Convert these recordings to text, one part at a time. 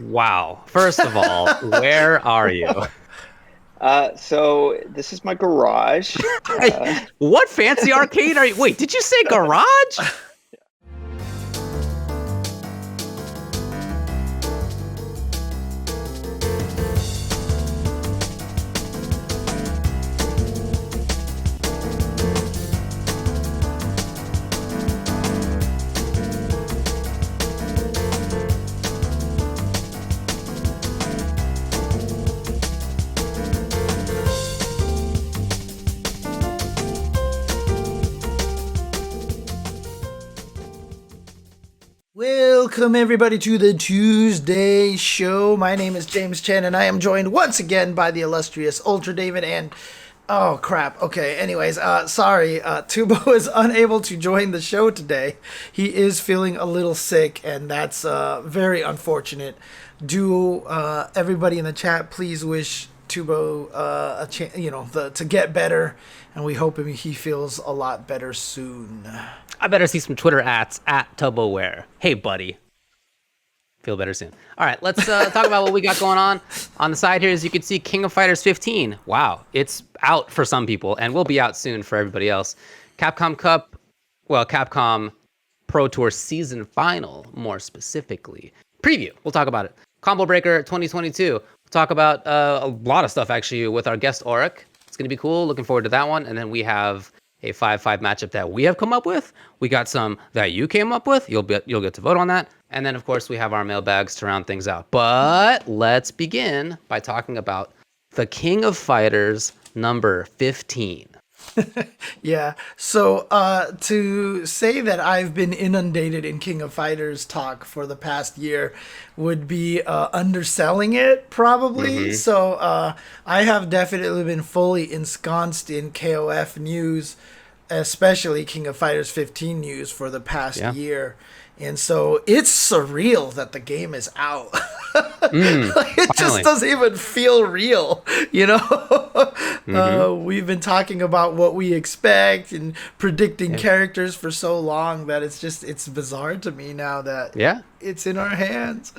Wow. First of all, where are you? So this is my garage. What fancy arcade are you? Wait, did you say garage? Welcome everybody to the Tuesday show. My name is James Chen and I am joined once again by the illustrious UltraDavid and oh crap. Okay, anyways, sorry, Tubo is unable to join the show today. He is feeling a little sick and that's very unfortunate. Do everybody in the chat please wish Tubo a chance, to get better, and we hope he feels a lot better soon. I better see some Twitter @at TuboWare. Hey, buddy. Feel better soon. All right, let's talk about what we got going on. On the side here, as you can see, King of Fighters 15. Wow, it's out for some people, and will be out soon for everybody else. Capcom Pro Tour Season Final, more specifically. Preview, we'll talk about it. Combo Breaker 2022. We'll talk about a lot of stuff, actually, with our guest, Aurich. It's going to be cool. Looking forward to that one. And then we have a 5-5 matchup that we have come up with. We got some that you came up with. You'll get to vote on that. And then, of course, we have our mailbags to round things out. But let's begin by talking about the King of Fighters number 15. Yeah, so to say that I've been inundated in King of Fighters talk for the past year would be underselling it, probably. Mm-hmm. So I have definitely been fully ensconced in KOF news, especially King of Fighters 15 news for the past year. And so it's surreal that the game is out. It just doesn't even feel real, We've been talking about what we expect and predicting characters for so long that it's bizarre to me now that it's in our hands.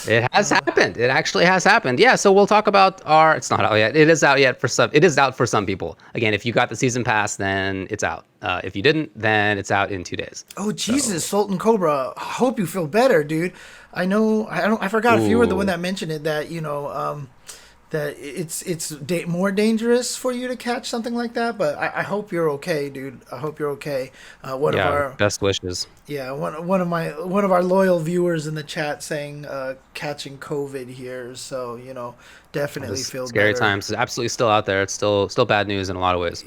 It has happened. It actually has happened. Yeah, so we'll talk about it's not out yet. It is out yet for some. It is out for some people. Again, if you got the season pass, then it's out. If you didn't, then it's out in 2 days. Oh, Jesus, so. Sultan Cobra. Hope you feel better, dude. I know. I forgot if you were the one that mentioned it. That that it's more dangerous for you to catch something like that. But I hope you're okay, dude. I hope you're okay. One of our best wishes. Yeah, one of our loyal viewers in the chat saying catching COVID here. So definitely feel scary better. Times. It's absolutely still out there. It's still bad news in a lot of ways.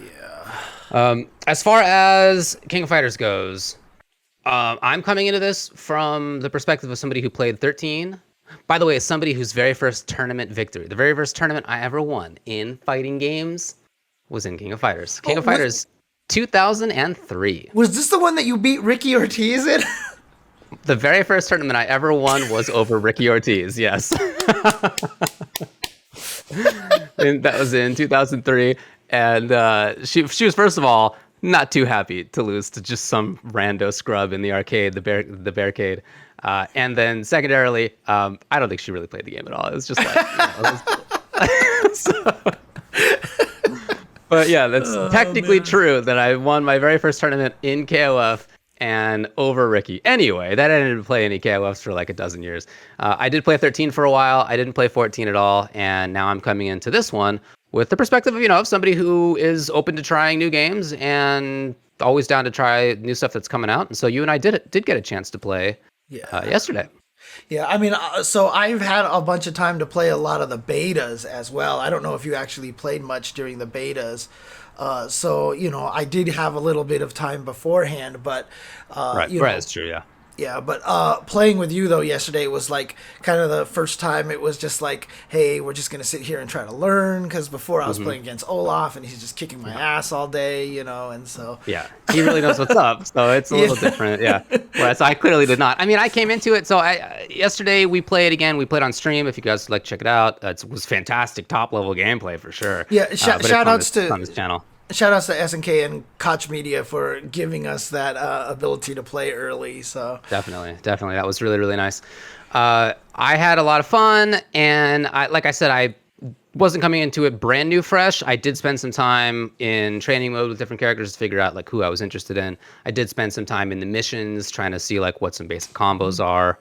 Yeah. As far as King of Fighters goes, I'm coming into this from the perspective of somebody who played 13. By the way, as somebody whose very first tournament victory, the very first tournament I ever won in fighting games was in King of Fighters. King of Fighters 2003. Was this the one that you beat Ricky Ortiz in? The very first tournament I ever won was over Ricky Ortiz, yes. And that was in 2003. And she was, first of all, not too happy to lose to just some rando scrub in the arcade, the barricade. And then secondarily, I don't think she really played the game at all. It was just like, But yeah, that's technically true that I won my very first tournament in KOF and over Ricky. Anyway, that I didn't play any KOFs for like a dozen years. I did play 13 for a while. I didn't play 14 at all. And now I'm coming into this one with the perspective of, of somebody who is open to trying new games and always down to try new stuff that's coming out. And so you and I did get a chance to play yesterday. Yeah, I mean, so I've had a bunch of time to play a lot of the betas as well. I don't know if you actually played much during the betas. So, I did have a little bit of time beforehand, but... Right, that's true, yeah. Yeah, but playing with you, though, yesterday was like kind of the first time it was just like, hey, we're just going to sit here and try to learn. Because before I was playing against Olaf and he's just kicking my ass all day, and so. Yeah, he really knows what's up. So it's a little different. Yeah. Whereas I clearly did not. I mean, I came into it. So yesterday we played again. We played on stream. If you guys would like to check it out, it was fantastic top level gameplay for sure. Yeah, shout outs to on this channel. Shout outs to SNK and Koch Media for giving us that ability to play early. So definitely, that was really, really nice. I had a lot of fun, and like I said, I wasn't coming into it brand new fresh. I did spend some time in training mode with different characters to figure out like who I was interested in. I did spend some time in the missions trying to see like what some basic combos are.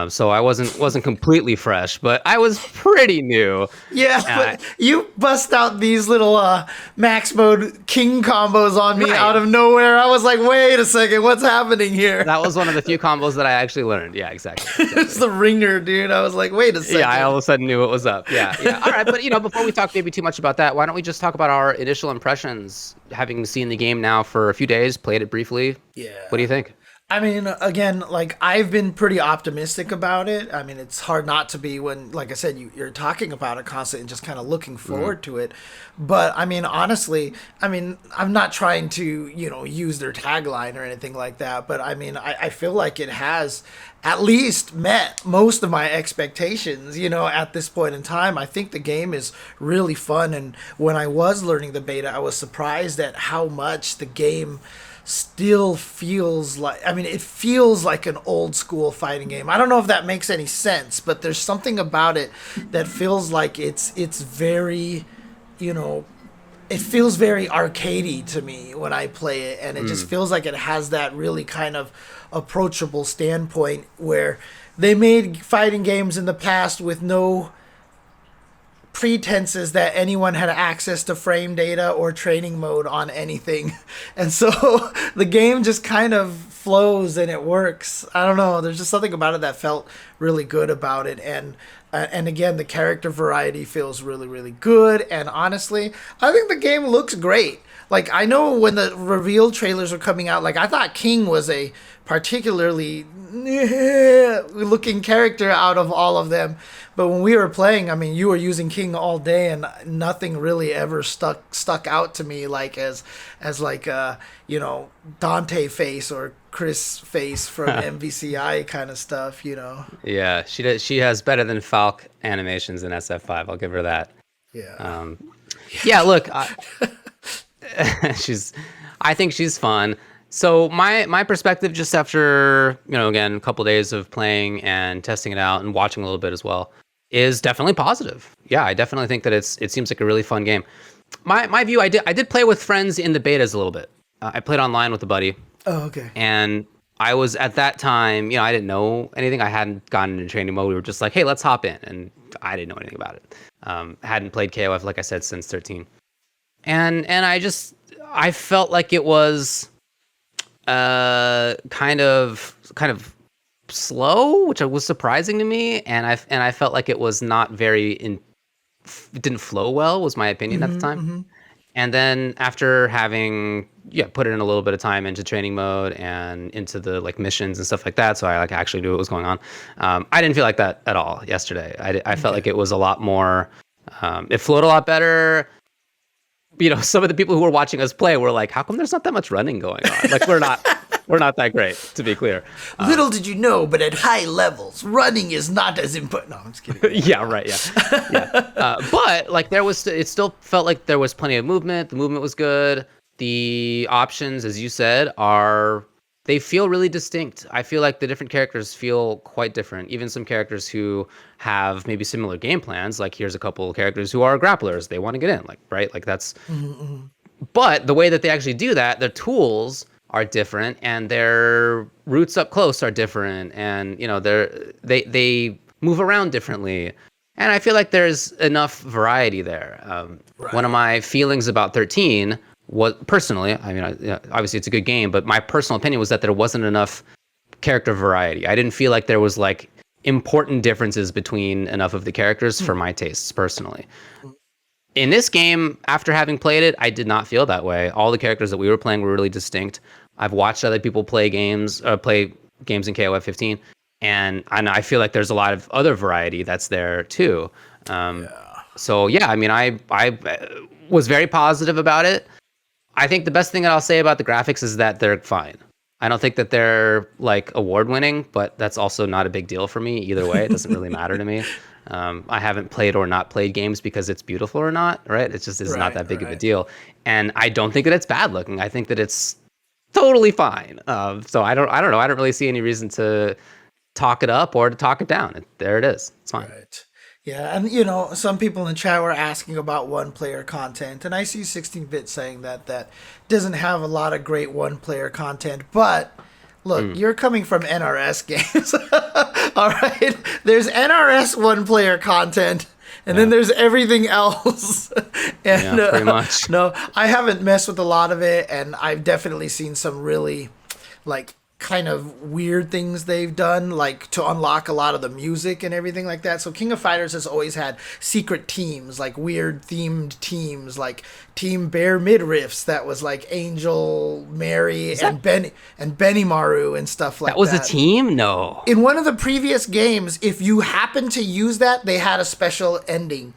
So I wasn't completely fresh, but I was pretty new. Yeah, but you bust out these little max mode king combos on me out of nowhere. I was like, wait a second, what's happening here? That was one of the few combos that I actually learned. Yeah, exactly. It's the ringer, dude. I was like, wait a second. Yeah, I all of a sudden knew what was up. Yeah. All right, but before we talk maybe too much about that, why don't we just talk about our initial impressions, having seen the game now for a few days, played it briefly. Yeah. What do you think? I mean, again, like I've been pretty optimistic about it. I mean, it's hard not to be when, like I said, you're talking about it constantly and just kind of looking forward to it. But I mean, honestly, I'm not trying to, use their tagline or anything like that. But I mean, I feel like it has at least met most of my expectations, at this point in time. I think the game is really fun. And when I was learning the beta, I was surprised at how much the game still feels like, it feels like an old school fighting game. I don't know if that makes any sense, but there's something about it that feels like it's very, it feels very arcadey to me when I play it, and it just feels like it has that really kind of approachable standpoint where they made fighting games in the past with no pretenses that anyone had access to frame data or training mode on anything. And so the game just kind of flows and it works. I don't know. There's just something about it that felt really good about it. And again, the character variety feels really, really good. And honestly, I think the game looks great. Like, I know when the reveal trailers were coming out, like, I thought King was a particularly looking character out of all of them. But when we were playing, you were using King all day, and nothing really ever stuck out to me like as like Dante face or Chris face from MVCI kind of stuff, Yeah, she has better than Falk animations in SF5. I'll give her that. Yeah. Yeah. Look, I think she's fun. So my perspective, just after again a couple days of playing and testing it out and watching a little bit as well, is definitely positive. Yeah, I definitely think that it seems like a really fun game. My view, I did play with friends in the betas a little bit. I played online with a buddy. Oh, okay. And I was at that time, I didn't know anything. I hadn't gotten into training mode. We were just like, hey, let's hop in, and I didn't know anything about it. Hadn't played KOF, like I said, since 13, and I felt like it was kind of slow, which was surprising to me, and I felt like it was not it didn't flow well, was my opinion at the time. Mm-hmm. And then after having put in a little bit of time into training mode and into the like missions and stuff like that, so I like actually knew what was going on, I didn't feel like that at all yesterday. I felt like it was a lot more, it flowed a lot better. Some of the people who were watching us play were like, how come there's not that much running going on? Like, we're not that great, to be clear. Little did you know, but at high levels, running is not as important. No, I'm just kidding. Yeah, right, yeah. But, like, it still felt like there was plenty of movement. The movement was good. The options, as you said, they feel really distinct. I feel like the different characters feel quite different. Even some characters who have maybe similar game plans, like here's a couple of characters who are grapplers. They want to get in, like, right? Like, that's... Mm-hmm. But the way that they actually do that, their tools are different, and their routes up close are different, and they move around differently, and I feel like there's enough variety there. Right. One of my feelings about 13 was, personally, obviously it's a good game, but my personal opinion was that there wasn't enough character variety. I didn't feel like there was like important differences between enough of the characters for my tastes personally. In this game, after having played it, I did not feel that way. All the characters that we were playing were really distinct. I've watched other people play games in KOF 15, and I feel like there's a lot of other variety that's there too. So yeah, I was very positive about it. I think the best thing that I'll say about the graphics is that they're fine. I don't think that they're like award-winning, but that's also not a big deal for me either way. It doesn't really matter to me. I haven't played or not played games because it's beautiful or not, right? It just is not that big of a deal. And I don't think that it's bad looking. I think that it's totally fine. So I don't know. I don't really see any reason to talk it up or to talk it down. There it is. It's fine. Right. Yeah, and some people in chat were asking about one-player content, and I see 16-bit saying that doesn't have a lot of great one-player content, but look, you're coming from NRS games. All right? There's NRS one-player content, and then there's everything else. And pretty much. No, I haven't messed with a lot of it, and I've definitely seen some really, like, kind of weird things they've done, like to unlock a lot of the music and everything like that. So King of Fighters has always had secret teams, like weird themed teams, like Team Bear Midriffs that was like Angel, Mary, and Benny Maru and stuff like that. That was a team? No. In one of the previous games, if you happen to use that, they had a special ending.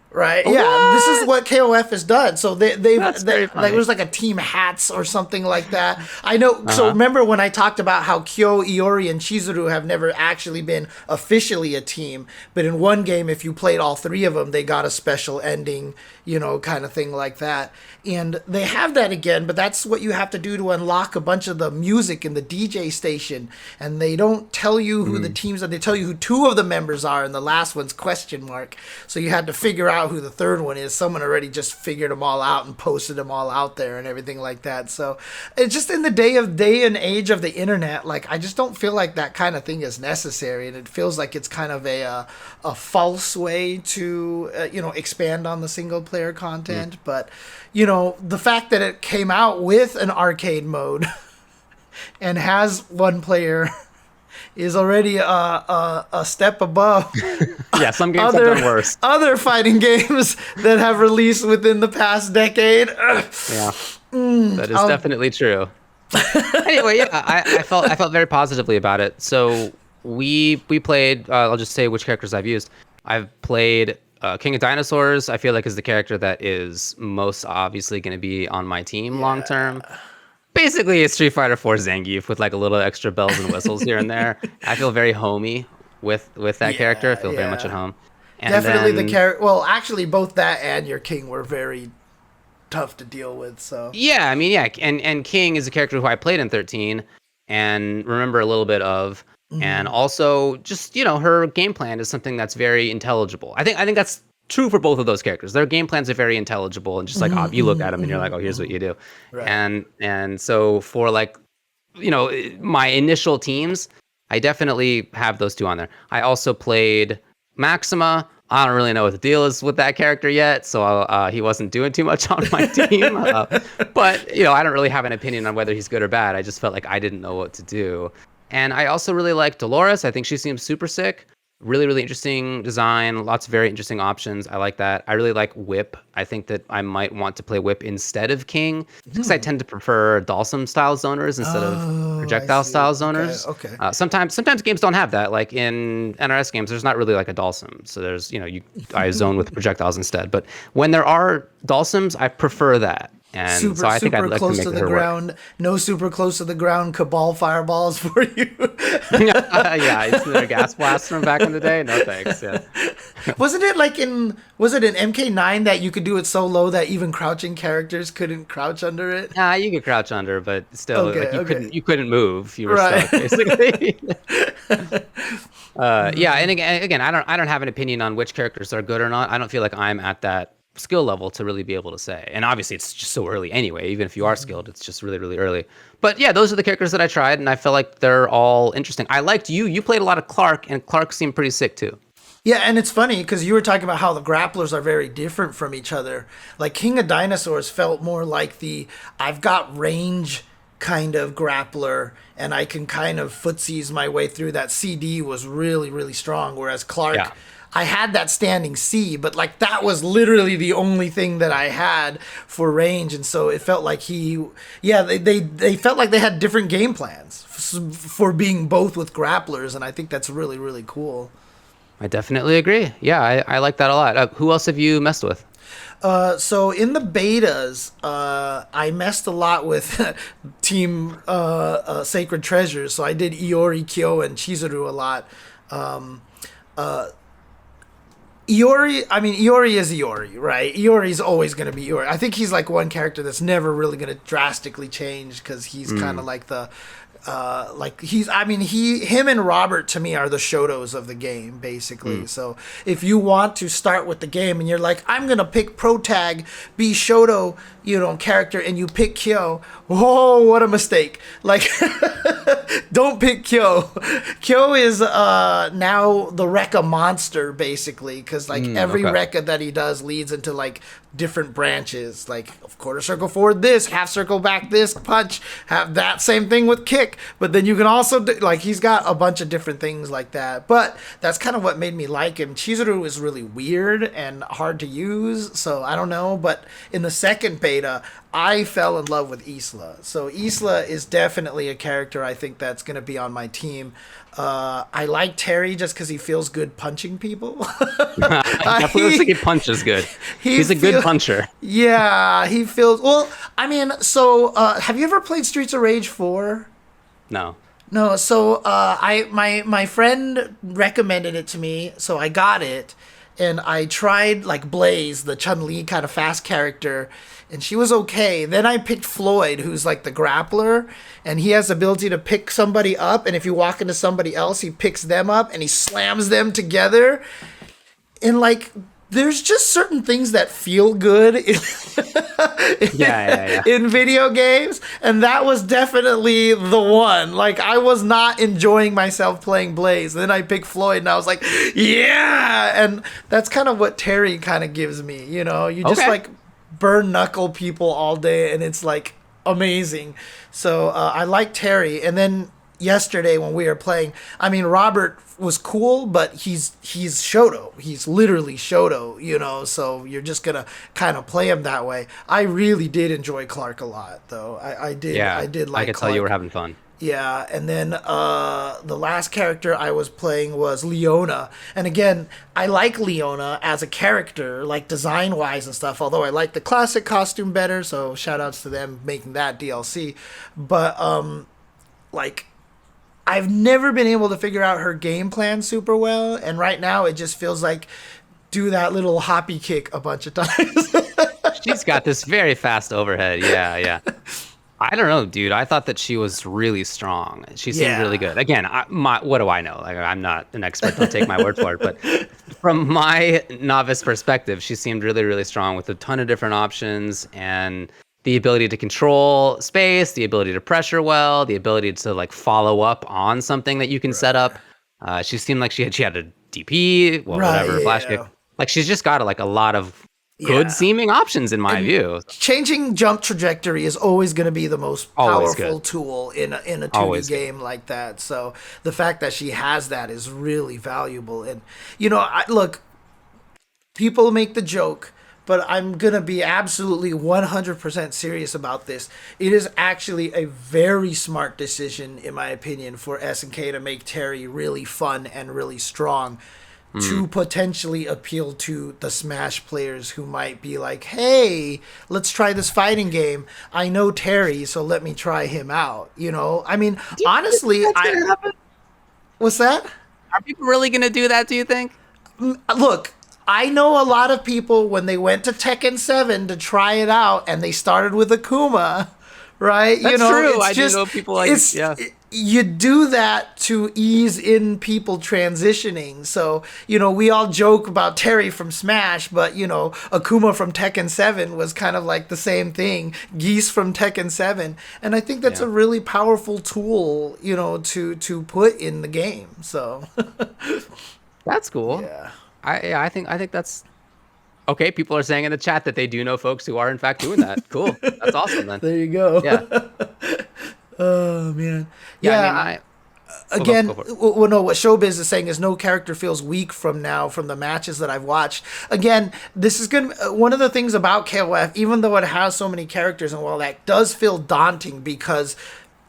Right. What? Yeah. This is what KOF has done. So they very funny. like, it was like a Team Hats or something like that. I know. So remember when I talked about how Kyo, Iori, and Chizuru have never actually been officially a team, but in one game, if you played all three of them, they got a special ending, kind of thing like that. And they have that again, but that's what you have to do to unlock a bunch of the music in the DJ station. And they don't tell you who the teams are. They tell you who two of the members are, and the last one's question mark. So you had to figure out who the third one is. Someone already just figured them all out and posted them all out there and everything like that. So it's just in the day and age of the internet, like I just don't feel like that kind of thing is necessary, and it feels like it's kind of a false way to expand on the single player content. But the fact that it came out with an arcade mode and has one player is already a step above. Yeah, some games have done worse. Other fighting games that have released within the past decade. Yeah, that is definitely true. Anyway, yeah, I felt very positively about it. So we played. I'll just say which characters I've used. I've played King of Dinosaurs. I feel like is the character that is most obviously going to be on my team long term. Basically, it's Street Fighter 4 Zangief with like a little extra bells and whistles here and there. I feel very homey with that character. I feel very much at home. And definitely then, the character. Well, actually, both that and your King were very tough to deal with. So yeah, I mean, yeah, and King is a character who I played in 13 and remember a little bit of, and also just her game plan is something that's very intelligible. I think that's true for both of those characters. Their game plans are very intelligible and just like you look at them and you're like, oh, here's what you do. Right. And so for like my initial teams, I definitely have those two on there. I also played Maxima. I don't really know what the deal is with that character yet, so he wasn't doing too much on my team. But I don't really have an opinion on whether he's good or bad. I just felt like I didn't know what to do. And I also really like Dolores. I think she seems super sick. Really, really interesting design. Lots of very interesting options. I like that. I really like Whip. I think that I might want to play Whip instead of King because I tend to prefer Dalsum style zoners instead of projectile style zoners. Okay. Sometimes games don't have that. Like in NRS games, there's not really like a Dalsum. So there's I zone with projectiles instead. But when there are Dalsums, I prefer that. And so I think I'd like to make to the her ground. work. No super close to the ground Cabal fireballs for you. Yeah, isn't there a gas blast from back in the day? No thanks. Yeah. Wasn't it like in MK9 that you could do it so low that even crouching characters couldn't crouch under it? Nah, you could crouch under, but still, you couldn't move. You were Right. stuck basically. Yeah, and again, I don't have an opinion on which characters are good or not. I don't feel like I'm at that skill level to really be able to say. And obviously it's just so early anyway. Even if you are skilled, it's just really, really early. But yeah, those are the characters that I tried, and I feel like they're all interesting. I liked you. You played a lot of Clark, and Clark seemed pretty sick too. Yeah, and it's funny because you were talking about how the grapplers are very different from each other. Like King of Dinosaurs felt more like I've got range kind of grappler, and I can kind of footsies my way through. That CD was really, really strong, whereas Clark, I had that standing C, but like that was literally the only thing that I had for range, and so it felt like they felt like they had different game plans for being both with grapplers, and I think that's really, really cool. I definitely agree. Yeah, I like that a lot. Who else have you messed with? So in the betas, I messed a lot with Team Sacred Treasures. So I did Iori, Kyo, and Chizuru a lot. Iori is Iori, right? Iori's always going to be Iori. I think he's like one character that's never really going to drastically change because he's kind of like the Like him and Robert to me are the Shotos of the game, basically. So if you want to start with the game and you're like, I'm gonna pick Pro Tag, be Shoto, character, and you pick Kyo, oh, what a mistake! Like, don't pick Kyo. Kyo is now the Rekka monster, basically, because like every Rekka that he does leads into like different branches, like quarter circle forward this, half circle back this, punch, have that same thing with kick, but then you can also he's got a bunch of different things like that. But that's kind of what made me like him. Chizuru is really weird and hard to use, so I don't know, but in the second beta I fell in love with Isla. So Isla is definitely a character I think that's going to be on my team. I like Terry just because he feels good punching people. Definitely looks like he punches good. He's a good puncher. Yeah, he feels... Well, I mean, so have you ever played Streets of Rage 4? No. No, so my friend recommended it to me, so I got it, and I tried like Blaze, the Chun-Li kind of fast character, and she was okay. Then I picked Floyd, who's like the grappler, and he has the ability to pick somebody up, and if you walk into somebody else, he picks them up and he slams them together. And like, there's just certain things that feel good in video games, and that was definitely the one. Like, I was not enjoying myself playing Blaze. Then I picked Floyd, and I was like, yeah! And that's kind of what Terry kind of gives me, you just like burn knuckle people all day, and it's like amazing. So I like Terry. And then yesterday when we were playing, I mean, Robert was cool, but he's Shoto. He's literally Shoto, so you're just gonna kind of play him that way. I really did enjoy Clark a lot, though. I did like I could Clark. tell you were having fun. Yeah, and then the last character I was playing was Leona. And again, I like Leona as a character, like design-wise and stuff, although I like the classic costume better, so shout-outs to them making that DLC. But, I've never been able to figure out her game plan super well, and right now it just feels like do that little hoppy kick a bunch of times. She's got this very fast overhead. Yeah. I don't know, dude. I thought that she was really strong. She seemed really good. Again, what do I know? Like, I'm not an expert. Don't take my word for it. But from my novice perspective, she seemed really, really strong with a ton of different options and the ability to control space, the ability to pressure well, the ability to like follow up on something that you can set up. She seemed like she had a DP, flash kick. Like, she's just got a lot of good seeming options in my view. Changing jump trajectory is always going to be the most powerful tool in a 2D game like that. So the fact that she has that is really valuable. And look, people make the joke, but I'm going to be absolutely 100% serious about this. It is actually a very smart decision, in my opinion, for SNK to make Terry really fun and really strong to potentially appeal to the Smash players who might be like, hey, let's try this fighting game. I know Terry, so let me try him out. I mean, honestly, what's that? Are people really going to do that, do you think? Look, I know a lot of people when they went to Tekken 7 to try it out and they started with Akuma, right? That's true. I do know people like you do that to ease in people transitioning. So, we all joke about Terry from Smash, but, Akuma from Tekken 7 was kind of like the same thing. Geese from Tekken 7. And I think that's a really powerful tool, to put in the game. So that's cool. Yeah. I think that's okay. People are saying in the chat that they do know folks who are in fact doing that. Cool. That's awesome then. There you go. Yeah. Oh man. Yeah. Again, what Showbiz is saying is no character feels weak from the matches that I've watched. Again, this is one of the things about KOF, even though it has so many characters and all that, does feel daunting because,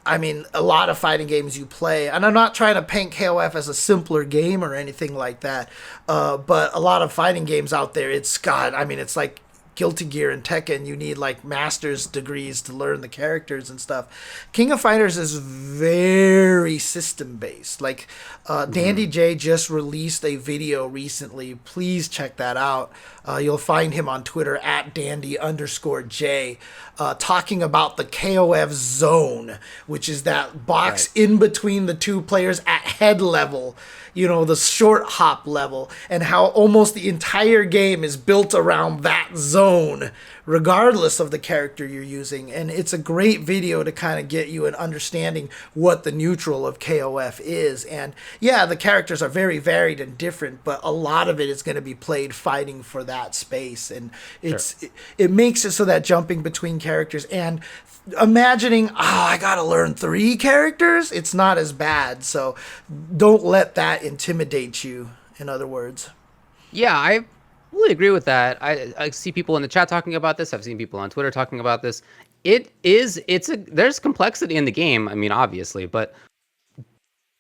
I mean, a lot of fighting games you play, and I'm not trying to paint KOF as a simpler game or anything like that, but a lot of fighting games out there, it's like Guilty Gear and Tekken, you need like master's degrees to learn the characters and stuff. King of Fighters is very system based. Like Dandy J just released a video recently. Please check that out. You'll find him on Twitter at Dandy_J, talking about the KOF zone, which is that box in between the two players at head level, the short hop level, and how almost the entire game is built around that zone, regardless of the character you're using. And it's a great video to kind of get you an understanding what the neutral of KOF is. And yeah, the characters are very varied and different, but a lot of it is going to be played fighting for that space. And it makes it so that jumping between characters and imagining, I gotta learn 3 characters, it's not as bad. So don't let that intimidate you, in other words. Yeah, I really agree with that. I see people in the chat talking about this. I've seen people on Twitter talking about this. There's complexity in the game, I mean, obviously, but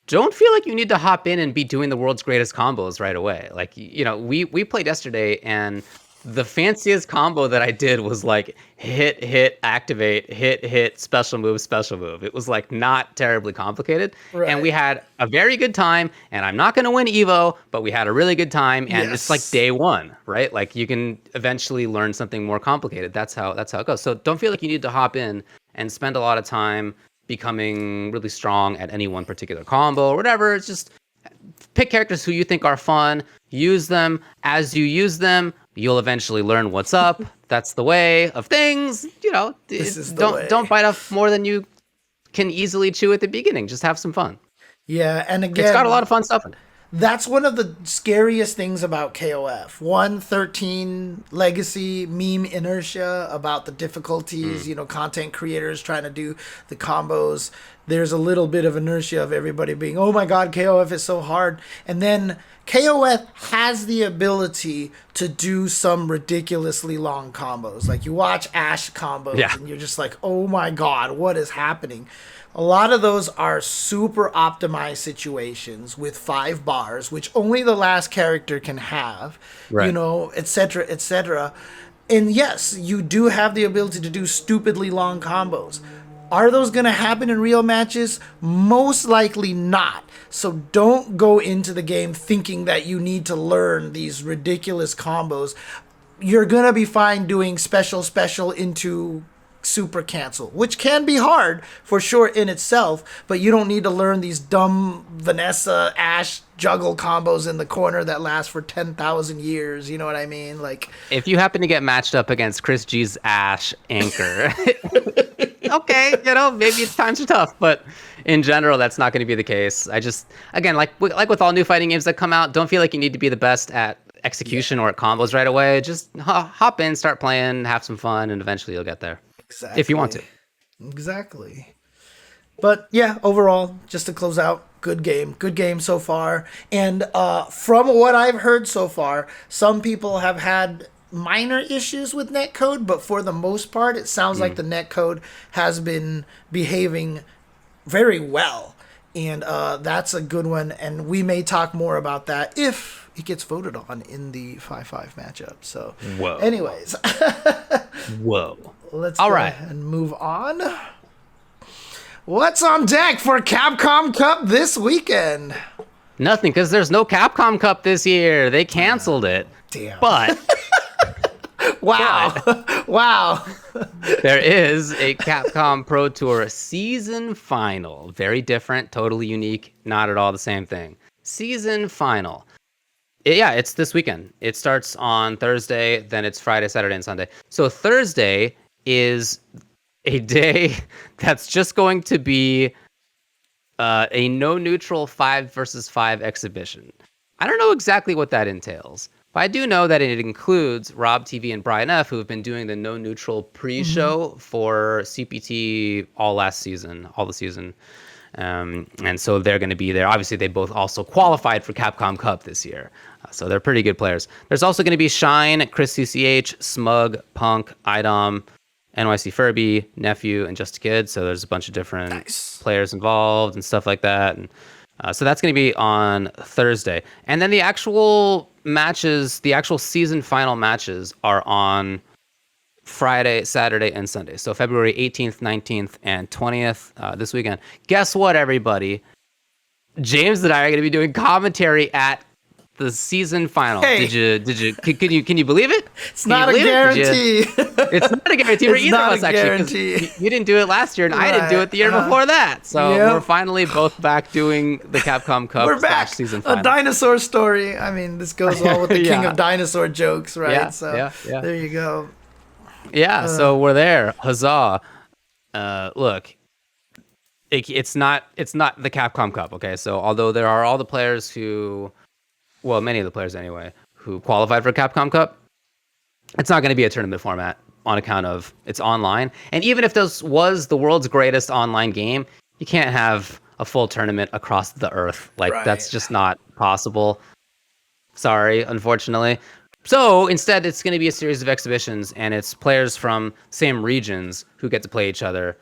don't feel like you need to hop in and be doing the world's greatest combos right away. Like, we played yesterday, and the fanciest combo that I did was like hit, activate, hit, special move, special move. It was like not terribly complicated. Right. And we had a very good time, and I'm not going to win Evo, but we had a really good time, and it's like day one, right? Like you can eventually learn something more complicated. That's how it goes. So don't feel like you need to hop in and spend a lot of time becoming really strong at any one particular combo or whatever. It's just pick characters who you think are fun, use them. As you use them, you'll eventually learn what's up. That's the way of things. Don't bite off more than you can easily chew at the beginning. Just have some fun. Yeah, and again, it's got a lot of fun stuff in it. That's one of the scariest things about KOF. 1.13 legacy meme inertia about the difficulties, content creators trying to do the combos. There's a little bit of inertia of everybody being, oh my God, KOF is so hard. And then KOF has the ability to do some ridiculously long combos. Like you watch Ash combos and you're just like, oh my God, what is happening? A lot of those are super optimized situations with 5 bars, which only the last character can have, et cetera, et cetera. And yes, you do have the ability to do stupidly long combos. Are those going to happen in real matches? Most likely not. So don't go into the game thinking that you need to learn these ridiculous combos. You're going to be fine doing special into super cancel, which can be hard for sure in itself, but you don't need to learn these dumb Vanessa Ash juggle combos in the corner that last for 10,000 years. You know what I mean? Like, if you happen to get matched up against Chris G's Ash anchor, okay, maybe times are tough, but in general, that's not going to be the case. I just, again, like with all new fighting games that come out, don't feel like you need to be the best at execution or at combos right away. Just hop in, start playing, have some fun, and eventually you'll get there. Exactly. If you want to. Exactly. But yeah, overall, just to close out, good game so far. And from what I've heard so far, some people have had minor issues with netcode, but for the most part, it sounds like the netcode has been behaving very well. And that's a good one. And we may talk more about that if it gets voted on in the 5-5 matchup. So, anyways. Whoa. Let's go ahead and move on. What's on deck for Capcom Cup this weekend? Nothing, because there's no Capcom Cup this year. They canceled it. Damn. But wow. There is a Capcom Pro Tour season final. Very different, totally unique, not at all the same thing. Season final. It's this weekend. It starts on Thursday, then it's Friday, Saturday, and Sunday. So Thursday is a day that's just going to be a no-neutral 5 versus 5 exhibition. I don't know exactly what that entails, but I do know that it includes Rob TV and Brian F., who have been doing the no-neutral pre-show for CPT all the season. And so they're going to be there. Obviously, they both also qualified for Capcom Cup this year. So they're pretty good players. There's also going to be Shine, Chris CCH, Smug, Punk, Idom, NYC Furby, Nephew, and Just a Kid. So there's a bunch of different players involved and stuff like that. And so that's going to be on Thursday. And then the actual matches, the actual season final matches are on Friday, Saturday, and Sunday. So February 18th, 19th, and 20th this weekend. Guess what, everybody? James and I are going to be doing commentary at the season final. Hey. Can you believe it? It's not a guarantee. It's not a guarantee for It's either not of us, a actually. 'Cause guarantee. You didn't do it last year, and I didn't do it the year before that. So Yep. we're finally both back doing the Capcom Cup We're back. season final. A dinosaur story. I mean, this goes all with the king Yeah. of dinosaur jokes, right? Yeah, So yeah. there you go. Yeah, so we're there. Huzzah. Look, it's not the Capcom Cup, okay? So although there are all the players who, well, many of the players anyway, who qualified for Capcom Cup, it's not going to be a tournament format on account of it's online. And even if this was the world's greatest online game, you can't have a full tournament across the earth. Like, Right. that's just not possible. Sorry, unfortunately. So instead, it's going to be a series of exhibitions, and it's players from same regions who get to play each other.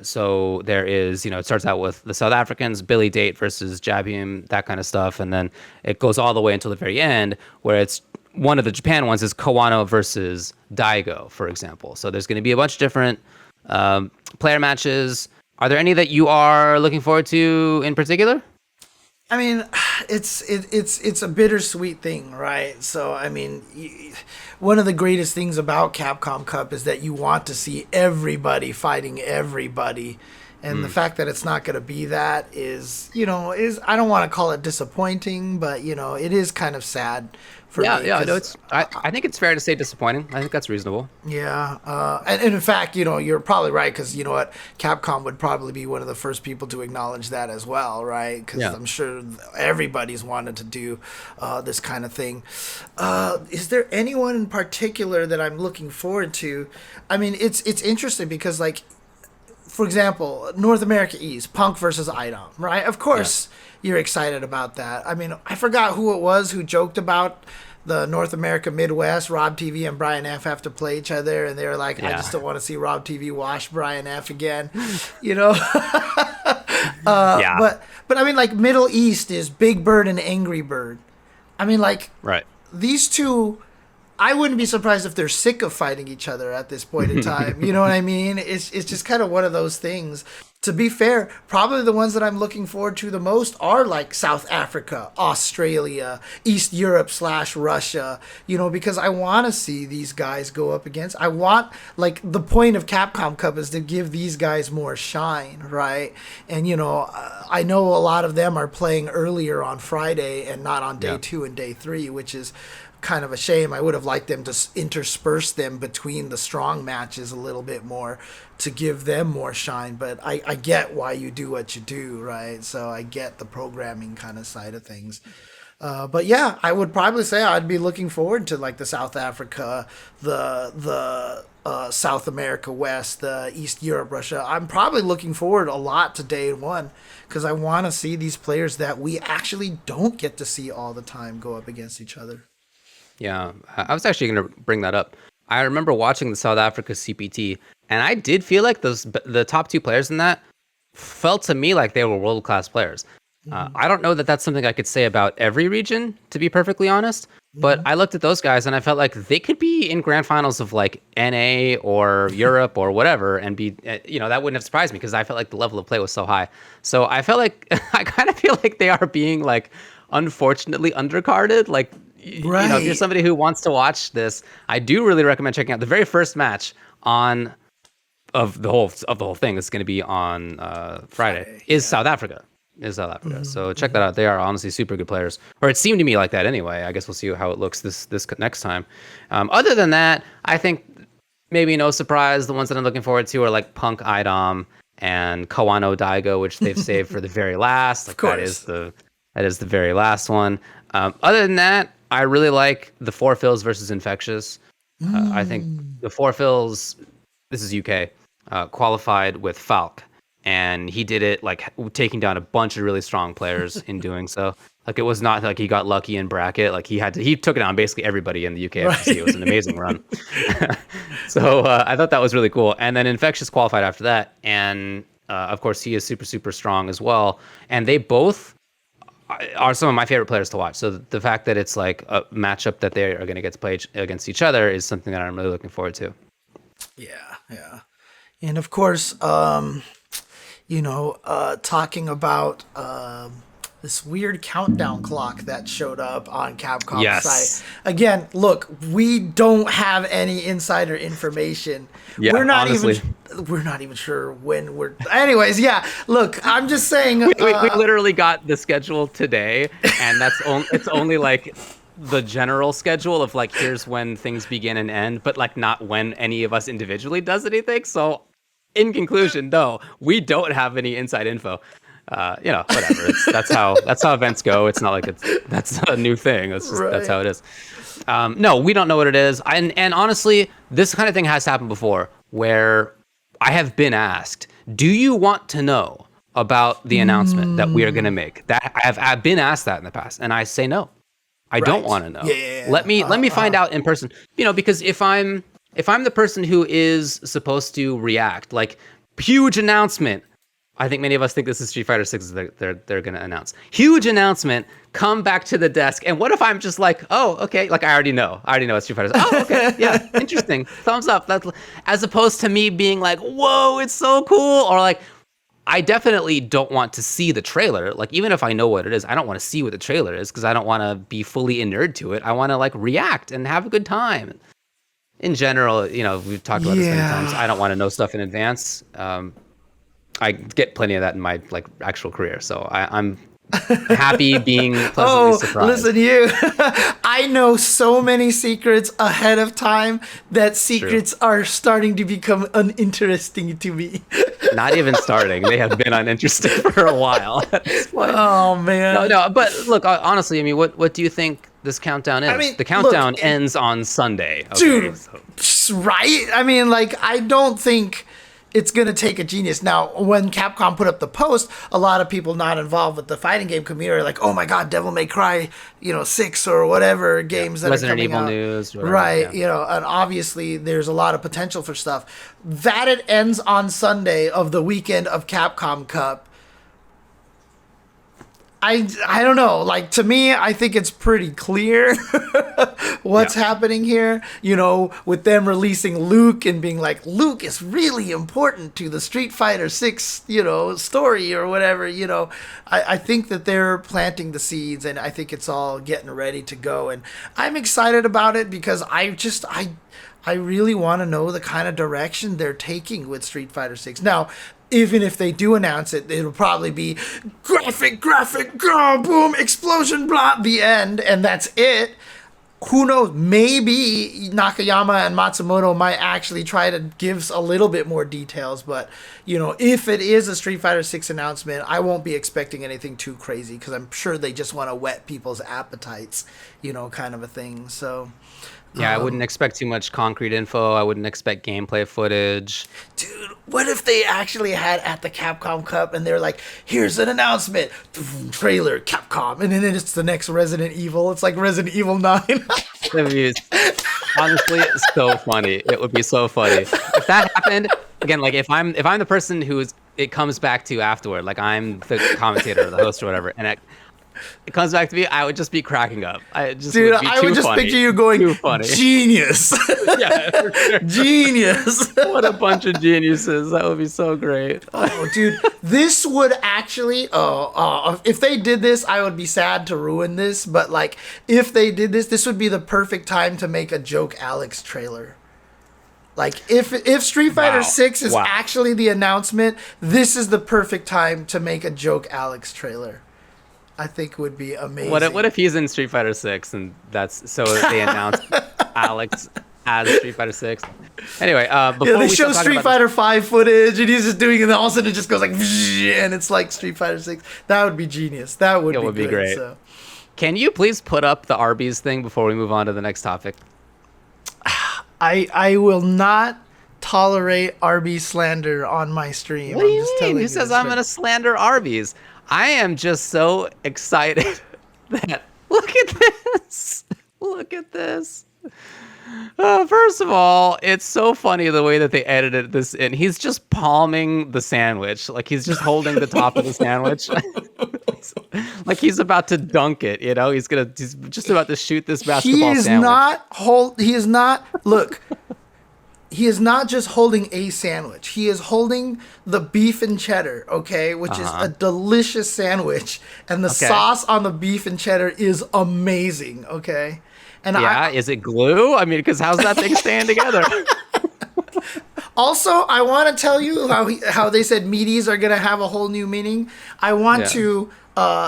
So there is, it starts out with the South Africans, Billy Date versus Jabium, that kind of stuff. And then it goes all the way until the very end, where it's one of the Japan ones is Kawano versus Daigo, for example. So there's going to be a bunch of different player matches. Are there any that you are looking forward to in particular? I mean, it's a bittersweet thing, right? So, I mean, one of the greatest things about Capcom Cup is that you want to see everybody fighting everybody. And the fact that it's not going to be that is I don't want to call it disappointing, but, it is kind of sad for me. Yeah, no, I think it's fair to say disappointing. I think that's reasonable. Yeah, and in fact, you're probably right, because you know what, Capcom would probably be one of the first people to acknowledge that as well, right? Because I'm sure everybody's wanted to do this kind of thing. Is there anyone in particular that I'm looking forward to? I mean, it's interesting because, like, for example, North America East, Punk versus IDOM, right? Of course, you're excited about that. I mean, I forgot who it was who joked about the North America Midwest. Rob TV and Brian F have to play each other, and they were like, I just don't want to see Rob TV wash Brian F again, But I mean, like, Middle East is Big Bird and Angry Bird. I mean, like, Right. these two, I wouldn't be surprised if they're sick of fighting each other at this point in time. You know what I mean? It's just kind of one of those things. To be fair, probably the ones that I'm looking forward to the most are like South Africa, Australia, East Europe / Russia, because I want to see these guys go up against. I want, like, the point of Capcom Cup is to give these guys more shine, right? And, I know a lot of them are playing earlier on Friday and not on day 2 and day 3, which is kind of a shame. I would have liked them to intersperse them between the strong matches a little bit more to give them more shine, but I get why you do what you do, right? So I get the programming kind of side of things. But yeah, I would probably say I'd be looking forward to, like, the South Africa, the South America West, the East Europe, Russia. I'm probably looking forward a lot to day 1 because I want to see these players that we actually don't get to see all the time go up against each other. Yeah, I was actually going to bring that up. I remember watching the South Africa CPT, and I did feel like the top 2 players in that felt to me like they were world-class players. I don't know that that's something I could say about every region, to be perfectly honest, but I looked at those guys and I felt like they could be in grand finals of, like, NA or Europe or whatever, and be, that wouldn't have surprised me because I felt like the level of play was so high. So I felt like, I kind of feel like they are being, like, unfortunately undercarded, like, Right. If you're somebody who wants to watch this, I do really recommend checking out the very first match of the whole thing. It's going to be on Friday. South Africa. So check that out. They are honestly super good players, or it seemed to me like that anyway. I guess we'll see how it looks this next time. Other than that, I think maybe no surprise. The ones that I'm looking forward to are like Punk IDOM and Kawano Daigo, which they've saved for the very last. Like, of course. That is the very last one. Other than that, I really like the Four Fills versus Infectious. I think the Four Fills, this is UK, qualified with Falk, and he did it like taking down a bunch of really strong players in doing so. Like, it was not like he got lucky in bracket. Like, he took it down basically everybody in the UK FFC. Right. It was an amazing run. So I thought that was really cool. And then Infectious qualified after that, and of course he is super, super strong as well. And they both are some of my favorite players to watch. So the fact that it's like a matchup that they are going to get to play against each other is something that I'm really looking forward to. Yeah. And of course, talking about this weird countdown clock that showed up on Capcom's Yes. site. Again, look, we don't have any insider information. Yeah, honestly. We're not even sure when we're. Anyways, yeah. Look, I'm just saying. We literally got the schedule today, and it's only like the general schedule of like here's when things begin and end, but like not when any of us individually does anything. So, in conclusion, no, we don't have any inside info. Whatever. That's how events go. It's not like that's a new thing. That's how it is. No, we don't know what it is. And honestly, this kind of thing has happened before, where I have been asked, "Do you want to know about the announcement that we are going to make?" I've been asked that in the past, and I say no. I don't want to know. Yeah. Let me find out in person. Because if I'm the person who is supposed to react, like huge announcement. I think many of us think this is Street Fighter 6 they're going to announce. Huge announcement, come back to the desk. And what if I'm just like, oh, okay, like I already know it's Street Fighter 6. Oh, okay, yeah, interesting, thumbs up. That's, as opposed to me being like, whoa, it's so cool. Or like, I definitely don't want to see the trailer. Like, even if I know what it is, I don't want to see what the trailer is because I don't want to be fully inured to it. I want to like react and have a good time. In general, we've talked about this many times. I don't want to know stuff in advance. I get plenty of that in my like actual career, so I'm happy being pleasantly surprised. Listen, I know so many secrets ahead of time that secrets are starting to become uninteresting to me. Not even starting; they have been uninteresting for a while. Oh man! No. But look, honestly, I mean, what do you think this countdown is? I mean, the countdown ends on Sunday, dude. Right? I mean, like, I don't think it's going to take a genius. Now, when Capcom put up the post, a lot of people not involved with the fighting game community are like, oh my God, Devil May Cry, 6 or whatever games that Resident are coming Evil out. news. Whatever, right. yeah. And obviously there's a lot of potential for stuff. That it ends on Sunday of the weekend of Capcom Cup. I don't know. Like, to me, I think it's pretty clear what's happening here, with them releasing Luke and being like, Luke is really important to the Street Fighter 6, story or whatever, I think that they're planting the seeds, and I think it's all getting ready to go. And I'm excited about it because I really want to know the kind of direction they're taking with Street Fighter 6. Now, even if they do announce it, it'll probably be graphic, boom, explosion, blah, the end, and that's it. Who knows? Maybe Nakayama and Matsumoto might actually try to give a little bit more details, but, if it is a Street Fighter 6 announcement, I won't be expecting anything too crazy because I'm sure they just want to whet people's appetites, kind of a thing, so... Yeah, I wouldn't expect too much concrete info. I wouldn't expect gameplay footage. Dude, what if they actually had at the Capcom Cup and they're like, here's an announcement, trailer, Capcom, and then it's the next Resident Evil. It's like Resident Evil 9. Honestly, it's so funny. It would be so funny. If that happened, again, like if I'm the person it comes back to afterward, like I'm the commentator or the host or whatever, and it comes back to me, I would just be cracking up. I would just picture you going, genius. Yeah, for sure. Genius. What a bunch of geniuses. That would be so great. Oh, dude, this would actually, if they did this, I would be sad to ruin this, but like, if they did this would be the perfect time to make a Joke Alex trailer. Like, if Street Fighter 6 is actually the announcement, this is the perfect time to make a Joke Alex trailer. I think would be amazing. What if he's in Street Fighter 6 and that's so they announced Alex as Street Fighter 6? Anyway, before they show Street Fighter 5 footage and he's just doing it, and all of a sudden it just goes like, and it's like Street Fighter 6. That would be genius. That would be great. So. Can you please put up the Arby's thing before we move on to the next topic? I will not tolerate Arby's slander on my stream. What do you mean? Who says I'm going to slander Arby's? I am just so excited that look at this. Look at this. First of all, it's so funny the way that they edited this in. He's just palming the sandwich. Like he's just holding the top of the sandwich. Like he's about to dunk it, He's just about to shoot this basketball sandwich. Look. he is not just holding a sandwich. He is holding the beef and cheddar, okay, which is a delicious sandwich, and the sauce on the beef and cheddar is amazing, okay? And is it glue? I mean, because how's that thing staying together? Also, I want to tell you how they said meaties are going to have a whole new meaning. I want to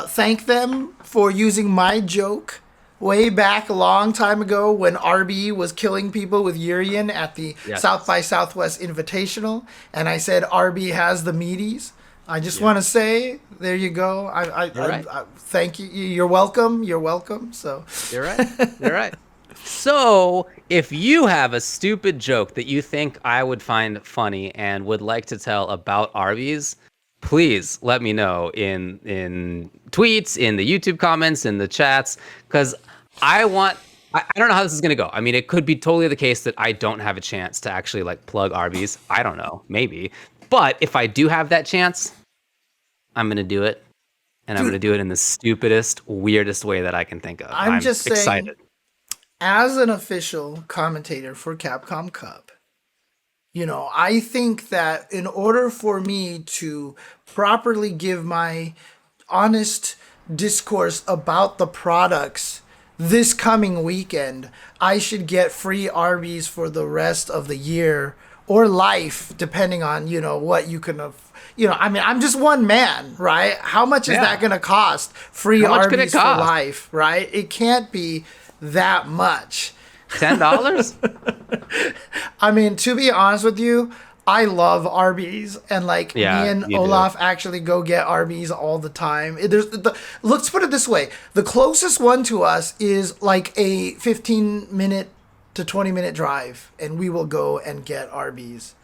thank them for using my joke way back a long time ago when RB was killing people with Urian at the South by Southwest Invitational. And I said, RB has the meaties. I just want to say, there you go. I thank you. You're welcome. You're welcome. So You're right. You're right. So, if you have a stupid joke that you think I would find funny and would like to tell about Arby's, please let me know in tweets, in the YouTube comments, in the chats, because I don't know how this is going to go. I mean, it could be totally the case that I don't have a chance to actually like plug Arby's. I don't know, maybe. But if I do have that chance, I'm going to do it. And I'm going to do it in the stupidest, weirdest way that I can think of. I'm just excited. Saying, as an official commentator for Capcom Cup, you know, I think that in order for me to properly give my honest discourse about the products this coming weekend, I should get free Arby's for the rest of the year or life, depending on, you know, what you can I mean, I'm just one man, right? How much is that going to cost? Free Arby's for life, right? It can't be that much. $10? I mean, to be honest with you, I love Arby's, and like me and Olaf actually go get Arby's all the time. Let's put it this way: the closest one to us is like a 15-minute to 20-minute drive, and we will go and get Arby's.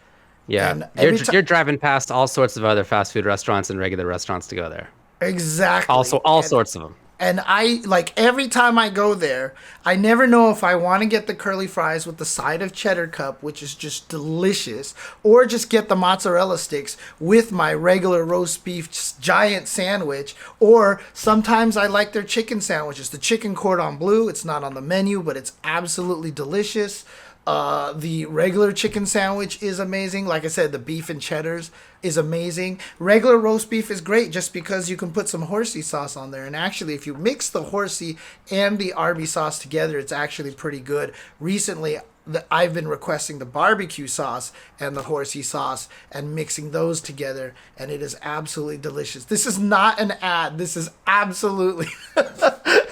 Yeah, you're driving past all sorts of other fast food restaurants and regular restaurants to go there. Exactly. Also, all sorts of them. And I, like, every time I go there, I never know if I want to get the curly fries with the side of cheddar cup, which is just delicious, or just get the mozzarella sticks with my regular roast beef giant sandwich. Or sometimes I like their chicken sandwiches. The chicken cordon bleu, it's not on the menu, but it's absolutely delicious. The regular chicken sandwich is amazing. Like I said, the beef and cheddars is amazing. Regular roast beef is great just because you can put some horsey sauce on there. And actually, if you mix the horsey and the Arby sauce together, it's actually pretty good. Recently, I've been requesting the barbecue sauce and the horsey sauce and mixing those together, and it is absolutely delicious. This is not an ad. This is absolutely...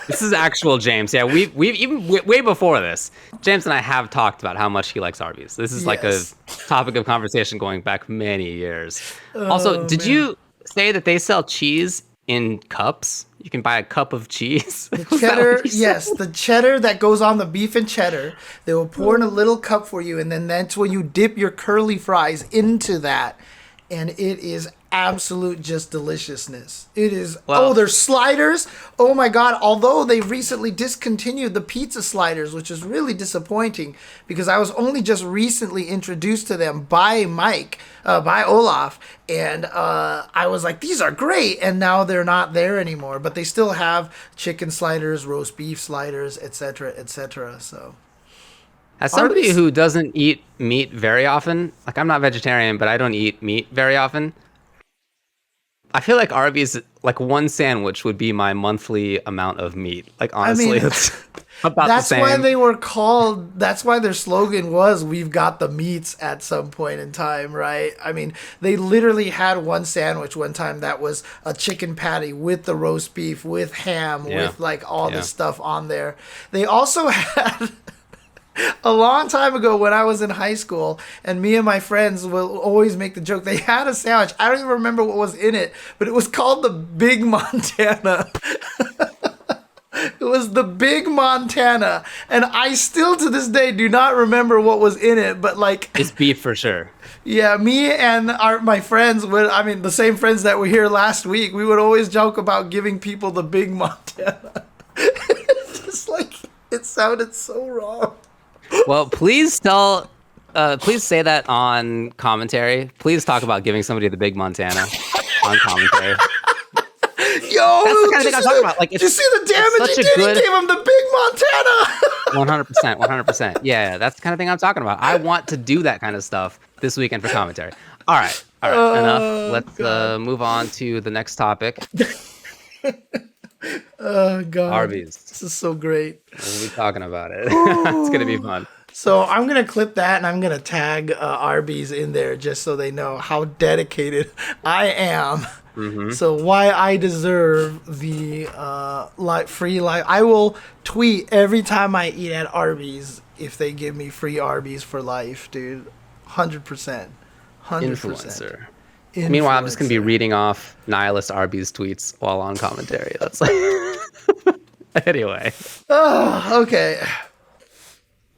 This is actual James. Yeah, we've even way before this, James and I have talked about how much he likes Arby's. This is like a topic of conversation going back many years. Also, did you say that they sell cheese in cups? You can buy a cup of cheese. The cheddar, yes, the cheddar that goes on the beef and cheddar. They will pour in a little cup for you, and then that's when you dip your curly fries into that, and it is absolute just deliciousness. It is. There's sliders. Oh my God. Although they recently discontinued the pizza sliders, which is really disappointing because I was only just recently introduced to them by by Olaf. And I was like, these are great. And now they're not there anymore, but they still have chicken sliders, roast beef sliders, etc., etc. So as somebody who doesn't eat meat very often, like I'm not vegetarian, but I don't eat meat very often, I feel like Arby's, like one sandwich would be my monthly amount of meat. Like honestly, it's about the same. That's why their slogan was, "We've got the meats" at some point in time, right? I mean, they literally had one sandwich one time that was a chicken patty with the roast beef, with ham, with like all this stuff on there. They also had... A long time ago when I was in high school, and me and my friends will always make the joke, they had a sandwich. I don't even remember what was in it, but it was called the Big Montana. It was the Big Montana. And I still to this day do not remember what was in it, but like... It's beef for sure. Yeah, me and my friends the same friends that were here last week, we would always joke about giving people the Big Montana. Just like, it sounded so wrong. Well, please say that on commentary. Please talk about giving somebody the Big Montana on commentary. Yo, that's the kind of thing I'm talking about. Like, did you see the damage he did? He gave him the Big Montana. 100%, 100%. Yeah, that's the kind of thing I'm talking about. I want to do that kind of stuff this weekend for commentary. All right. Enough. Let's move on to the next topic. Oh God, Arby's. this is so great. We'll be talking about it. It's gonna be fun. So I'm gonna clip that and I'm gonna tag Arby's in there just so they know how dedicated I am. So why I deserve the free life. I will tweet every time I eat at Arby's if they give me free Arby's for life, dude. 100%. Influencer. Meanwhile, I'm just going to be reading off nihilist Arby's tweets while on commentary. That's like... Anyway. Oh, okay.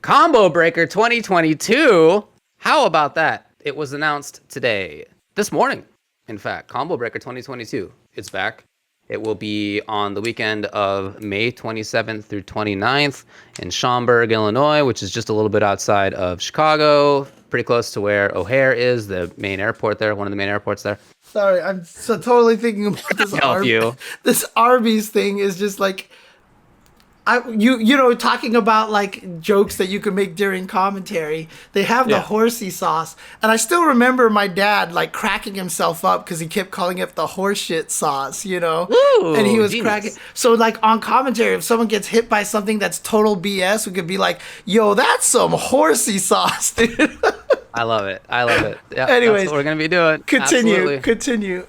Combo Breaker 2022. How about that? It was announced today. This morning, in fact. Combo Breaker 2022. It's back. It will be on the weekend of May 27th through 29th in Schaumburg, Illinois, which is just a little bit outside of Chicago, pretty close to where O'Hare is, the main airport there, one of the main airports there. Sorry, I'm so totally thinking about this. This Arby's thing is just like, you know, talking about like jokes that you can make during commentary. They have the horsey sauce, and I still remember my dad like cracking himself up because he kept calling it the horseshit sauce, you know. Ooh, and he was genius. cracking. So like on commentary, if someone gets hit by something that's total BS, we could be like, "Yo, that's some horsey sauce, dude." I love it. Yeah, Anyways, that's what we're gonna be doing. Continue.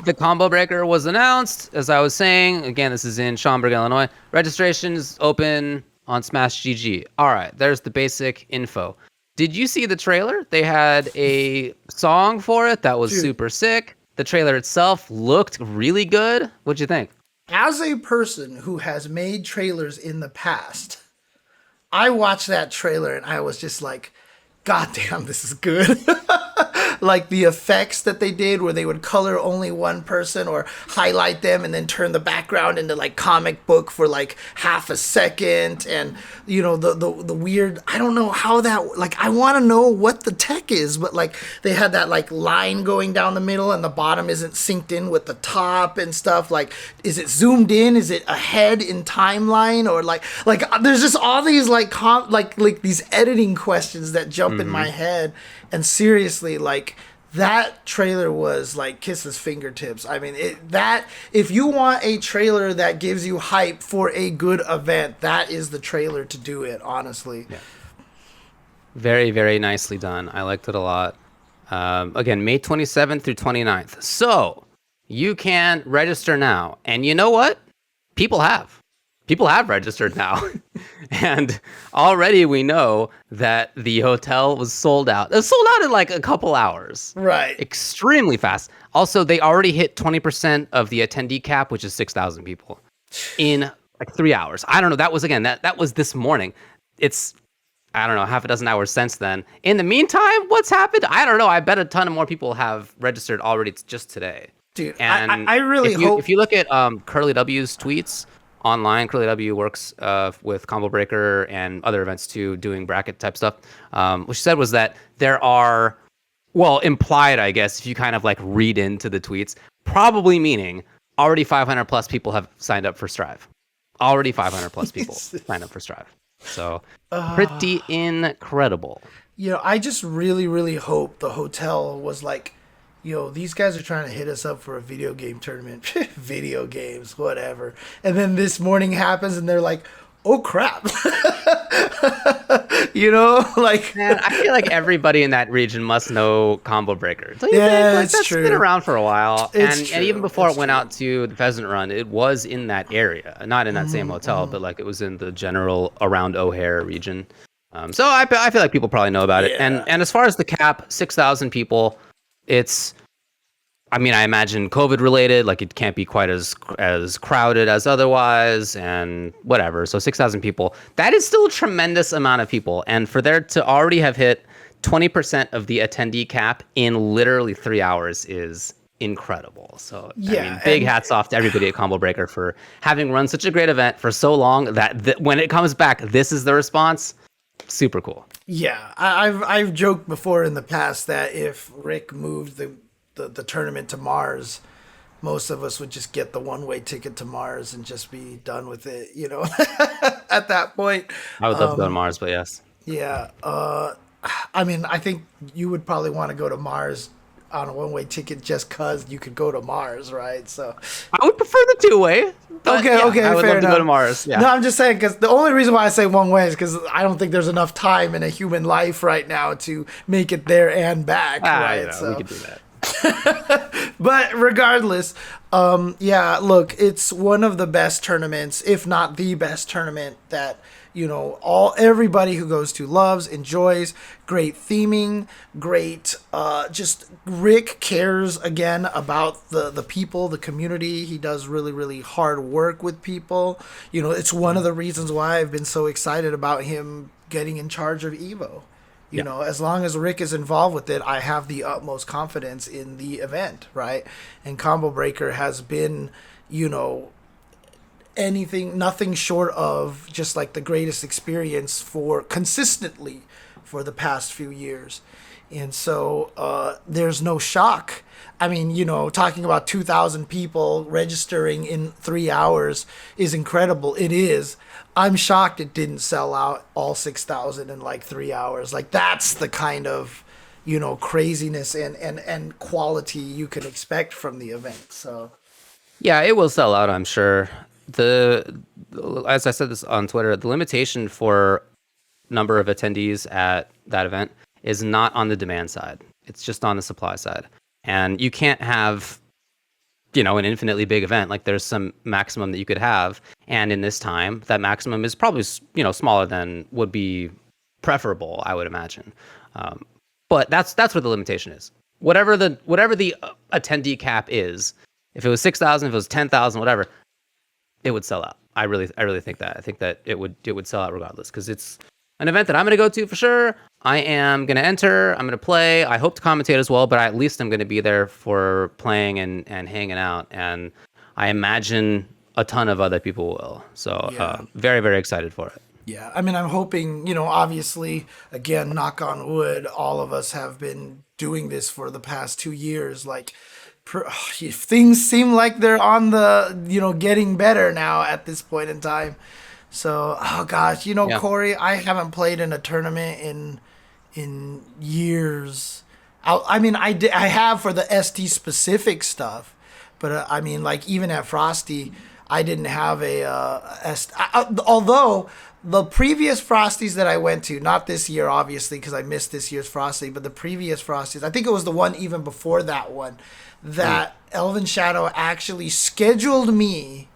The Combo Breaker was announced, as I was saying. Again, this is in Schaumburg, Illinois. Registration's open on Smash GG. All right, there's the basic info. Did you see the trailer? They had a song for it that was super sick. The trailer itself looked really good. What'd you think? As a person who has made trailers in the past, I watched that trailer and I was just like, God damn, this is good. Like the effects that they did where they would color only one person or highlight them and then turn the background into like comic book for like half a second. And, you know, the weird, I don't know how that, like, I want to know what the tech is, but like they had that like line going down the middle and the bottom isn't synced in with the top and stuff. Like, is it zoomed in? Is it ahead in timeline? Or like there's just all these like these editing questions that jump in my head. And seriously, like, that trailer was like kisses fingertips. I mean, if you want a trailer that gives you hype for a good event, that is the trailer to do it, honestly. Yeah. Very, very nicely done. I liked it a lot. Again, May 27th through 29th. So you can register now. And you know what? People have registered now. And already we know that the hotel was sold out. It was sold out in like a couple hours. Right. Extremely fast. Also, they already hit 20% of the attendee cap, which is 6,000 people in like 3 hours. I don't know. That was, again, that was this morning. It's, I don't know, half a dozen hours since then. In the meantime, what's happened? I don't know. I bet a ton of more people have registered already just today. Dude, and I really hope... If you look at Curly W's tweets, online, Curly W works with Combo Breaker and other events too, doing bracket type stuff. What she said was that there are, well, implied, I guess, if you kind of like read into the tweets, probably meaning already 500 plus people have signed up for Strive. Already 500 plus people signed up for Strive. So pretty incredible. You know, I just really, really hope the hotel was like, yo, these guys are trying to hit us up for a video game tournament. Video games, whatever. And then this morning happens and they're like, oh crap. You know, like, man, I feel like everybody in that region must know Combo Breaker. Don't you yeah, think? Like, it's that's true. been around for a while. And even before It's it went true. out to the Pheasant Run, it was in that area. Not in that same hotel, but like it was in the general around O'Hare region. So I feel like people probably know about it. Yeah. And as far as the cap, 6,000 people, it's, I mean, I imagine COVID related, like it can't be quite as crowded as otherwise and whatever. So 6,000 people, that is still a tremendous amount of people. And for there to already have hit 20% of the attendee cap in literally 3 hours is incredible. So Yeah, I mean, big hats off to everybody at Combo Breaker for having run such a great event for so long that when it comes back, this is the response. Super cool. Yeah, I've joked before in the past that if Rick moved the tournament to Mars, most of us would just get the one-way ticket to Mars and just be done with it, you know. at that point. I would love to go to Mars, but yes. Yeah. I mean, I think you would probably want to go to Mars on a one-way ticket just because you could go to Mars, right? So I would prefer the two-way. Okay, I would fair love enough. to go to Mars. Yeah. No, I'm just saying because the only reason why I say one way is because I don't think there's enough time in a human life right now to make it there and back. Right? We could do that. But regardless, yeah, look, it's one of the best tournaments, if not the best tournament that everybody who goes to loves, enjoys. Great theming, great. Just Rick cares again about the people, the community. He does really, really hard work with people. It's one of the reasons why I've been so excited about him getting in charge of Evo. As long as Rick is involved with it, I have the utmost confidence in the event, right? And Combo Breaker has been, nothing short of just like the greatest experience consistently for the past few years. And so there's no shock. I mean, talking about 2,000 people registering in 3 hours is incredible. It is. I'm shocked it didn't sell out all 6,000 in like 3 hours. Like that's the kind of, craziness and quality you can expect from the event. So, yeah, it will sell out, I'm sure. As I said this on Twitter, the limitation for number of attendees at that event is not on the demand side. It's just on the supply side. And you can't have, an infinitely big event. Like there's some maximum that you could have. And in this time, that maximum is probably, smaller than would be preferable, I would imagine. But that's where the limitation is. Whatever the attendee cap is, if it was 6,000, if it was 10,000, whatever, it would sell out. I really think that. I think that it would sell out regardless because it's an event that I'm going to go to for sure. I am going to enter. I'm going to play. I hope to commentate as well, but at least I'm going to be there for playing and hanging out. And I imagine a ton of other people will. So very, very excited for it. Yeah, I mean, I'm hoping, obviously, again, knock on wood, all of us have been doing this for the past 2 years. Like, if things seem like they're on the, getting better now at this point in time. So, oh gosh, Corey, I haven't played in a tournament in years. I have for the ST specific stuff, but I mean, like even at Frosty, I didn't have although the previous Frosties that I went to, not this year, obviously, because I missed this year's Frosty, but the previous Frosties, I think it was the one even before that one, that Elvin Shadow actually scheduled me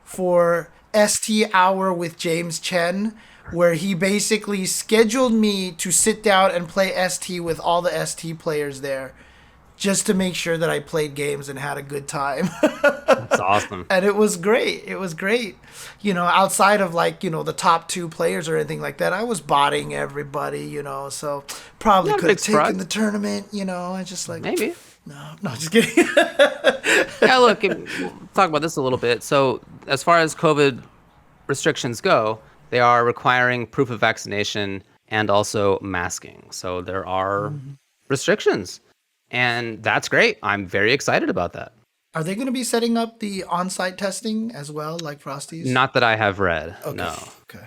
for ST Hour with James Chen, where he basically scheduled me to sit down and play ST with all the ST players there, just to make sure that I played games and had a good time. That's awesome. And it was great. It was great. Outside of like, the top 2 players or anything like that, I was botting everybody, so probably could have taken the tournament, I just like... Maybe. No, just kidding. Yeah, look, we'll talk about this a little bit. So as far as COVID restrictions go, they are requiring proof of vaccination and also masking. So there are restrictions. And that's great. I'm very excited about that. Are they going to be setting up the on-site testing as well, like Frosties? Not that I have read. Okay. No. Okay.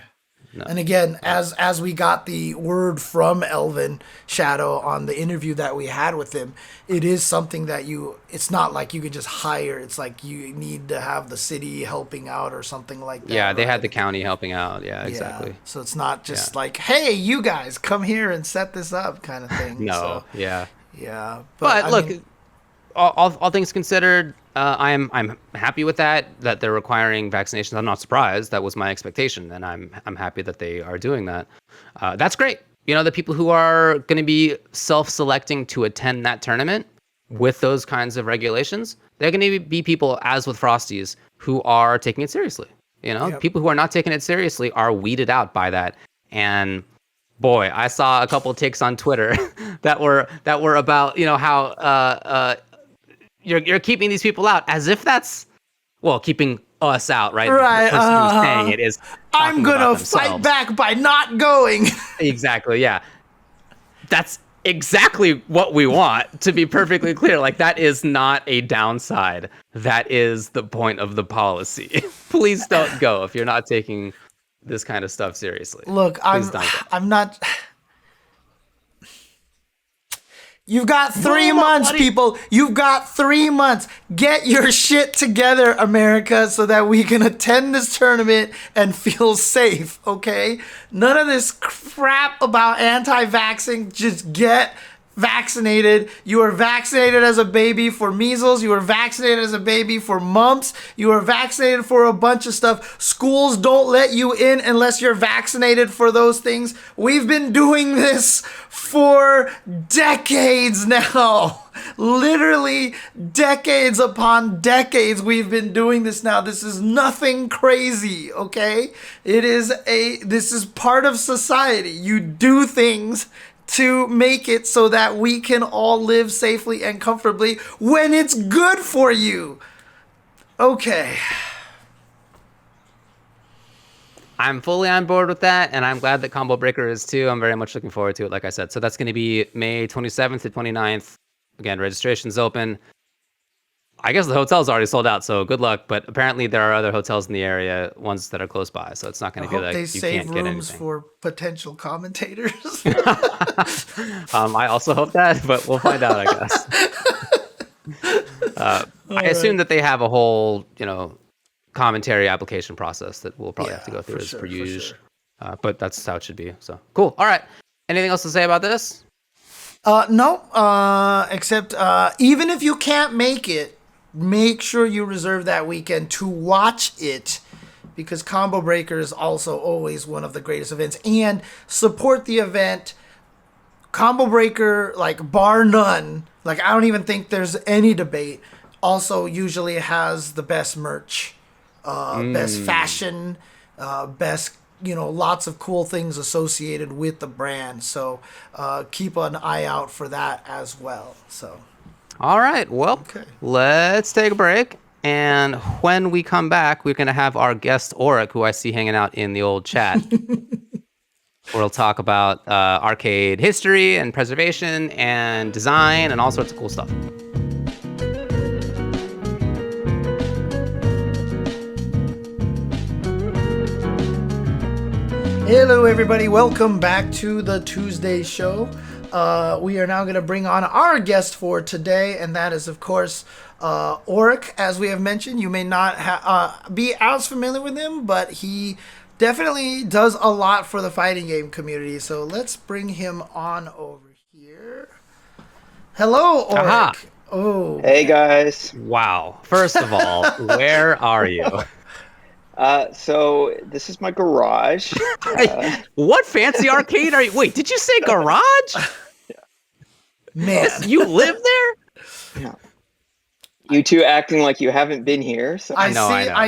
No. And again, as we got the word from Elvin Shadow on the interview that we had with him, it is something that it's not like you could just hire. It's like you need to have the city helping out or something like that. Yeah, they had the county helping out. Yeah, exactly. So it's not just like, hey, you guys, come here and set this up kind of thing. No, yeah. Yeah. But look, all things considered, I'm happy with that they're requiring vaccinations. I'm not surprised. That was my expectation, and I'm happy that they are doing that. That's great. The people who are going to be self-selecting to attend that tournament with those kinds of regulations, they're going to be people, as with Frosties, who are taking it seriously. People who are not taking it seriously are weeded out by that. And boy, I saw a couple of takes on Twitter that were about how you're keeping these people out, as if that's keeping us out, right? Right. The person who's saying it is. I'm gonna fight back by not going. Exactly. Yeah. That's exactly what we want. To be perfectly clear, like that is not a downside. That is the point of the policy. Please don't go if you're not taking this kind of stuff seriously. Look, Please don't go. I'm not. You've got 3 months, people. You've got 3 months. Get your shit together, America, so that we can attend this tournament and feel safe, okay? None of this crap about anti-vaxxing. Just get vaccinated. You were vaccinated as a baby for measles. You were vaccinated as a baby for mumps. You were vaccinated for a bunch of stuff. Schools don't let you in unless you're vaccinated for those things. We've been doing this for decades now. Literally decades upon decades we've been doing this now. This is nothing crazy, okay? This is part of society. You do things to make it so that we can all live safely and comfortably when it's good for you. Okay. I'm fully on board with that, and I'm glad that Combo Breaker is too. I'm very much looking forward to it, like I said. So that's going to be May 27th to 29th. Again, registration's open. I guess the hotel's already sold out, so good luck. But apparently there are other hotels in the area, ones that are close by. So it's not going to be like they you save can't get rooms anything. for potential commentators. I also hope that, but we'll find out, I guess. I assume that they have a whole, commentary application process that we'll probably have to go through as per usual. But that's how it should be. So cool. All right. Anything else to say about this? No. Except even if you can't make it, make sure you reserve that weekend to watch it, because Combo Breaker is also always one of the greatest events, and support the event. Combo Breaker, like, bar none, like, I don't even think there's any debate, also usually has the best merch, best fashion, best, lots of cool things associated with the brand. So keep an eye out for that as well. So. All right. Well, Let's take a break. And when we come back, we're going to have our guest, Aurich, who I see hanging out in the old chat. We'll talk about arcade history and preservation and design and all sorts of cool stuff. Hello, everybody. Welcome back to the Tuesday show. We are now going to bring on our guest for today, and that is, of course, Aurich. As we have mentioned, you may not be as familiar with him, but he definitely does a lot for the fighting game community. So let's bring him on over here. Hello, Aurich. Aha. Oh, Hey, guys. Wow. First of all, where are you? So this is my garage. What fancy arcade are you? Wait, did you say garage? man. You live there? Yeah. You two acting like you haven't been here. So I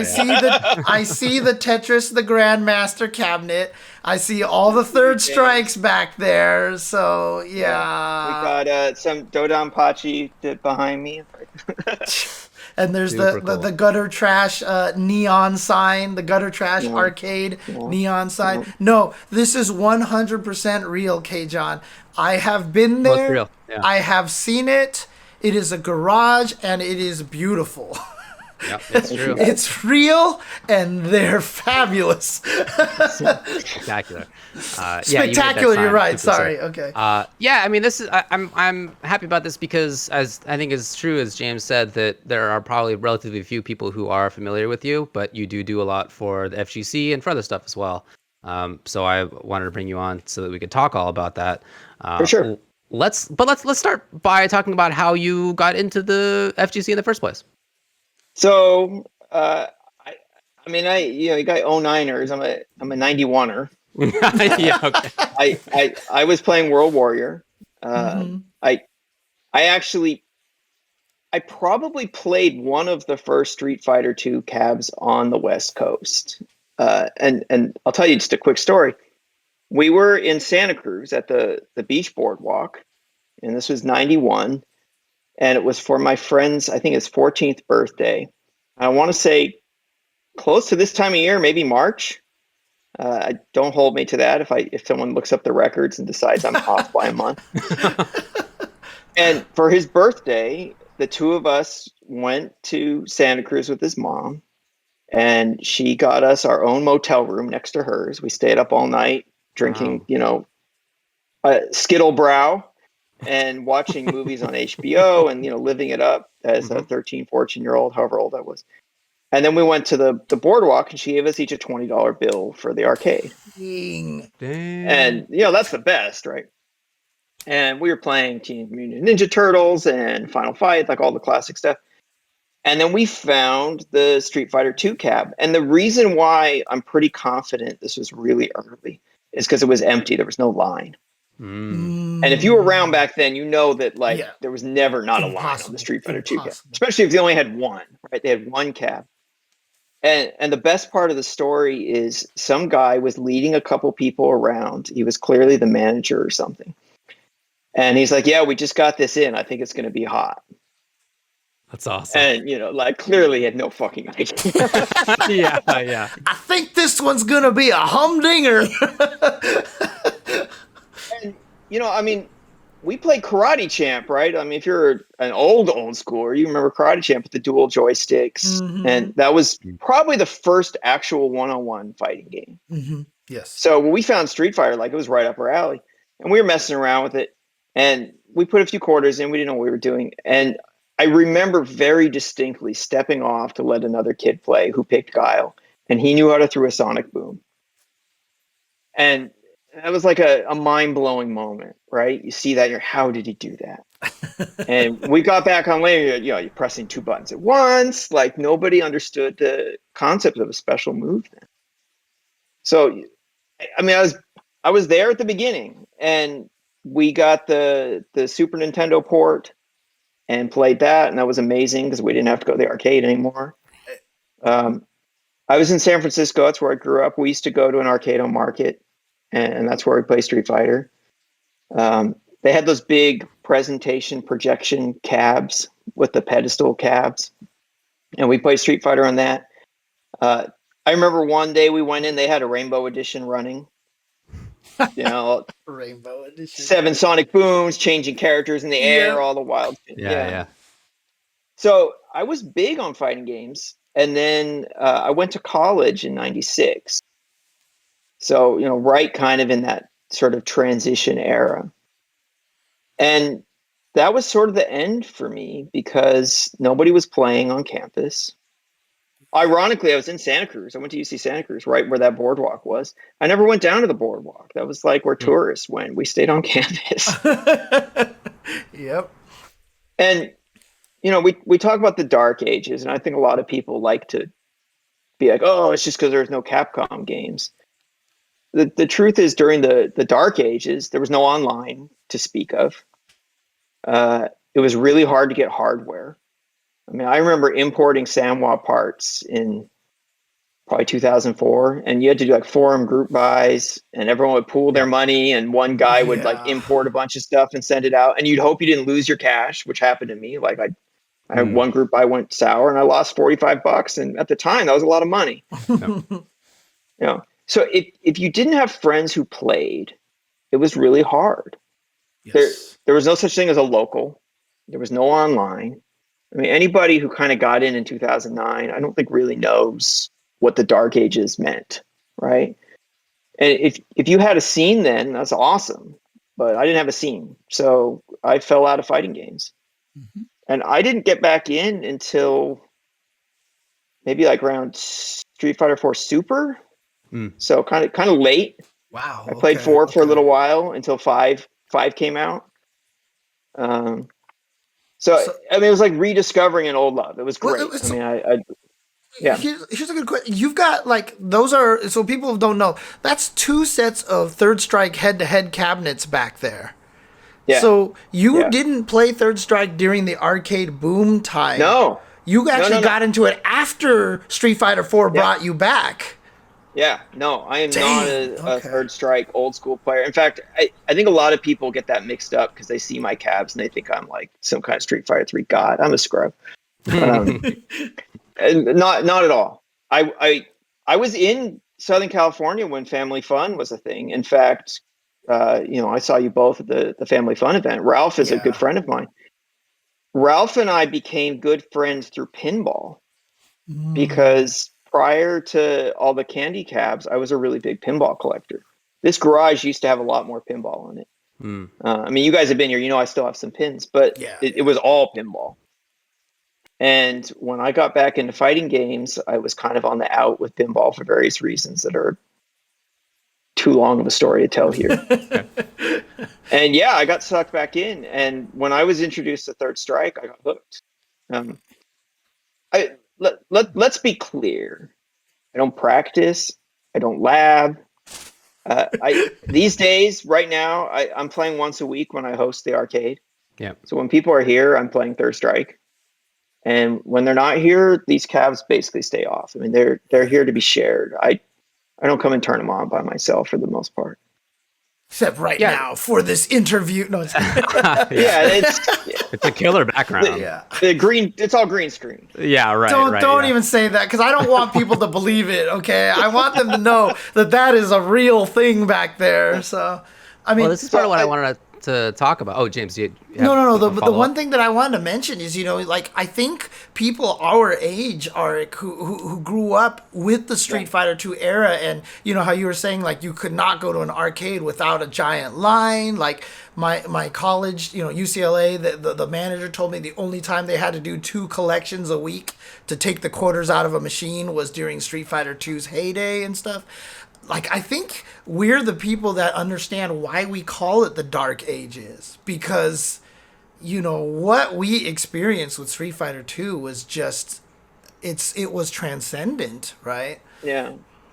see the Tetris, the Grandmaster cabinet. I see all the third strikes back there. So yeah. We got some Dodonpachi behind me. And there's the gutter trash neon sign, the gutter trash arcade neon sign. No, this is 100% real, K-John. I have been there. Real. Yeah. I have seen it. It is a garage, and it is beautiful. Yep, it's true. It's real, and they're fabulous. Spectacular. Spectacular. You're right. Sorry. Okay. Yeah, I mean, this is. I'm happy about this because, as I think is true, as James said, that there are probably relatively few people who are familiar with you, but you do a lot for the FGC and for other stuff as well. So I wanted to bring you on so that we could talk all about that. For sure. Let's start by talking about how you got into the FGC in the first place. So, you got 09ers. I'm a 91er. Yeah. Okay. I was playing World Warrior. I probably played one of the first Street Fighter II cabs on the West Coast. And I'll tell you just a quick story. We were in Santa Cruz at the beach boardwalk, and this was 91. And it was for my friend's, I think his 14th birthday. I want to say close to this time of year, maybe March. Don't hold me to that if someone looks up the records and decides I'm off by a month. And for his birthday, the two of us went to Santa Cruz with his mom. and she got us our own motel room next to hers. We stayed up all night drinking, Skittle Brow and watching movies on HBO and, living it up as a 13, 14-year-old, however old I was. And then we went to the boardwalk, and she gave us each a $20 bill for the arcade. Dang. And, that's the best, right? And we were playing Teenage Mutant Ninja Turtles and Final Fight, like all the classic stuff. And then we found the Street Fighter 2 cab. And the reason why I'm pretty confident this was really early is because it was empty. There was no line. And if you were around back then, that there was never not a line on the Street Fighter 2 cab, especially if they only had one, right? They had one cab. And the best part of the story is some guy was leading a couple people around. He was clearly the manager or something. And he's like, yeah, we just got this in. I think it's going to be hot. That's awesome. And, clearly he had no fucking idea. Yeah. I think this one's going to be a humdinger. And, we played Karate Champ, right? If you're an old schooler, you remember Karate Champ with the dual joysticks. And that was probably the first actual one-on-one fighting game. Yes. So when we found Street Fighter, it was right up our alley. And we were messing around with it. And we put a few quarters in. We didn't know what we were doing. And I remember very distinctly stepping off to let another kid play who picked Guile. And he knew how to throw a sonic boom. And that was like a mind-blowing moment, right? You see that, how did he do that? And we got back on later, you're pressing two buttons at once. Nobody understood the concept of a special move then. So, I was there at the beginning, and we got the Super Nintendo port and played that, and that was amazing because we didn't have to go to the arcade anymore. I was in San Francisco. That's where I grew up. We used to go to an arcade on Market, and that's where we play Street Fighter. They had those big presentation projection cabs with the pedestal cabs, and we played Street Fighter on that. I remember one day we went in, they had a Rainbow Edition running. Rainbow Edition. 7 sonic booms, changing characters in the air, all the wild. Yeah. So I was big on fighting games, and then I went to college in '96. So, right kind of in that sort of transition era. And that was sort of the end for me because nobody was playing on campus. Ironically, I was in Santa Cruz. I went to UC Santa Cruz, right where that boardwalk was. I never went down to the boardwalk. That was where tourists went. We stayed on campus. Yep. And, we talk about the dark ages, and I think a lot of people like to be like, oh, it's just because there's no Capcom games. The truth is, during the dark ages, there was no online to speak of. It was really hard to get hardware. I remember importing Samwa parts in probably 2004, and you had to do forum group buys, and everyone would pool their money, and one guy would import a bunch of stuff and send it out, and you'd hope you didn't lose your cash, which happened to me. I had one group buy went sour, and I lost $45, and at the time that was a lot of money. So if you didn't have friends who played, it was really hard. Yes. There was no such thing as a local. There was no online. Anybody who kind of got in 2009, I don't think really knows what the dark ages meant, right? And if you had a scene then, that's awesome. But I didn't have a scene, so I fell out of fighting games. And I didn't get back in until maybe around Street Fighter 4 Super. So kind of late. Wow. I played 4 for a little while until 5 came out. So it was like rediscovering an old love. It was great. Yeah. Here's a good question. You've got those are, so people don't know, that's 2 sets of Third Strike head-to-head cabinets back there. Yeah. So you didn't play Third Strike during the arcade boom time. No. You actually got into it after Street Fighter 4 brought you back. Yeah, no, I am not a Third Strike old school player. In fact, I think a lot of people get that mixed up because they see my cabs and they think I'm some kind of Street Fighter 3 god. I'm a scrub. And not at all. I was in Southern California when Family Fun was a thing. In fact, I saw you both at the Family Fun event. Ralph is a good friend of mine. Ralph and I became good friends through pinball because prior to all the candy cabs, I was a really big pinball collector. This garage used to have a lot more pinball in it. I mean, you guys have been here, I still have some pins, but it was all pinball. And when I got back into fighting games, I was kind of on the out with pinball for various reasons that are too long of a story to tell here. And yeah, I got sucked back in. And when I was introduced to Third Strike, I got hooked. Let's be clear. I don't practice. I don't lab. These days, right now, I'm playing once a week when I host the arcade. Yeah. So when people are here, I'm playing Third Strike. And when they're not here, these cabs basically stay off. I mean, they're here to be shared. I don't come and turn them on by myself for the most part. Except now for this interview. No, it's it's a killer background. The green, it's all green screen. Yeah, right. Don't even say that, because I don't want people to believe it. Okay, I want them to know that is a real thing back there. So, I mean, this is part of what I wanted to talk about. Oh, James, no. The one thing that I wanted to mention is, like, I think people our age, Aurich, who grew up with the Street Fighter 2 era, and how you were saying, like, you could not go to an arcade without a giant line. Like my college, UCLA, the manager told me the only time they had to do 2 collections a week to take the quarters out of a machine was during Street Fighter 2's heyday and stuff. Like, I think we're the people that understand why we call it the Dark Ages, because, what we experienced with Street Fighter 2 was just, it was transcendent, right? Yeah.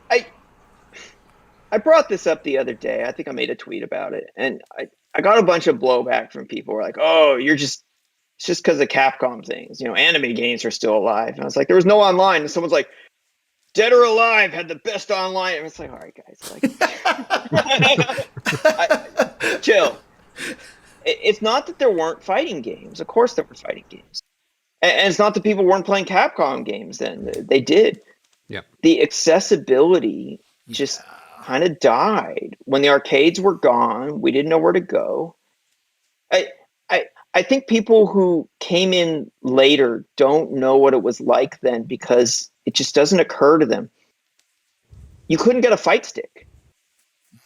I brought this up the other day. I think I made a tweet about it, and I got a bunch of blowback from people who were like, oh, it's just because of Capcom things. Anime games are still alive. And I was like, there was no online. And someone's like, Dead or Alive had the best online. And it's like, all right, guys, like, chill. It's not that there weren't fighting games. Of course there were fighting games. And it's not that people weren't playing Capcom games then. They did. Yeah. The accessibility just kind of died. When the arcades were gone, we didn't know where to go. I think people who came in later don't know what it was like then, because it just doesn't occur to them. You couldn't get a fight stick,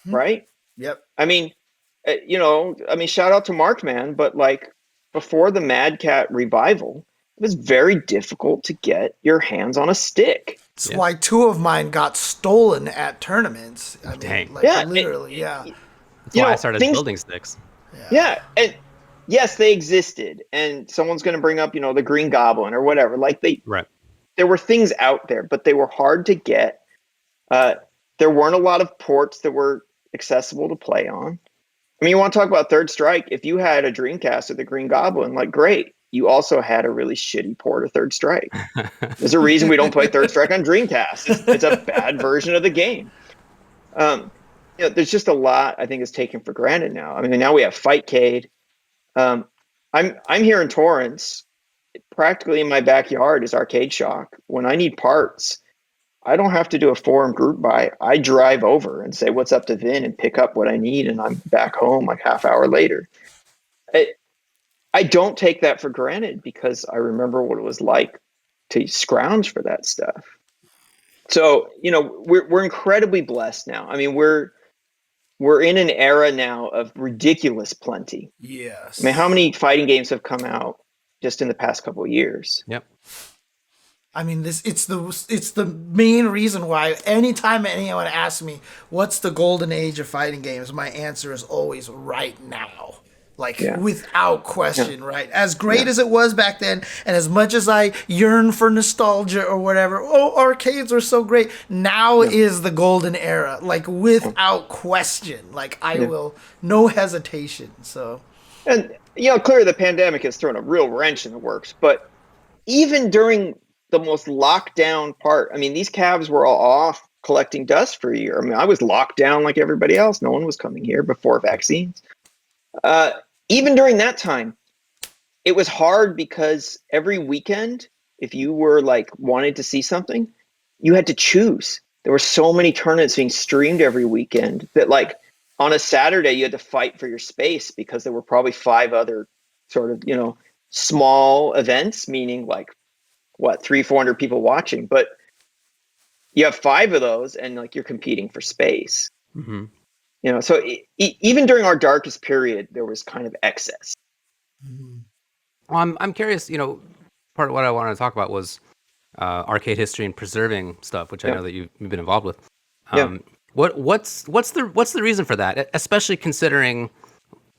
right? Yep. I mean, shout out to Markman, but like before the Mad Cat revival, it was very difficult to get your hands on a stick. That's why 2 of mine got stolen at tournaments. I mean, Dang. Literally. That's why I started building sticks. Yeah. And yes, they existed, and someone's going to bring up, the Green Goblin or whatever. Like there were things out there, but they were hard to get. There weren't a lot of ports that were accessible to play on. I mean, you want to talk about Third Strike? If you had a Dreamcast or the Green Goblin, like, great. You also had a really shitty port of Third Strike. There's a reason we don't play Third Strike on Dreamcast. It's a bad version of the game. There's just a lot I think is taken for granted now. I mean, now we have Fightcade. I'm here in Torrance. Practically in my backyard is Arcade Shock. When I need parts, I don't have to do a forum group buy. I drive over and say what's up to Vin and pick up what I need, and I'm back home like half hour later. I don't take that for granted, because I remember what it was like to scrounge for that stuff. So, we're incredibly blessed now. I mean, we're in an era now of ridiculous plenty. Yes. I mean, how many fighting games have come out just in the past couple of years? Yep. I mean, it's the main reason why anytime anyone asks me what's the golden age of fighting games, my answer is always right now. Like, without question, right? As great as it was back then, and as much as I yearn for nostalgia or whatever, arcades were so great. Now is the golden era, like, without question. Like, I will, no hesitation. So, and clearly the pandemic has thrown a real wrench in the works. But even during the most locked down part, I mean, these cabs were all off collecting dust for a year. I mean, I was locked down like everybody else. No one was coming here before vaccines. Even during that time, it was hard, because every weekend, if you were like wanted to see something, you had to choose. There were so many tournaments being streamed every weekend that, like, on a Saturday, you had to fight for your space, because there were probably 5 other sort of, small events, meaning like 300-400 people watching. But you have 5 of those, and like you're competing for space. Mm-hmm. You know, so even during our darkest period, there was kind of excess. Well, I'm curious. You know, part of what I wanted to talk about was arcade history and preserving stuff, which I know that you've been involved with. What's the reason for that? Especially considering,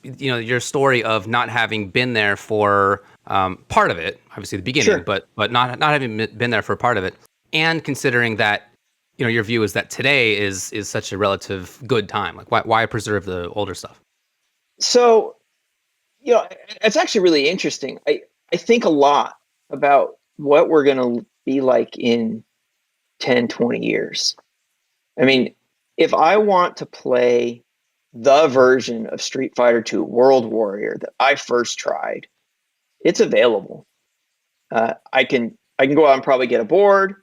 you know, your story of not having been there for part of it, obviously the beginning, but not having been there for part of it, and considering that, you know, your view is that today is such a relative good time. Like, why preserve the older stuff? So, you know, it's actually really interesting. I think a lot about what we're going to be like in 10, 20 years. I mean, if I want to play the version of Street Fighter II World Warrior that I first tried, it's available. I can go out and probably get a board.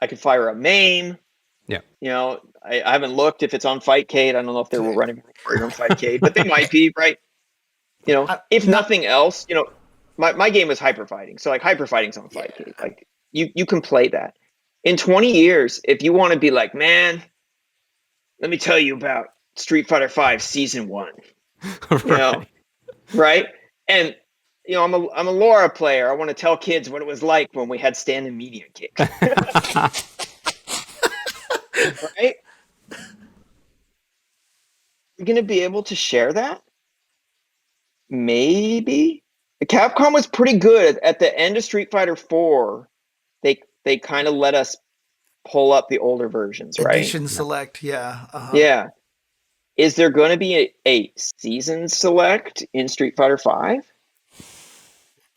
I can fire a MAME. Yeah. You know, I haven't looked if it's on Fightcade. I don't know if they were running World Warrior on Fightcade, but they might be, right? You know, if nothing else, you know, my game is hyper fighting. So like hyper fighting's on Fightcade. Like you can play that. In 20 years, if you want to be like, man, let me tell you about Street Fighter V Season 1. Right. You know, right? And you know, I'm a Laura player. I want to tell kids what it was like when we had stand and medium kick. Right? You're going to be able to share that? Maybe. Capcom was pretty good at the end of Street Fighter 4. They kind of let us pull up the older versions, right? Edition select, yeah. Yeah. Is there going to be a season select in Street Fighter 5?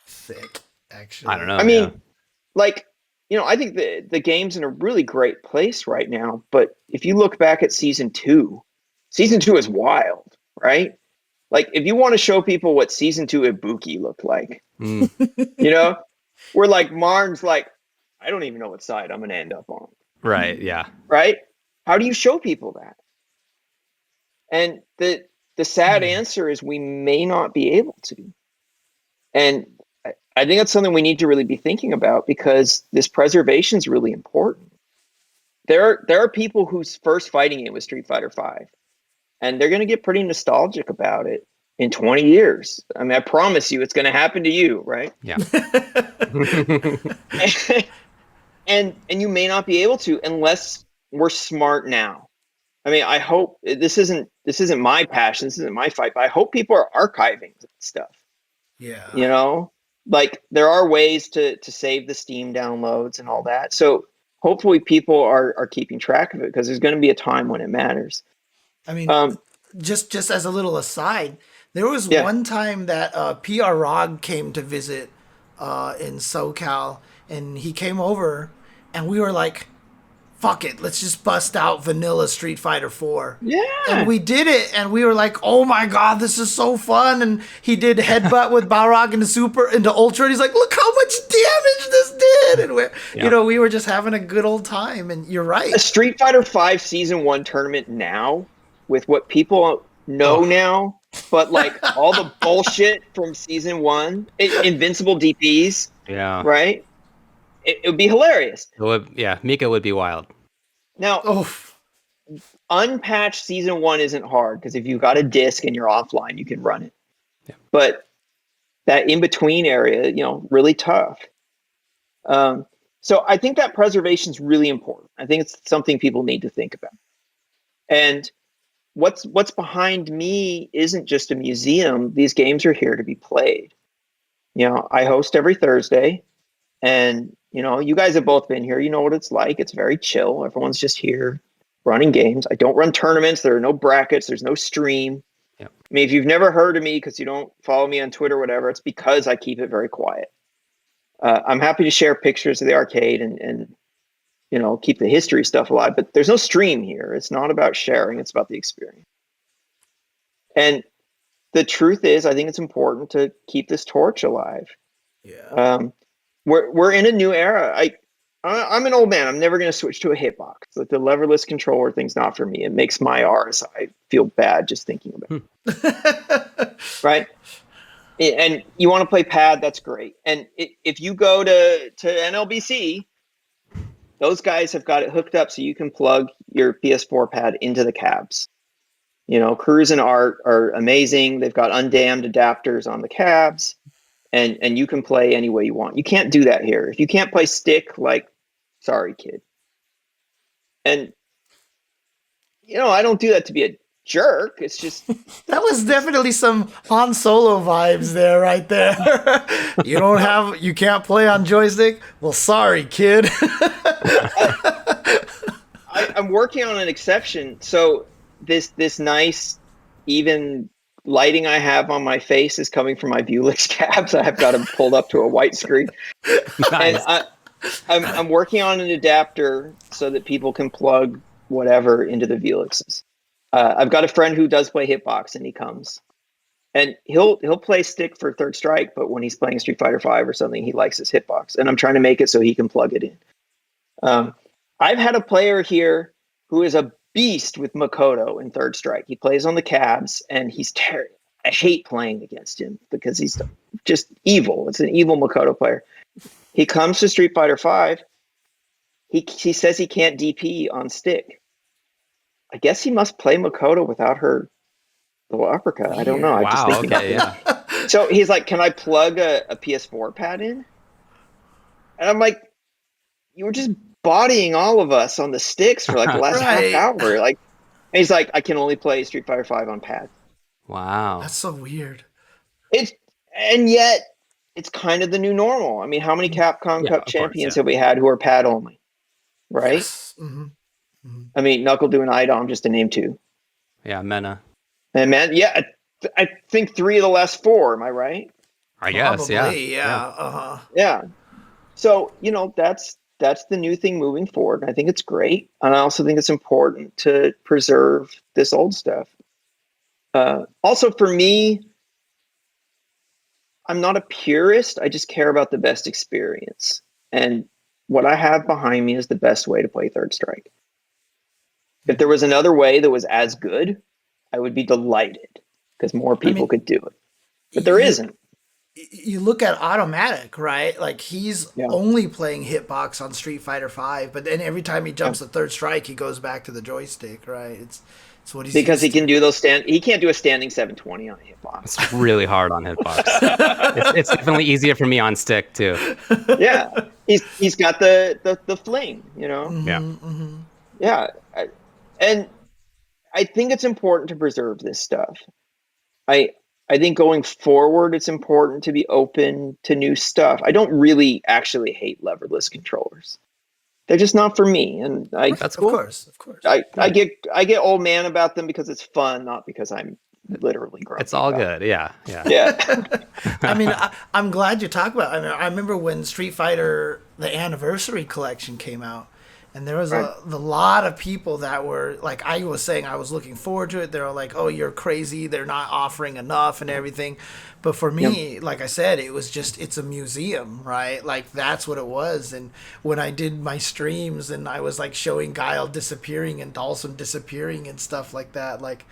Sick, actually. I don't know. I mean, like, you know, I think the game's in a really great place right now. But if you look back at Season 2 is wild, right? Like, if you want to show people what Season 2 Ibuki looked like, you know, where like Marn's like, I don't even know what side I'm going to end up on. Right. Yeah. Right? How do you show people that? And the sad answer is we may not be able to. And I think that's something we need to really be thinking about, because this preservation is really important. There are people whose first fighting game was Street Fighter V, and they're going to get pretty nostalgic about it in 20 years. I mean, I promise you it's going to happen to you, right? Yeah. And you may not be able to unless we're smart now. I mean, I hope this isn't my passion, this isn't my fight, but I hope people are archiving stuff. Yeah. You know, like there are ways to save the Steam downloads and all that. So hopefully people are keeping track of it, because there's going to be a time when it matters. I mean, just as a little aside, there was one time that PR Rog came to visit in SoCal, and he came over, and we were like, fuck it, let's just bust out vanilla Street Fighter 4. Yeah. And we did it, and we were like, oh my god, this is so fun. And he did headbutt with Balrog into Ultra, and he's like, look how much damage this did. And we're, you know, we were just having a good old time. And you're right. A Street Fighter V Season 1 tournament now, with what people know now, but like all the bullshit from Season 1, invincible DPs. Yeah. Right? It would be hilarious. It would, yeah, Mika would be wild. Now, unpatched Season 1 isn't hard, because if you've got a disc and you're offline, you can run it. Yeah. But that in-between area, you know, really tough. So I think that preservation is really important. I think it's something people need to think about. And what's behind me isn't just a museum. These games are here to be played. You know, I host every Thursday, and you know, you guys have both been here. You know what it's like. It's very chill. Everyone's just here running games. I don't run tournaments. There are no brackets. There's no stream. Yep. I mean, if you've never heard of me because you don't follow me on Twitter or whatever, it's because I keep it very quiet. I'm happy to share pictures of the arcade and you know, keep the history stuff alive. But there's no stream here. It's not about sharing. It's about the experience. And the truth is, I think it's important to keep this torch alive. Yeah. We're in a new era. I'm an old man. I'm never going to switch to a hitbox. Like the leverless controller thing's not for me. It makes my RSI feel bad just thinking about it. Right? And you want to play pad, that's great. And if you go to NLBC, those guys have got it hooked up so you can plug your PS4 pad into the cabs. You know, Cruz and Art are amazing. They've got undammed adapters on the cabs, and you can play any way you want. You can't do that here. If you can't play stick, like, sorry, kid. And, you know, I don't do that to be a jerk. It's just... That was definitely some Han Solo vibes there, right there. You can't play on joystick? Well, sorry, kid. I'm working on an exception. So this nice, even lighting I have on my face is coming from my Vuelix cabs. I've got them pulled up to a white screen. Nice. And I'm working on an adapter so that people can plug whatever into the Vuelixes. I've got a friend who does play Hitbox, and he comes. And he'll play stick for Third Strike, but when he's playing Street Fighter V or something, he likes his Hitbox. And I'm trying to make it so he can plug it in. I've had a player here who is a beast with Makoto in Third Strike. He plays on the cabs, and he's terrible. I hate playing against him because he's just evil. It's an evil Makoto player. He comes to Street Fighter V. He says he can't DP on stick. I guess he must play Makoto without her little uppercut. I don't know. I just think Yeah. So he's like, "Can I plug a PS4 pad in?" And I'm like, "You were just bodying all of us on the sticks for like the last Right. half hour." Like, and he's like, "I can only play Street Fighter V on pad." Wow. That's so weird. And yet it's kind of the new normal. I mean, how many Capcom Cup champions have we had who are pad only? Right? Yes. Mm-hmm. I mean, Knuckle doing Idom, just to name two. Yeah, Mena. And man, yeah, I think 3 of the last 4. Am I right? I guess, yeah. Probably, yeah. Uh-huh. Yeah. So, you know, that's the new thing moving forward. I think it's great. And I also think it's important to preserve this old stuff. Also, for me, I'm not a purist. I just care about the best experience. And what I have behind me is the best way to play Third Strike. If there was another way that was as good, I would be delighted because more people could do it. But there isn't. You look at Automatic, right? Like he's only playing Hitbox on Street Fighter V, but then every time he jumps to Third Strike, he goes back to the joystick, right? It's what he's because he can do those he can't do a standing 720 on Hitbox. It's really hard on Hitbox. it's definitely easier for me on stick too. Yeah, he's got the fling, you know. Yeah. Mm-hmm. Yeah, and I think it's important to preserve this stuff. I think going forward, it's important to be open to new stuff. I don't really actually hate leverless controllers. They're just not for me, and That's cool. Of course. I get old man about them because it's fun, not because I'm literally grumpy. It's all good. Yeah. I mean, I'm glad you talk about it. I mean, I remember when Street Fighter, the Anniversary Collection came out, and there was a lot of people that were, like I was saying, I was looking forward to it. They were like, oh, you're crazy. They're not offering enough and everything. But for me, like I said, it was just, it's a museum, right? Like that's what it was. And when I did my streams and I was like showing Guile disappearing and Dawson disappearing and stuff like that, like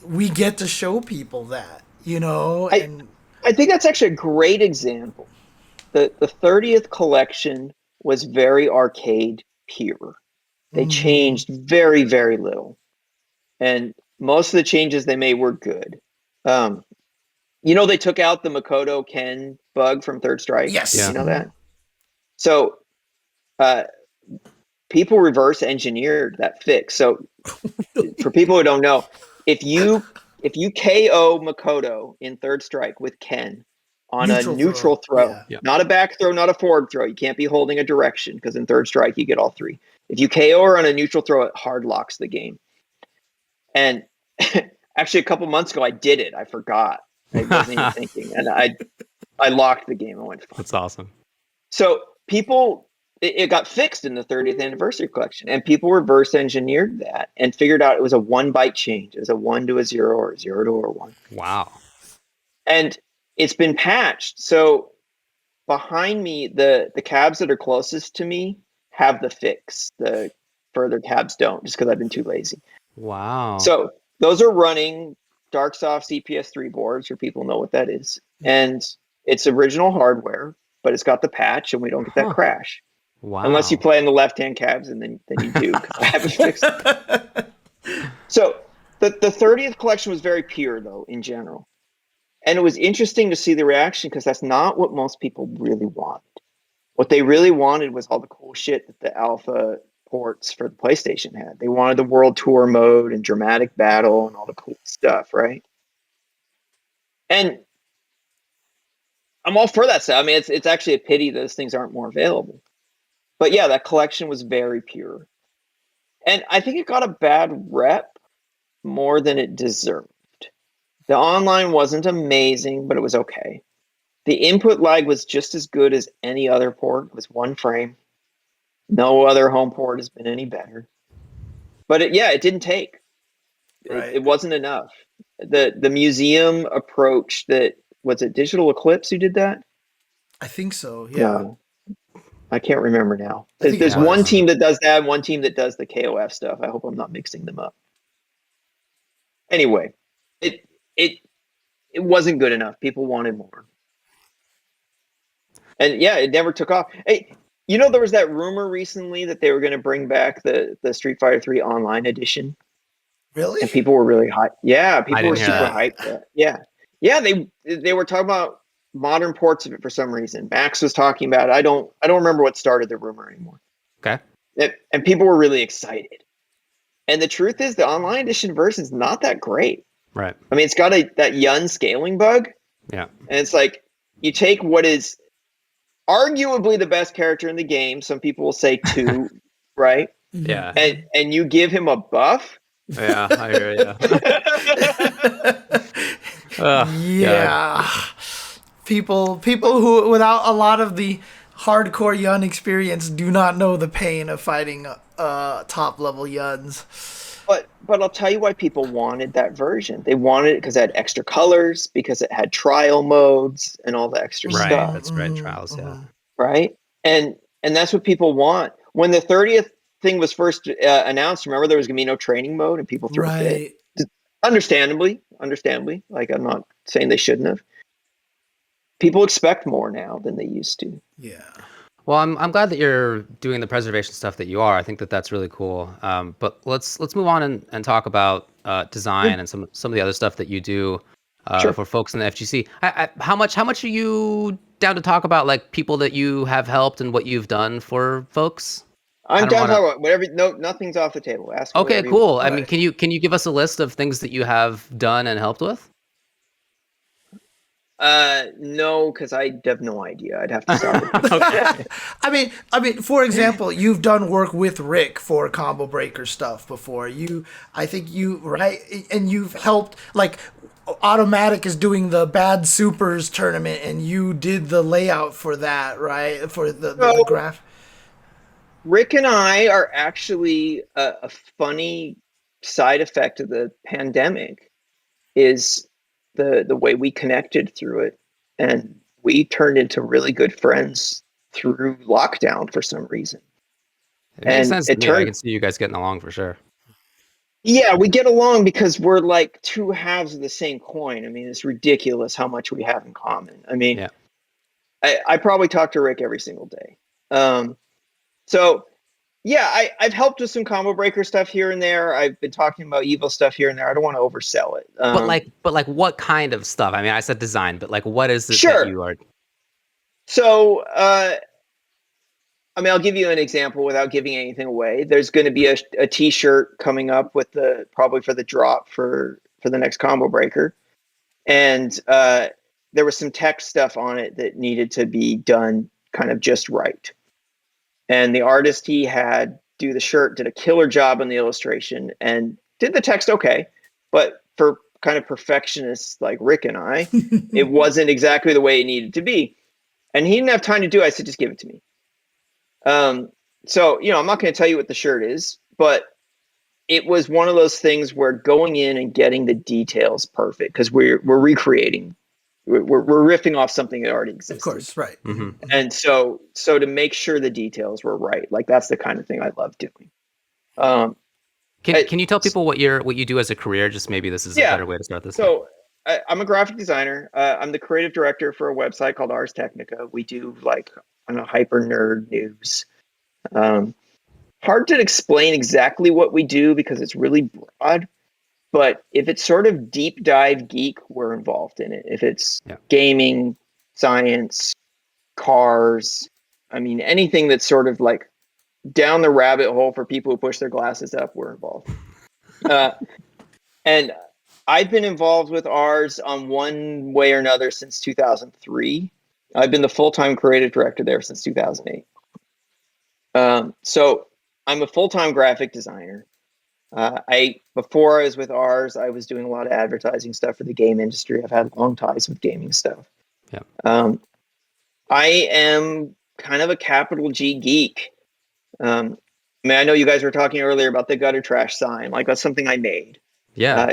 we get to show people that, you know? And I think that's actually a great example. The 30th collection was very arcade pure. They changed very, very little. And most of the changes they made were good. You know, they took out the Makoto Ken bug from Third Strike. Yes. You know that? So people reverse engineered that fix. So for people who don't know, if you KO Makoto in Third Strike with Ken on a neutral throw. Not a back throw, not a forward throw. You can't be holding a direction because in Third Strike you get all 3. If you KO her on a neutral throw, it hard locks the game. And actually a couple months ago I did it. I forgot. I wasn't even thinking. And I locked the game. I went, fuck. That's awesome. So people, it got fixed in the 30th anniversary collection, and people reverse engineered that and figured out it was a 1 byte change. It was a 1 to a 0 or a 0 to a 1. Wow. And it's been patched. So behind me, the cabs that are closest to me have the fix. The further cabs don't, just because I've been too lazy. Wow. So those are running Darksoft CPS3 boards, for people know what that is. And it's original hardware, but it's got the patch, and we don't get that crash. Wow. Unless you play in the left-hand cabs, and then you do. 'Cause I haven't fixed it. So the 30th collection was very pure, though, in general. And it was interesting to see the reaction because that's not what most people really wanted. What they really wanted was all the cool shit that the alpha ports for the PlayStation had. They wanted the World Tour mode and dramatic battle and all the cool stuff, right? And I'm all for that stuff. I mean, it's actually a pity those things aren't more available. But yeah, that collection was very pure. And I think it got a bad rep more than it deserved. The online wasn't amazing, but it was okay. The input lag was just as good as any other port. It was 1 frame. No other home port has been any better. But it didn't take. Right. It wasn't enough. The museum approach that, was it Digital Eclipse who did that? I think so. Yeah. I can't remember now. I think There's it was. one team that does that, one team that does the KOF stuff. I hope I'm not mixing them up. Anyway, it wasn't good enough. People wanted more. And yeah, it never took off. Hey, there was that rumor recently that they were going to bring back the Street Fighter 3 online edition. Really? And people were really hyped. Yeah, people were didn't super hear hyped. Yeah. Yeah, they were talking about modern ports of it for some reason. Max was talking about it. I don't remember what started the rumor anymore. Okay. And people were really excited. And the truth is the online edition version is not that great. Right. I mean, it's got that Yun scaling bug. Yeah. And it's like you take what is arguably the best character in the game. Some people will say 2, right? Yeah. And you give him a buff. Yeah, I hear you. Yeah. People who without a lot of the hardcore Yun experience do not know the pain of fighting top level Yuns. But I'll tell you why people wanted that version. They wanted it because it had extra colors, because it had trial modes and all the extra Right. stuff. That's right. Trials. Yeah. Right. And that's what people want. When the 30th thing was first announced, remember there was going to be no training mode and people threw a fit. Understandably. Like, I'm not saying they shouldn't have. People expect more now than they used to. Yeah. Well, I'm glad that you're doing the preservation stuff that you are. I think that's really cool. But let's move on and talk about design and some of the other stuff that you do for folks in the FGC. How much are you down to talk about, like, people that you have helped and what you've done for folks? I'm down to talk about whatever. No, nothing's off the table. Ask. Okay, cool. I mean, can you give us a list of things that you have done and helped with? No, because I have no idea. I'd have to start. Okay. I mean, for example, you've done work with Rick for Combo Breaker stuff before. Right, and you've helped, like, Automatic is doing the Bad Supers tournament, and you did the layout for that, right? For the graph. Rick and I are actually a funny side effect of the pandemic is the way we connected through it. And we turned into really good friends through lockdown for some reason. It makes sense to me. I can see you guys getting along for sure. Yeah, we get along because we're like 2 halves of the same coin. I mean, it's ridiculous how much we have in common. I mean, I probably talk to Rick every single day. So, yeah, I've helped with some Combo Breaker stuff here and there. I've been talking about Evil stuff here and there. I don't want to oversell it. But like what kind of stuff? I mean, I said design, but like what is it that you are? So, I mean, I'll give you an example without giving anything away. There's going to be a T-shirt coming up with probably for the drop for the next Combo Breaker, and there was some text stuff on it that needed to be done kind of just right. And the artist he had do the shirt did a killer job on the illustration and did the text okay, but for kind of perfectionists like Rick and I, it wasn't exactly the way it needed to be. And he didn't have time to do it. I said, just give it to me. So, I'm not going to tell you what the shirt is, but it was one of those things where going in and getting the details perfect, because we're recreating, we're riffing off something that already existed. Of course, right. Mm-hmm. And so to make sure the details were right, like that's the kind of thing I love doing. Can you tell people what you do as a career? Just maybe this is a better way to start this. So I'm a graphic designer. I'm the creative director for a website called Ars Technica. We do, like, hyper nerd news. Hard to explain exactly what we do because it's really broad. But if it's sort of deep dive geek, we're involved in it. If it's gaming, science, cars, I mean, anything that's sort of like down the rabbit hole for people who push their glasses up, we're involved. And I've been involved with ours on one way or another since 2003. I've been the full-time creative director there since 2008. So I'm a full-time graphic designer. Before I was with ours, I was doing a lot of advertising stuff for the game industry. I've had long ties with gaming stuff. Yeah. I am kind of a capital G geek. I mean, I know you guys were talking earlier about the gutter trash sign. Like, that's something I made. Yeah.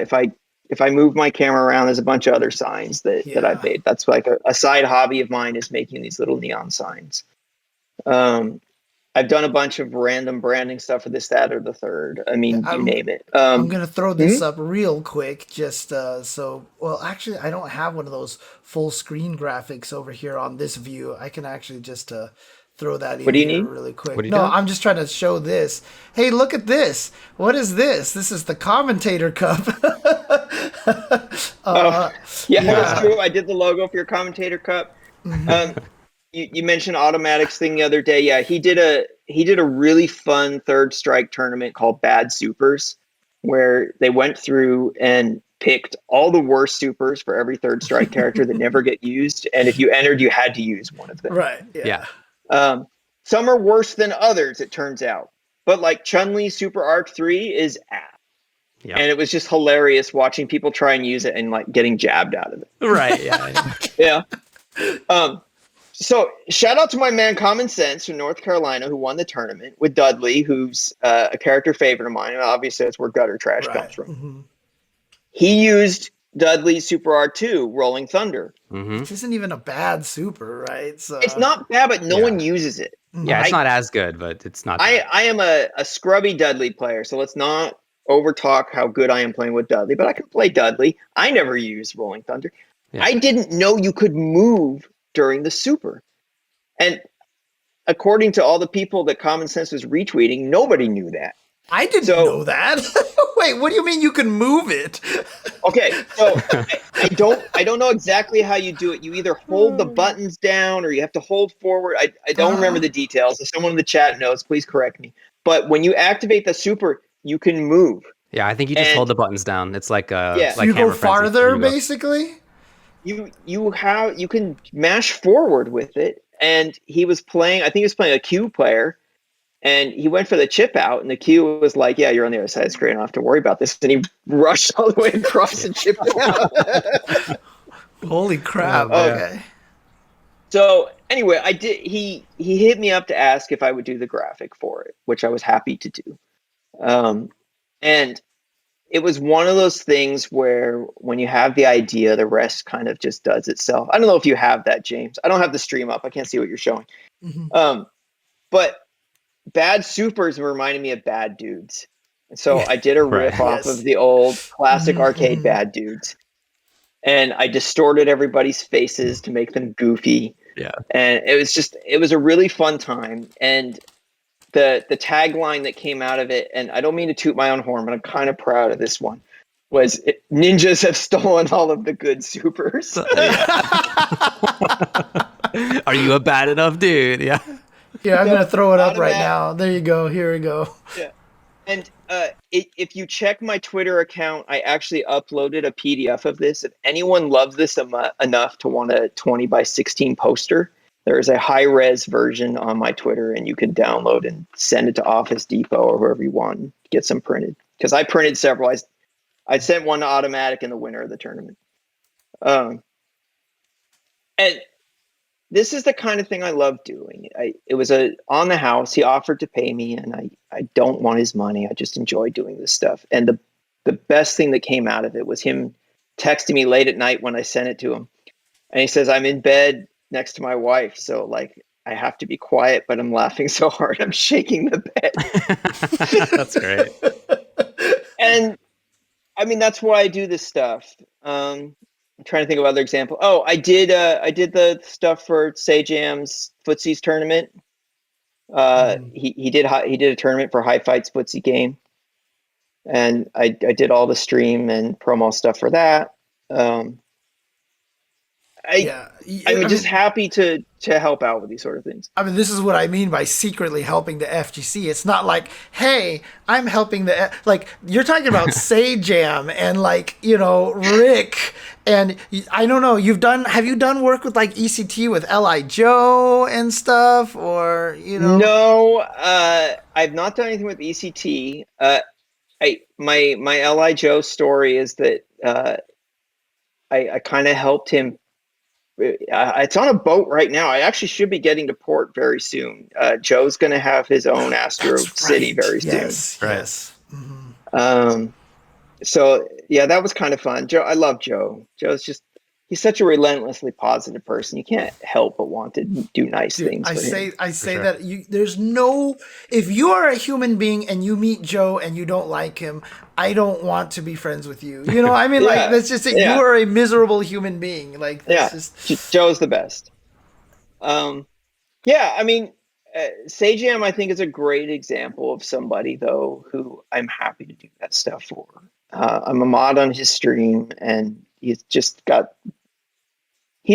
If I move my camera around, there's a bunch of other signs that I've made. That's like a side hobby of mine, is making these little neon signs. I've done a bunch of random branding stuff for this, that, or the third. I mean, you name it. I'm gonna throw this up real quick, just well, actually, I don't have one of those full screen graphics over here on this view. I can actually just throw that in here really quick. What do you No, need? I'm just trying to show this. Hey, look at this. What is this? This is the commentator cup. Yeah, that's true. I did the logo for your commentator cup. You mentioned Automatic's thing the other day. Yeah, he did a really fun Third Strike tournament called Bad Supers, where they went through and picked all the worst supers for every Third Strike character that never get used, and if you entered, you had to use one of them. Right. Yeah. Some are worse than others, it turns out. But like Chun-Li's Super Arc 3 is ass. Yeah. And it was just hilarious watching people try and use it and like getting jabbed out of it. Right. Yeah. Yeah. So shout out to my man Common Sense from North Carolina, who won the tournament with Dudley, who's a character favorite of mine. And obviously, that's where gutter trash comes from. He used Dudley's Super R2, Rolling Thunder. Which isn't even a bad super, right? So It's not bad, but no one uses it. Yeah, it's not as good, but it's not. I am a scrubby Dudley player, so let's not overtalk how good I am playing with Dudley, but I can play Dudley. I never use Rolling Thunder. Yeah. I didn't know you could move during the super. And according to all the people that Common Sense was retweeting, nobody knew that. I didn't know that. Wait, what do you mean you can move it? Okay, so I don't know exactly how you do it. You either hold the buttons down or you have to hold forward. I don't remember the details. If someone in the chat knows, please correct me. But when you activate the super, you can move. Yeah, I think you just hold the buttons down. It's like Yeah. So you go Hammer Frenzy. farther, basically? You can mash forward with it. And he was playing, I think he was playing a Q player, and he went for the chip out, and the Q was like, yeah, you're on the other side of the screen, I don't have to worry about this. And he rushed all the way across and chipped out. Holy crap. Okay. So anyway, he hit me up to ask if I would do the graphic for it, which I was happy to do. And it was one of those things where when you have the idea, the rest kind of just does itself. I don't know if you have that, James. I don't have the stream up. I can't see what you're showing. But Bad Supers reminded me of Bad Dudes. So I did a riff off of the old classic arcade Bad Dudes. And I distorted everybody's faces to make them goofy. Yeah. And it was a really fun time. And the tagline that came out of it, and I don't mean to toot my own horn, but I'm kind of proud of this one, was ninjas have stolen all of the good supers. Are you a bad enough dude? Yeah. Yeah, I'm going to throw it up right now. There you go. Here we go. Yeah. And if you check my Twitter account, I actually uploaded a PDF of this. If anyone loves this enough to want a 20 by 16 poster, there is a high-res version on my Twitter, and you can download and send it to Office Depot or wherever you want and get some printed. Because I printed several. I sent one to Automatic in the winner of the tournament. And this is the kind of thing I love doing. It was on the house. He offered to pay me, and I don't want his money. I just enjoy doing this stuff. And the best thing that came out of it was him texting me late at night when I sent it to him. And he says, I'm in bed next to my wife, so like I have to be quiet, but I'm laughing so hard I'm shaking the bed. That's great. And I mean, that's why I do this stuff. I'm trying to think of other example. Oh, I did the stuff for Say Jam's Footsies tournament. He did a tournament for High Fights Footsie game, and I did all the stream and promo stuff for that. I'm just happy to help out with these sort of things. I mean, this is what I mean by secretly helping the FGC. It's not like, hey, I'm helping like you're talking about Sajam and like, you know, Rick, and I don't know. Have you done work with like ECT with Li Joe and stuff, or you know? No, I've not done anything with ECT. My Li Joe story is that I kind of helped him. It's on a boat right now. I actually should be getting to port very soon. Joe's going to have his own Astro City very soon. Yes. Mm-hmm. So yeah, that was kind of fun. Joe, I love Joe. He's such a relentlessly positive person. You can't help but want to do nice things. I say that there's no, if you are a human being and you meet Joe and you don't like him, I don't want to be friends with you. You know, I mean, like that's just it. You are a miserable human being. Like, Joe's the best. I mean, Sajam, I think, is a great example of somebody though who I'm happy to do that stuff for. I'm a mod on his stream, and he's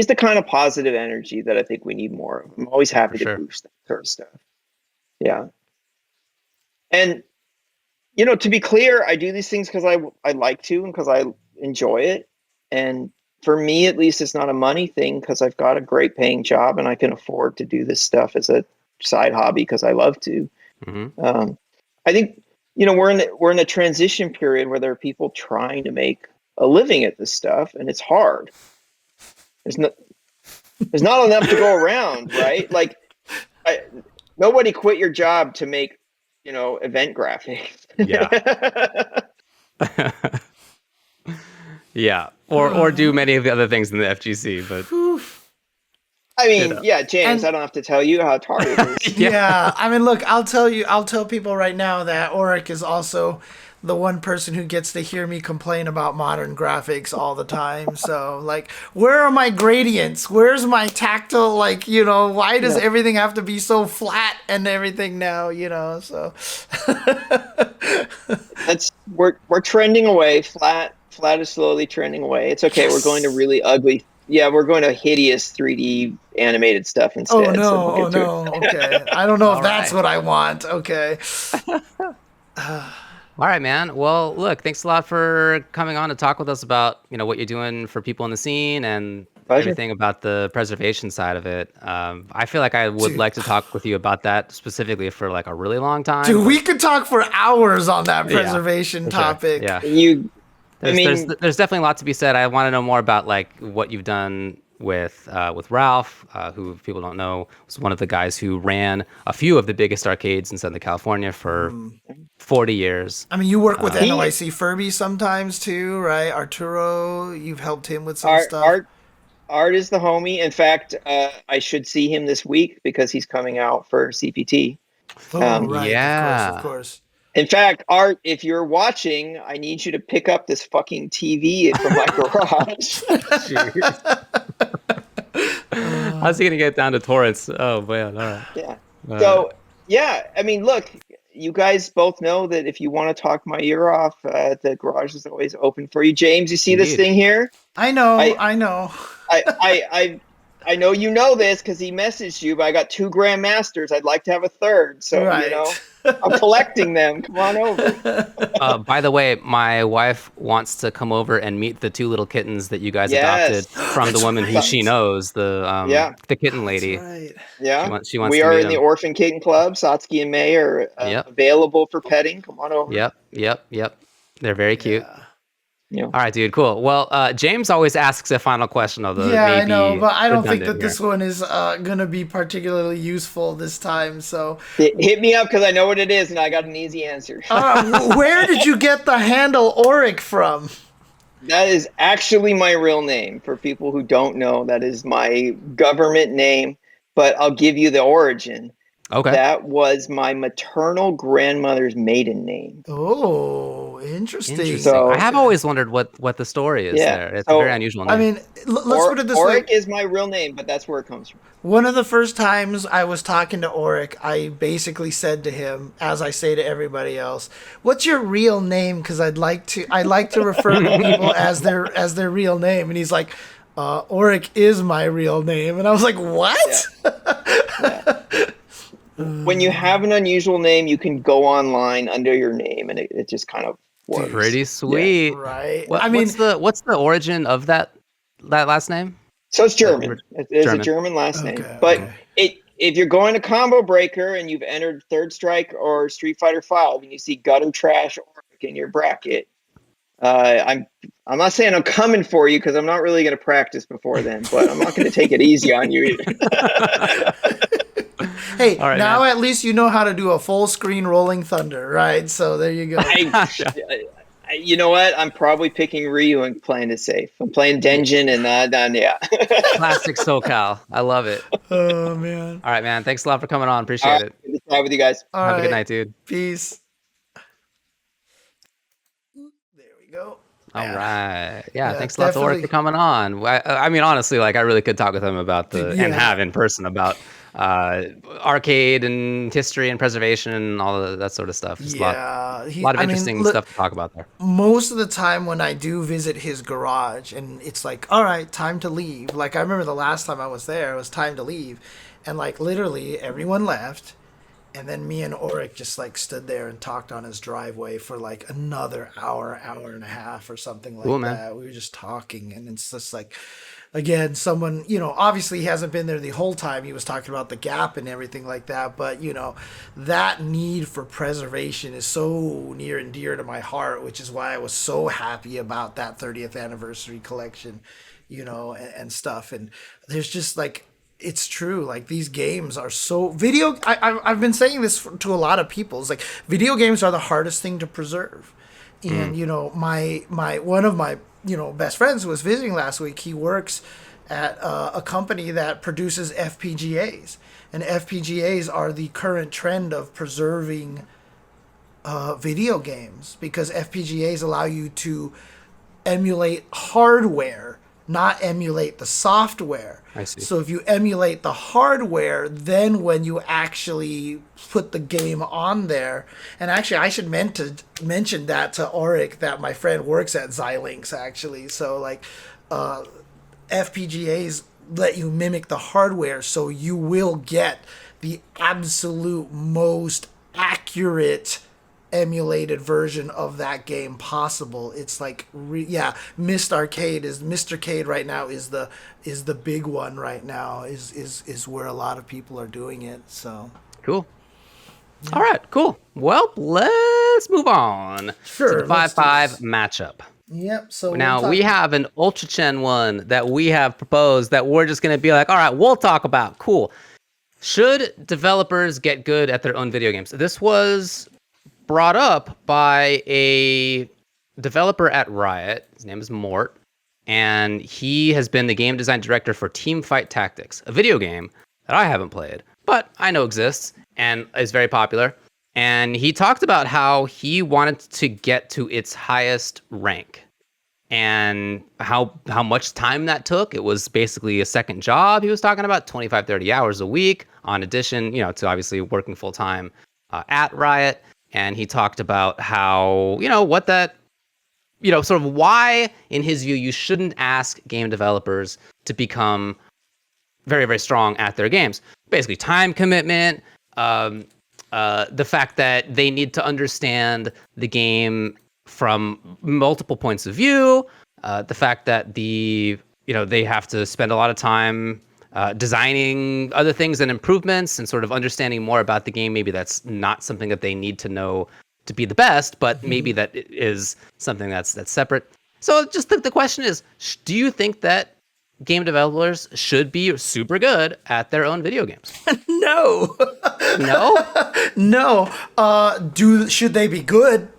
the kind of positive energy that I think we need more of. I'm always happy to boost that sort of stuff. Yeah. And, you know, to be clear, I do these things because I like to and because I enjoy it. And for me, at least, it's not a money thing because I've got a great paying job and I can afford to do this stuff as a side hobby because I love to. Mm-hmm. I think, you know, we're in a transition period where there are people trying to make a living at this stuff, and it's hard. There's not enough to go around, right? Like, nobody quit your job to make, you know, event graphics. Yeah. Or do many of the other things in the FGC, but I mean, James, I don't have to tell you how hard it is. Yeah, I mean, look, I'll tell people right now that Aurich is also the one person who gets to hear me complain about modern graphics all the time. So, like, where are my gradients? Where's my tactile? Like, you know, why does everything have to be so flat and everything now? You know, so we're trending away. Flat is slowly trending away. It's okay. We're going to really ugly. Yeah, we're going to hideous 3D animated stuff instead. Oh no! Okay, I don't know if that's what I want. Okay. All right, man. Well, look, thanks a lot for coming on to talk with us about, you know, what you're doing for people in the scene and everything about the preservation side of it. I feel like I would like to talk with you about that specifically for like a really long time. Dude, we could talk for hours on that preservation topic. Sure. Yeah. There's definitely a lot to be said. I want to know more about like what you've done with Ralph, who, if people don't know, was one of the guys who ran a few of the biggest arcades in Southern California for 40 years. I mean, you work with NOIC Furby sometimes too, right? Arturo, you've helped him with some stuff. Art is the homie. In fact, I should see him this week because he's coming out for CPT. Right. Yeah. Of course. In fact, Art, if you're watching, I need you to pick up this fucking TV from my garage. How's he going to get down to Torrance? Oh, man. All right. Yeah. So, I mean, look, you guys both know that if you want to talk my ear off, the garage is always open for you. James, you see this thing here? I know. I know. I know you know this because he messaged you, but I got 2 Grandmasters. I'd like to have a third. So, you know, I'm collecting them. Come on over. By the way, my wife wants to come over and meet the 2 little kittens that you guys adopted from the woman who she knows, the kitten lady. That's right. Yeah. She wants we to are meet in the Orphan Kitten Club. Satsuki and May are available for petting. Come on over. Yep. They're very cute. Yeah. All right, dude. Cool. Well, James always asks a final question, although I know, but I don't think that this one is going to be particularly useful this time. So hit me up because I know what it is and I got an easy answer. Where did you get the handle Aurich from? That is actually my real name. For people who don't know, that is my government name. But I'll give you the origin. Okay. That was my maternal grandmother's maiden name. Oh, Interesting. So- I have always wondered what the story is there. It's a so, very unusual name. I mean, let's put it this way. Aurich is my real name, but that's where it comes from. One of the first times I was talking to Aurich, I basically said to him, as I say to everybody else, "What's your real name? Because I'd like to refer to people as their real name." And he's like, "Aurich is my real name." And I was like, "What?" Yeah. When you have an unusual name, you can go online under your name, and it just kind of works. Pretty sweet. Right. What, I mean, what's the origin of that last name? So it's German. It's German. a German last name. Okay, But okay. if you're going to Combo Breaker and you've entered Third Strike or Street Fighter V and you see Gutter Trash Aurich in your bracket, I'm not saying I'm coming for you because I'm not really going to practice before then, but I'm not going to take it easy on you either. Hey, All right, now man. at least you know how to do a full screen Rolling Thunder, right? So there you go. You know what? I'm probably picking Ryu and playing it safe. I'm playing Denjin and yeah. Classic SoCal. I love it. Oh, man. All right, man. Thanks a lot for coming on. Appreciate All right, it. good to chat with you guys. All Have a good right. night, dude. Peace. There we go. All Yeah. right. Yeah, Yeah, thanks a lot to Aurich definitely. for coming on. I mean, honestly, like I really could talk with him about and Yeah. have in person about arcade and history and preservation and all of that sort of stuff. Just a lot of I mean, interesting look, stuff to talk about there. most of the time when I do visit his garage and it's like, all right, time to leave. Like I remember the last time I was there, it was time to leave. And like literally everyone left. And then me and Aurich just like stood there and talked on his driveway for like another hour, hour and a half or something like Cool, man. that. We were just talking and it's just like, again, someone, obviously he hasn't been there the whole time. He was talking about the gap and everything like that. But, that need for preservation is so near and dear to my heart, which is why I was so happy about that 30th anniversary collection, and stuff. And there's just like, it's true. Like these games are so I've been saying this to a lot of people. It's like video games are the hardest thing to preserve. And my one of my best friends who was visiting last week, he works at a company that produces FPGAs, and FPGAs are the current trend of preserving video games because FPGAs allow you to emulate hardware, not emulate the software. I see. So if you emulate the hardware, then when you actually put the game on there, and actually I should mention that to Aurich that my friend works at Xilinx actually. So like FPGAs let you mimic the hardware, so you will get the absolute most accurate emulated version of that game possible. It's like Mr. Arcade right now is the big one right now is where a lot of people are doing it. So Cool. All right, cool. Well, let's move on Sure, to the let's do 5-5 this. matchup. Yep. So Now we have an UltraChen one that we have proposed that we're just going to be like, all right, we'll talk about. Cool. Should developers get good at their own video games? This was brought up by a developer at Riot. His name is Mort, and he has been the game design director for Teamfight Tactics, a video game that I haven't played, but I know exists and is very popular. And he talked about how he wanted to get to its highest rank and how much time that took. It was basically a second job. He was talking about 25, 30 hours a week on addition, to obviously working full time at Riot. And he talked about how, what that, sort of why, in his view, you shouldn't ask game developers to become very, very strong at their games. Basically, time commitment, the fact that they need to understand the game from multiple points of view, the fact that they have to spend a lot of time designing other things and improvements and sort of understanding more about the game. Maybe that's not something that they need to know to be the best, but maybe that is something that's separate. So just the question is, do you think that game developers should be super good at their own video games? No. No? No. Should they be good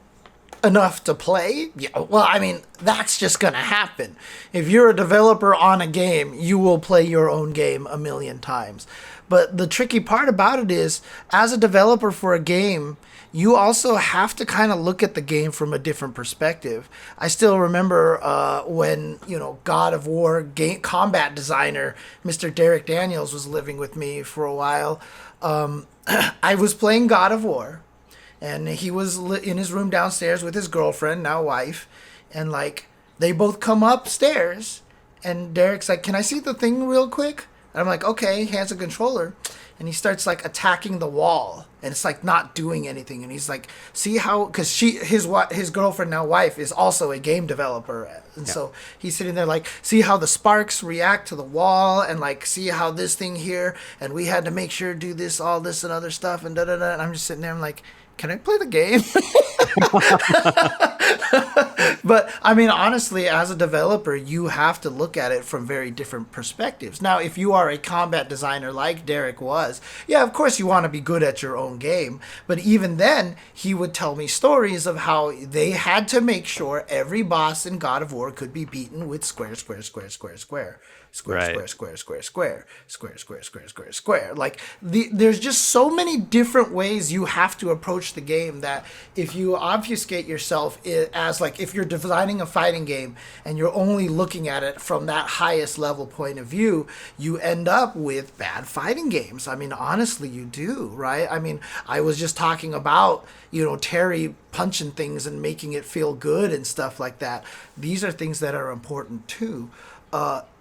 enough to play? Yeah. Well, I mean, that's just going to happen. If you're a developer on a game, you will play your own game a million times. But the tricky part about it is, as a developer for a game, you also have to kind of look at the game from a different perspective. I still remember when, God of War combat designer Mr. Derek Daniels was living with me for a while. I was playing God of War, and he was in his room downstairs with his girlfriend, now wife, and like they both come upstairs, and Derek's like, "Can I see the thing real quick?" And I'm like, "Okay." He hands a controller, and he starts like attacking the wall, and it's like not doing anything. And he's like, "See how?" Because his girlfriend, now wife, is also a game developer, and so he's sitting there like, "See how the sparks react to the wall, and like see how this thing here, and we had to make sure to do this, all this, and other stuff, and da da da." And I'm just sitting there, I'm like, "Can I play the game?" But I mean, honestly, as a developer, you have to look at it from very different perspectives. Now, if you are a combat designer like Derek was, yeah, of course you want to be good at your own game. But even then, he would tell me stories of how they had to make sure every boss in God of War could be beaten with square, square, square, square, square. Square, Right. square, square, square, square, square, square, square, square, square. Like there's just so many different ways you have to approach the game that if you obfuscate yourself as like if you're designing a fighting game and you're only looking at it from that highest level point of view, you end up with bad fighting games. I mean, honestly, you do, right? I mean, I was just talking about, Terry punching things and making it feel good and stuff like that. These are things that are important too.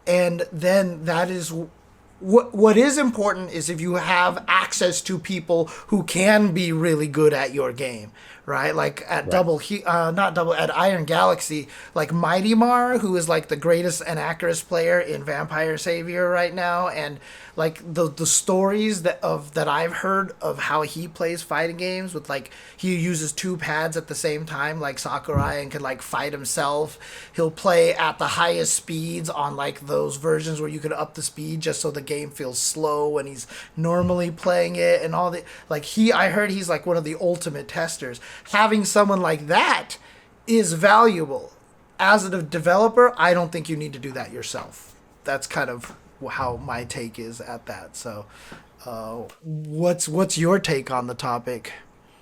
And then that is what is important is if you have access to people who can be really good at your game, right? Like at at Iron Galaxy, like Mighty Mar, who is like the greatest and accurate player in Vampire Savior right now, and like the stories that I've heard of how he plays fighting games with like he uses two pads at the same time like Sakurai and can like fight himself. He'll play at the highest speeds on like those versions where you can up the speed just so the game feels slow when he's normally playing it and all the like I heard he's like one of the ultimate testers. Having someone like that is valuable. As a developer, I don't think you need to do that yourself. That's kind of how my take is at that. So, what's your take on the topic?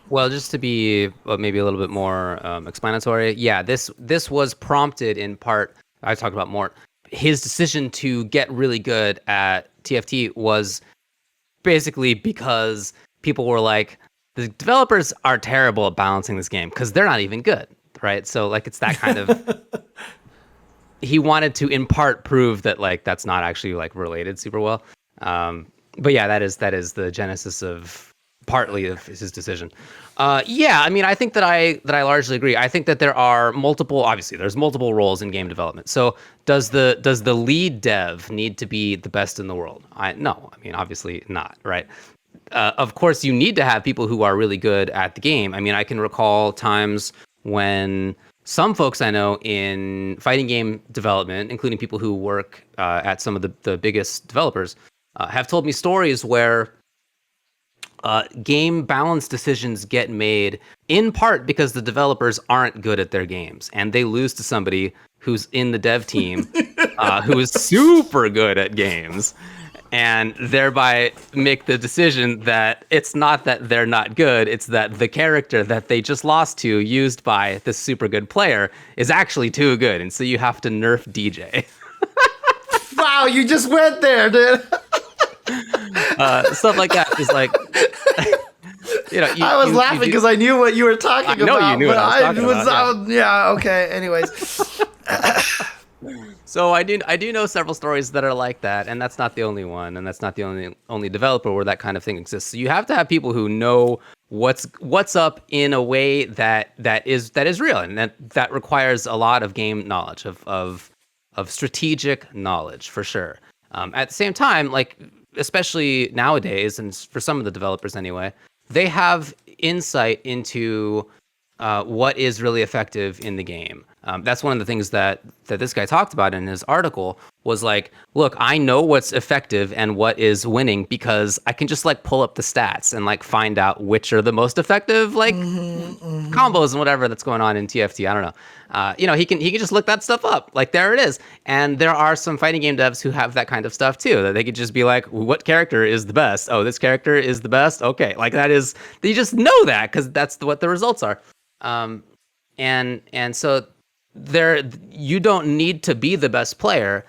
Well, just to be maybe a little bit more explanatory, yeah, this was prompted in part. I talked about Mort. His decision to get really good at TFT was basically because people were like, the developers are terrible at balancing this game because they're not even good, right? So like it's that kind of. He wanted to in part prove that like that's not actually like related super well. But yeah, that is the genesis of partly of his decision. Yeah, I mean, I think that I largely agree. I think that there's multiple roles in game development. So does the lead dev need to be the best in the world? No, I mean, obviously not, right? Of course, you need to have people who are really good at the game. I mean, I can recall times when some folks I know in fighting game development, including people who work at some of the biggest developers, have told me stories where game balance decisions get made in part because the developers aren't good at their games and they lose to somebody who's in the dev team who is super good at games and thereby make the decision that it's not that they're not good, it's that the character that they just lost to, used by this super good player, is actually too good. And so you have to nerf DJ. Wow, you just went there, dude. Stuff like that is like, I was laughing because I knew what you were talking about. I know you knew what I was talking about. Yeah, okay, anyways. So I do know several stories that are like that, and that's not the only one, and that's not the only developer where that kind of thing exists. So you have to have people who know what's up in a way that is real, and that requires a lot of game knowledge of strategic knowledge for sure. At the same time, like especially nowadays, and for some of the developers anyway, they have insight into what is really effective in the game. That's one of the things that this guy talked about in his article was like, look, I know what's effective and what is winning because I can just like pull up the stats and like find out which are the most effective like combos and whatever that's going on in TFT. I don't know. He can just look that stuff up. Like there it is. And there are some fighting game devs who have that kind of stuff too, that they could just be like, what character is the best? Oh, this character is the best. Okay, like that is, they just know that because that's what the results are. And so there, you don't need to be the best player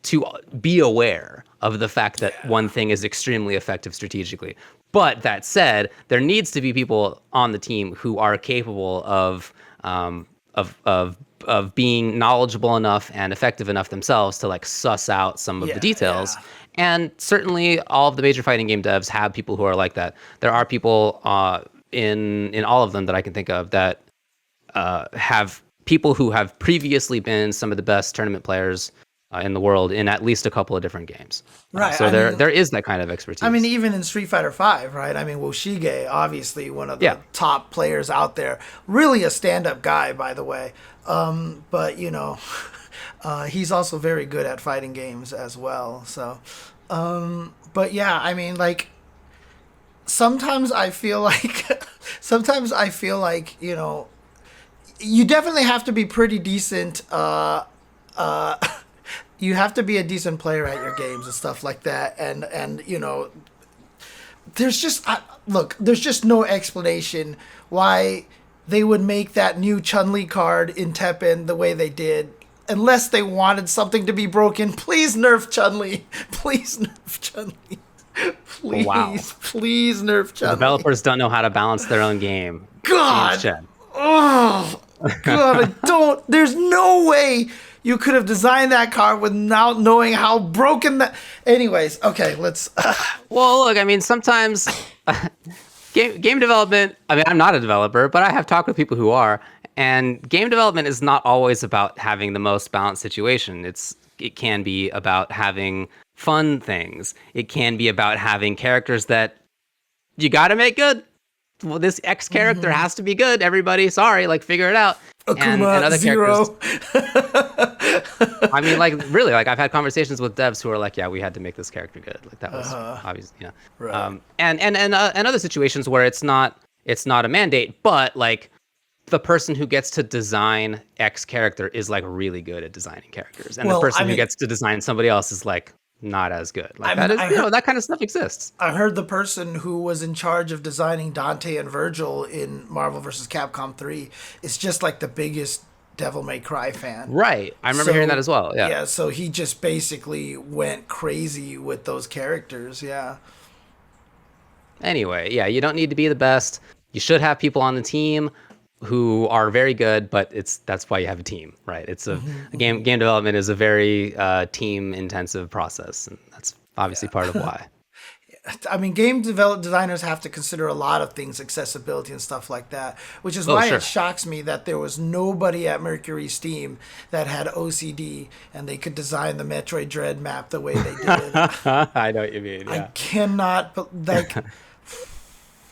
to be aware of the fact that one thing is extremely effective strategically. But that said, there needs to be people on the team who are capable of being knowledgeable enough and effective enough themselves to like suss out some of the details. And certainly all of the major fighting game devs have people who are like that. There are people in all of them that I can think of that have people who have previously been some of the best tournament players in the world in at least a couple of different games. Right. So there is that kind of expertise. I mean, even in Street Fighter V, right? I mean, Woshige, obviously one of the top players out there. Really a stand-up guy, by the way. But, he's also very good at fighting games as well. So, but yeah, I mean, like, sometimes I feel like, you definitely have to be pretty decent, you have to be a decent player at your games and stuff like that. And there's just, there's just no explanation why they would make that new Chun-Li card in Tekken the way they did, unless they wanted something to be broken. Please nerf Chun-Li. Please nerf Chun-Li. Please nerf Chun-Li. Developers don't know how to balance their own game. God. Oh, God, there's no way you could have designed that card without knowing how broken that. Anyways, okay, let's. Well, look, I mean, sometimes game development. I mean, I'm not a developer, but I have talked with people who are, and game development is not always about having the most balanced situation. It can be about having fun things. It can be about having characters that you got to make good. Well, this X character has to be good. Everybody, sorry, like figure it out. Akuma, and other Zero. Characters. I mean, like really, like I've had conversations with devs who are like, yeah, we had to make this character good. Like that was obvious, Right. And other situations where it's not a mandate, but like the person who gets to design X character is like really good at designing characters, and the person who gets to design somebody else is like not as good. Like that kind of stuff exists. I heard the person who was in charge of designing Dante and Virgil in Marvel vs. Capcom 3 is just like the biggest Devil May Cry fan. Right. I remember hearing that as well. Yeah. Yeah, so he just basically went crazy with those characters. Yeah. Anyway, yeah, you don't need to be the best. You should have people on the team who are very good, but that's why you have a team, right? It's a game development is a very team intensive process, and that's obviously part of why. I mean, designers have to consider a lot of things, accessibility and stuff like that, which is why it shocks me that there was nobody at Mercury Steam that had OCD and they could design the Metroid Dread map the way they did. I know what you mean. Yeah. I cannot, but like.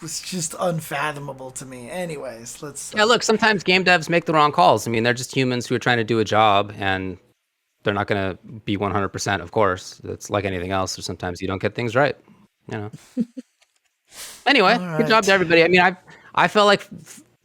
It's just unfathomable to me. Anyways, let's. Yeah, look, sometimes game devs make the wrong calls. I mean, they're just humans who are trying to do a job, and they're not going to be 100%, of course. It's like anything else. Or sometimes you don't get things right, Anyway, good job to everybody. I mean, I felt like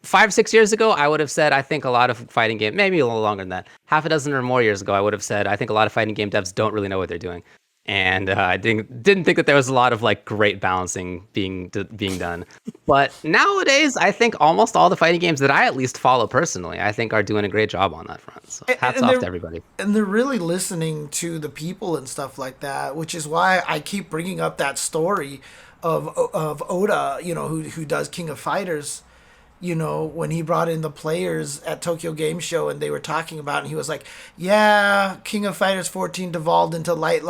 5-6 years ago, I would have said, I think a lot of fighting game, maybe a little longer than that, half a dozen or more years ago, I would have said, I think a lot of fighting game devs don't really know what they're doing. And I didn't think that there was a lot of like great balancing being done. But nowadays, I think almost all the fighting games that I at least follow personally, I think are doing a great job on that front. So hats off to everybody. And they're really listening to the people and stuff like that, which is why I keep bringing up that story of Oda, who does King of Fighters. When he brought in the players at Tokyo Game Show and they were talking about it, and he was like, yeah, King of Fighters 14 devolved into light,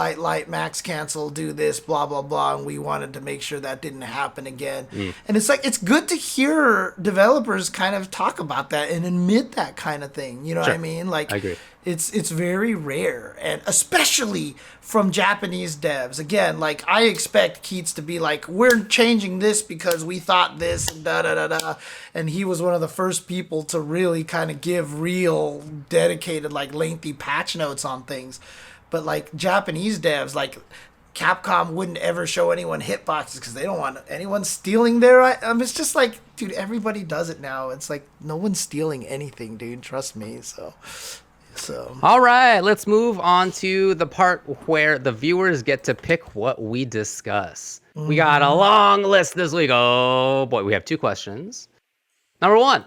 max cancel, do this, blah, blah, blah, and we wanted to make sure that didn't happen again. And it's like, it's good to hear developers kind of talk about that and admit that kind of thing. You know what I mean? Like, I agree. It's very rare, and especially from Japanese devs. Again, like, I expect Keats to be like, we're changing this because we thought this, and da-da-da-da. And he was one of the first people to really kind of give real, dedicated, like, lengthy patch notes on things. but like Japanese devs, like Capcom wouldn't ever show anyone hitboxes because they don't want anyone stealing their. It's just like, dude, everybody does it now. It's like no one's stealing anything, dude. Trust me. So. All right, let's move on to the part where the viewers get to pick what we discuss. We got a long list this week. Oh boy, we have 2 questions. Number 1,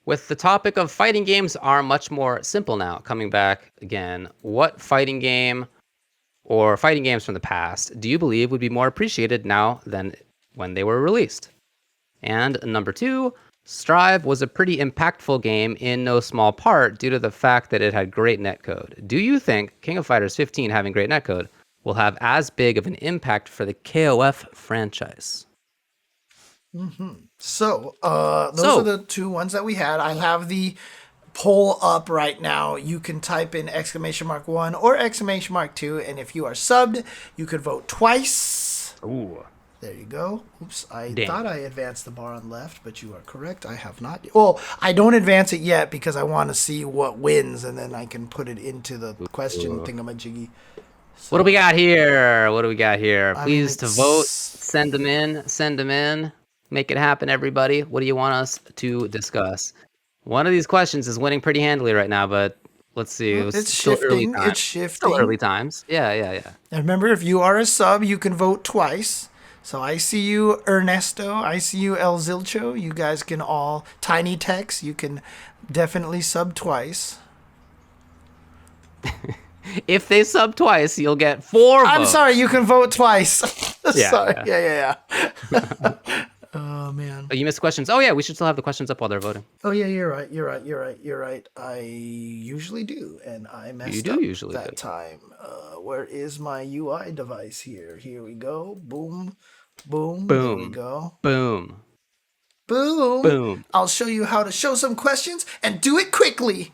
with the topic of fighting games are much more simple now. Coming back again, what fighting game or fighting games from the past do you believe would be more appreciated now than when they were released? And number 2, Strive was a pretty impactful game in no small part due to the fact that it had great netcode. Do you think King of Fighters 15 having great netcode will have as big of an impact for the KOF franchise? So, those are the 2 ones that we had. I have the poll up right now. You can type in !1 or !2, and if you are subbed, you could vote twice. Ooh. There you go. Oops, I Damn. thought I advanced the bar on left, but you are correct. I have not. Well, I don't advance it yet because I want to see what wins, and then I can put it into the question thingamajiggy. What do we got here? Please to it's- vote. Send them in. Make it happen, everybody. What do you want us to discuss? One of these questions is winning pretty handily right now, but let's see. It's still early shifting. times. It's shifting. Still early times. Yeah. And remember, if you are a sub, you can vote twice. So I see you, Ernesto. I see you, El Zilcho. You guys can all, Tiny Tex, you can definitely sub twice. If they sub twice, you'll get 4 votes. I'm sorry, you can vote twice. Yeah, sorry. yeah. Yeah. Oh, man. Oh, you missed questions. Oh, yeah, we should still have the questions up while they're voting. Oh, yeah, you're right. I usually do, and I messed You do up usually that do. time. Where is my UI device here? Here we go. Boom. Boom. There we Boom. go. Boom. Boom. Boom. I'll show you how to show some questions and do it quickly.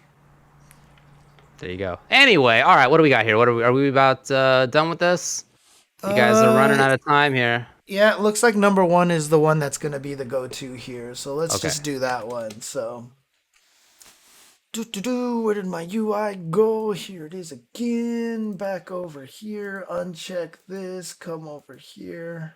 There you go. Anyway, all right, what do we got here? Are we about done with this? You guys are running out of time here. Yeah, it looks like number 1 is the one that's going to be the go-to here. So let's Okay. just do that one. So, where did my UI go? Here it is again. Back over here. Uncheck this. Come over here.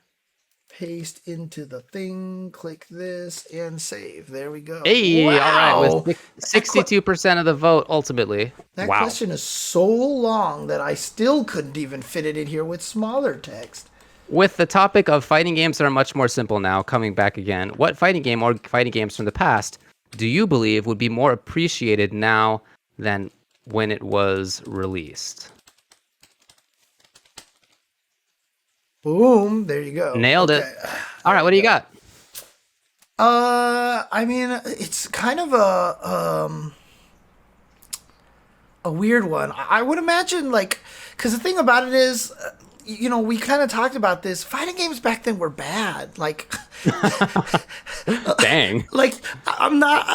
Paste into the thing. Click this and save. There we go. Hey, Wow. all right, with 62% of the vote ultimately. That Wow. question is so long that I still couldn't even fit it in here with smaller text. With the topic of fighting games that are much more simple now, coming back again, what fighting game or fighting games from the past do you believe would be more appreciated now than when it was released? Boom. There you go. Nailed it. All right, what do you got? I mean, it's kind of a weird one. I would imagine, like, because the thing about it is, we kind of talked about this. Fighting games back then were bad. Like, Dang. like I'm not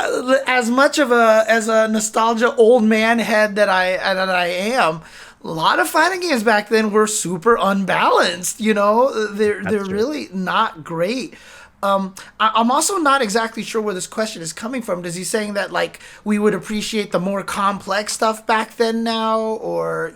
as much of a nostalgia old man head that I am. A lot of fighting games back then were super unbalanced. They're true. really not great. I'm also not exactly sure where this question is coming from. Is he saying that, like, we would appreciate the more complex stuff back then now, or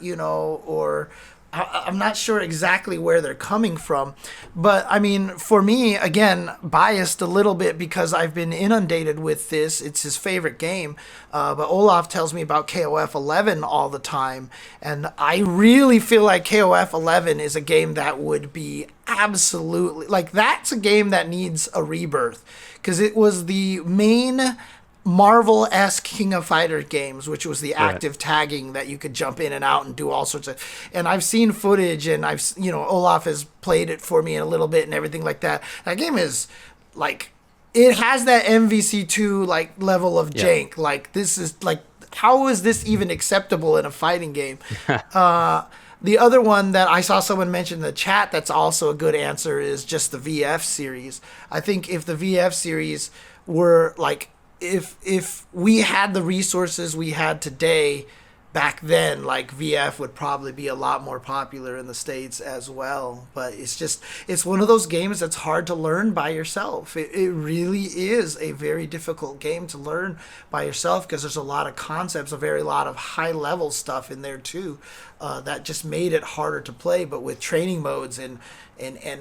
I'm not sure exactly where they're coming from. But I mean, for me, again, biased a little bit because I've been inundated with this. It's his favorite game. But Olaf tells me about KOF 11 all the time. And I really feel like KOF 11 is a game that would be absolutely, like, that's a game that needs a rebirth. Because it was the main Marvel-esque King of Fighter games, which was the active tagging that you could jump in and out and do all sorts of. And I've seen footage, and Olaf has played it for me a little bit and everything like that. That game is like, it has that MVC2 like level of jank. Like, this is like, how is this even acceptable in a fighting game? The other one that I saw someone mention in the chat that's also a good answer is just the VF series. I think if the VF series were like, if we had the resources we had today, back then, like VF would probably be a lot more popular in the States as well. But it's one of those games that's hard to learn by yourself. It really is a very difficult game to learn by yourself because there's a lot of concepts, a very lot of high level stuff in there too, that just made it harder to play. But with training modes and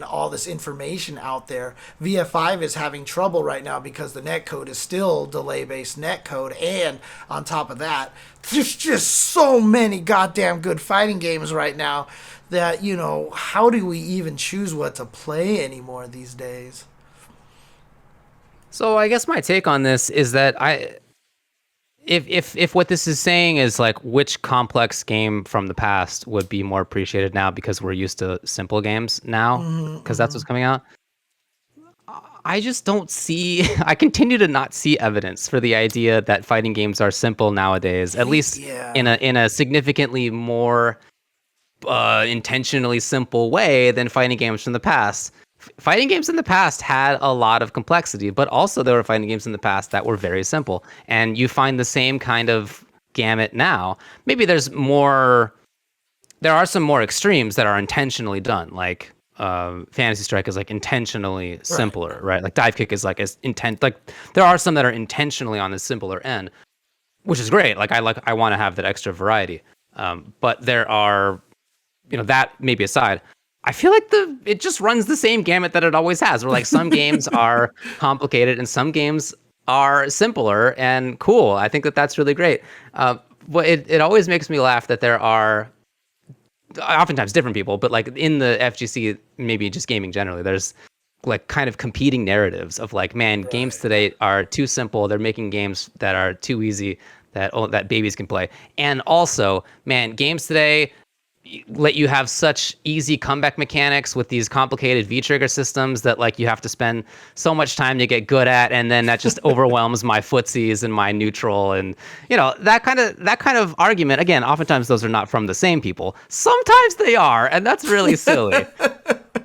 all this information out there, VF5 is having trouble right now because the netcode is still delay-based netcode, and on top of that, there's just so many goddamn good fighting games right now that, you know, how do we even choose what to play anymore these days? So I guess my take on this is that if what this is saying is like which complex game from the past would be more appreciated now because we're used to simple games now, because that's what's coming out. I just don't see. I continue to not see evidence for the idea that fighting games are simple nowadays. At least in a significantly more intentionally simple way than fighting games from the past. Fighting games in the past had a lot of complexity, but also there were fighting games in the past that were very simple. And you find the same kind of gamut now. Maybe there are some more extremes that are intentionally done, like Fantasy Strike is like intentionally simpler, right? Like Dive Kick is like there are some that are intentionally on the simpler end, which is great. I want to have that extra variety. But there are, that maybe aside, I feel like it just runs the same gamut that it always has. Where like some games are complicated and some games are simpler and cool. I think that's really great. But it always makes me laugh that there are oftentimes different people, but like in the FGC, maybe just gaming generally, there's like kind of competing narratives of like, man, games today are too simple. They're making games that are too easy that babies can play. And also, man, games today let you have such easy comeback mechanics with these complicated V-trigger systems that like you have to spend so much time to get good at, and then that just overwhelms my footsies and my neutral, and that kind of argument. Again, oftentimes those are not from the same people. Sometimes they are, and that's really silly.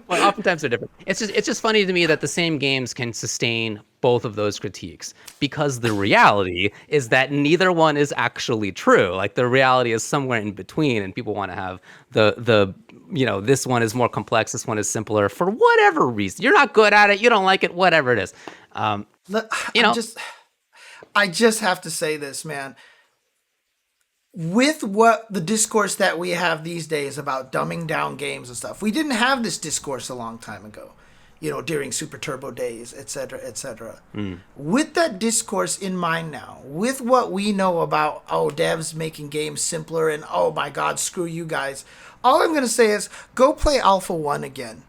But oftentimes they're different. It's just funny to me that the same games can sustain both of those critiques, because the reality is that neither one is actually true. Like the reality is somewhere in between, and people want to have the this one is more complex, this one is simpler for whatever reason. You're not good at it, you don't like it, whatever it is. I just have to say this, man. With what the discourse that we have these days about dumbing down games and stuff, we didn't have this discourse a long time ago, during Super Turbo days, et cetera, et cetera. With that discourse in mind now, with what we know about, devs making games simpler and, oh my God, screw you guys, all I'm going to say is go play Alpha 1 again.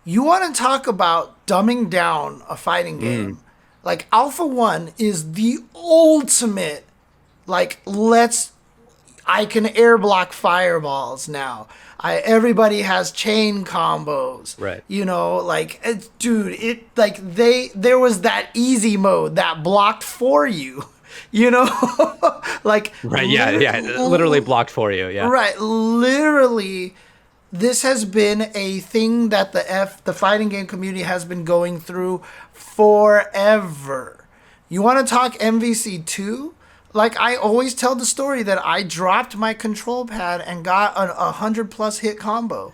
You want to talk about dumbing down a fighting game? Like, Alpha 1 is the ultimate, like, I can air block fireballs now. Everybody has chain combos. Right. There was that easy mode that blocked for you. Like right, yeah, literally blocked for you, yeah. Right, literally, this has been a thing that the fighting game community has been going through forever. You want to talk MVC 2? Like, I always tell the story that I dropped my control pad and got a 100+ hit combo.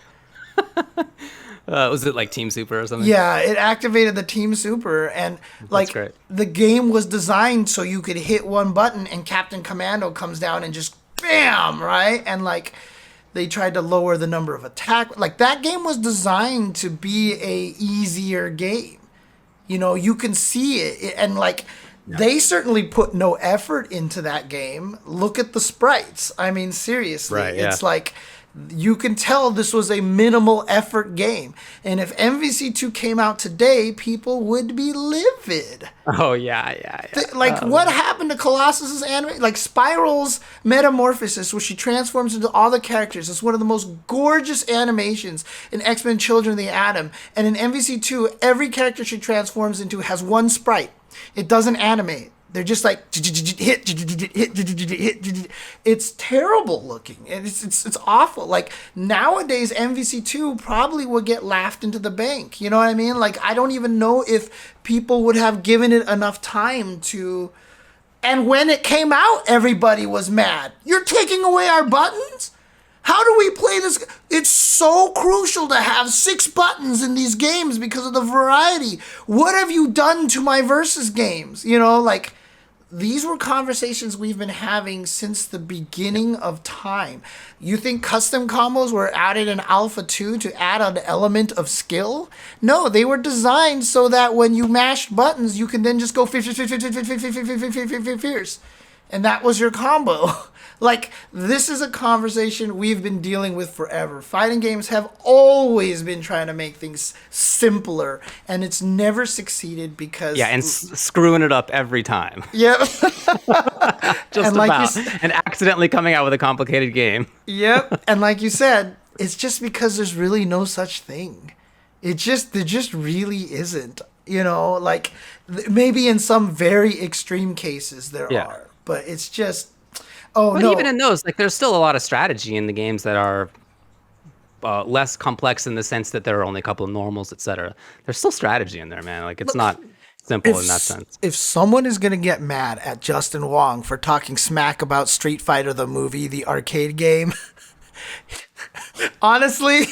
Was it like Team Super or something? Yeah, it activated the Team Super, and like the game was designed so you could hit one button and Captain Commando comes down and just bam, right? And like they tried to lower the number of attack. Like that game was designed to be a easier game. You can see it, and like they certainly put no effort into that game. Look at the sprites. I mean, seriously, it's like you can tell this was a minimal effort game. And if MVC2 came out today, people would be livid. Oh, yeah. What happened to Colossus's anime? Like, Spiral's metamorphosis, where she transforms into all the characters, is one of the most gorgeous animations in X-Men Children of the Atom. And in MVC2, every character she transforms into has one sprite. It doesn't animate. They're just like hit. It's terrible looking, and it's awful. Like nowadays, MVC2 probably would get laughed into the bank. You know what I mean? Like I don't even know if people would have given it enough time to And when it came out, everybody was mad. You're taking away our buttons? How do we play this? It's so crucial to have 6 buttons in these games because of the variety. What have you done to my versus games? You know, like, these were conversations we've been having since the beginning of time. You think custom combos were added in Alpha 2 to add an element of skill? No, they were designed so that when you mashed buttons, you can then just go fierce. And that was your combo. Like, this is a conversation we've been dealing with forever. Fighting games have always been trying to make things simpler, and it's never succeeded because... Yeah, and screwing it up every time. Yep. Just and about. And accidentally coming out with a complicated game. Yep. And like you said, it's just because there's really no such thing. There just really isn't. You know, like, maybe in some very extreme cases there are. But it's just... But even in those, like, there's still a lot of strategy in the games that are less complex in the sense that there are only a couple of normals, etc. There's still strategy in there, man. Like, it's not simple in that sense. If someone is going to get mad at Justin Wong for talking smack about Street Fighter the movie, the arcade game, honestly...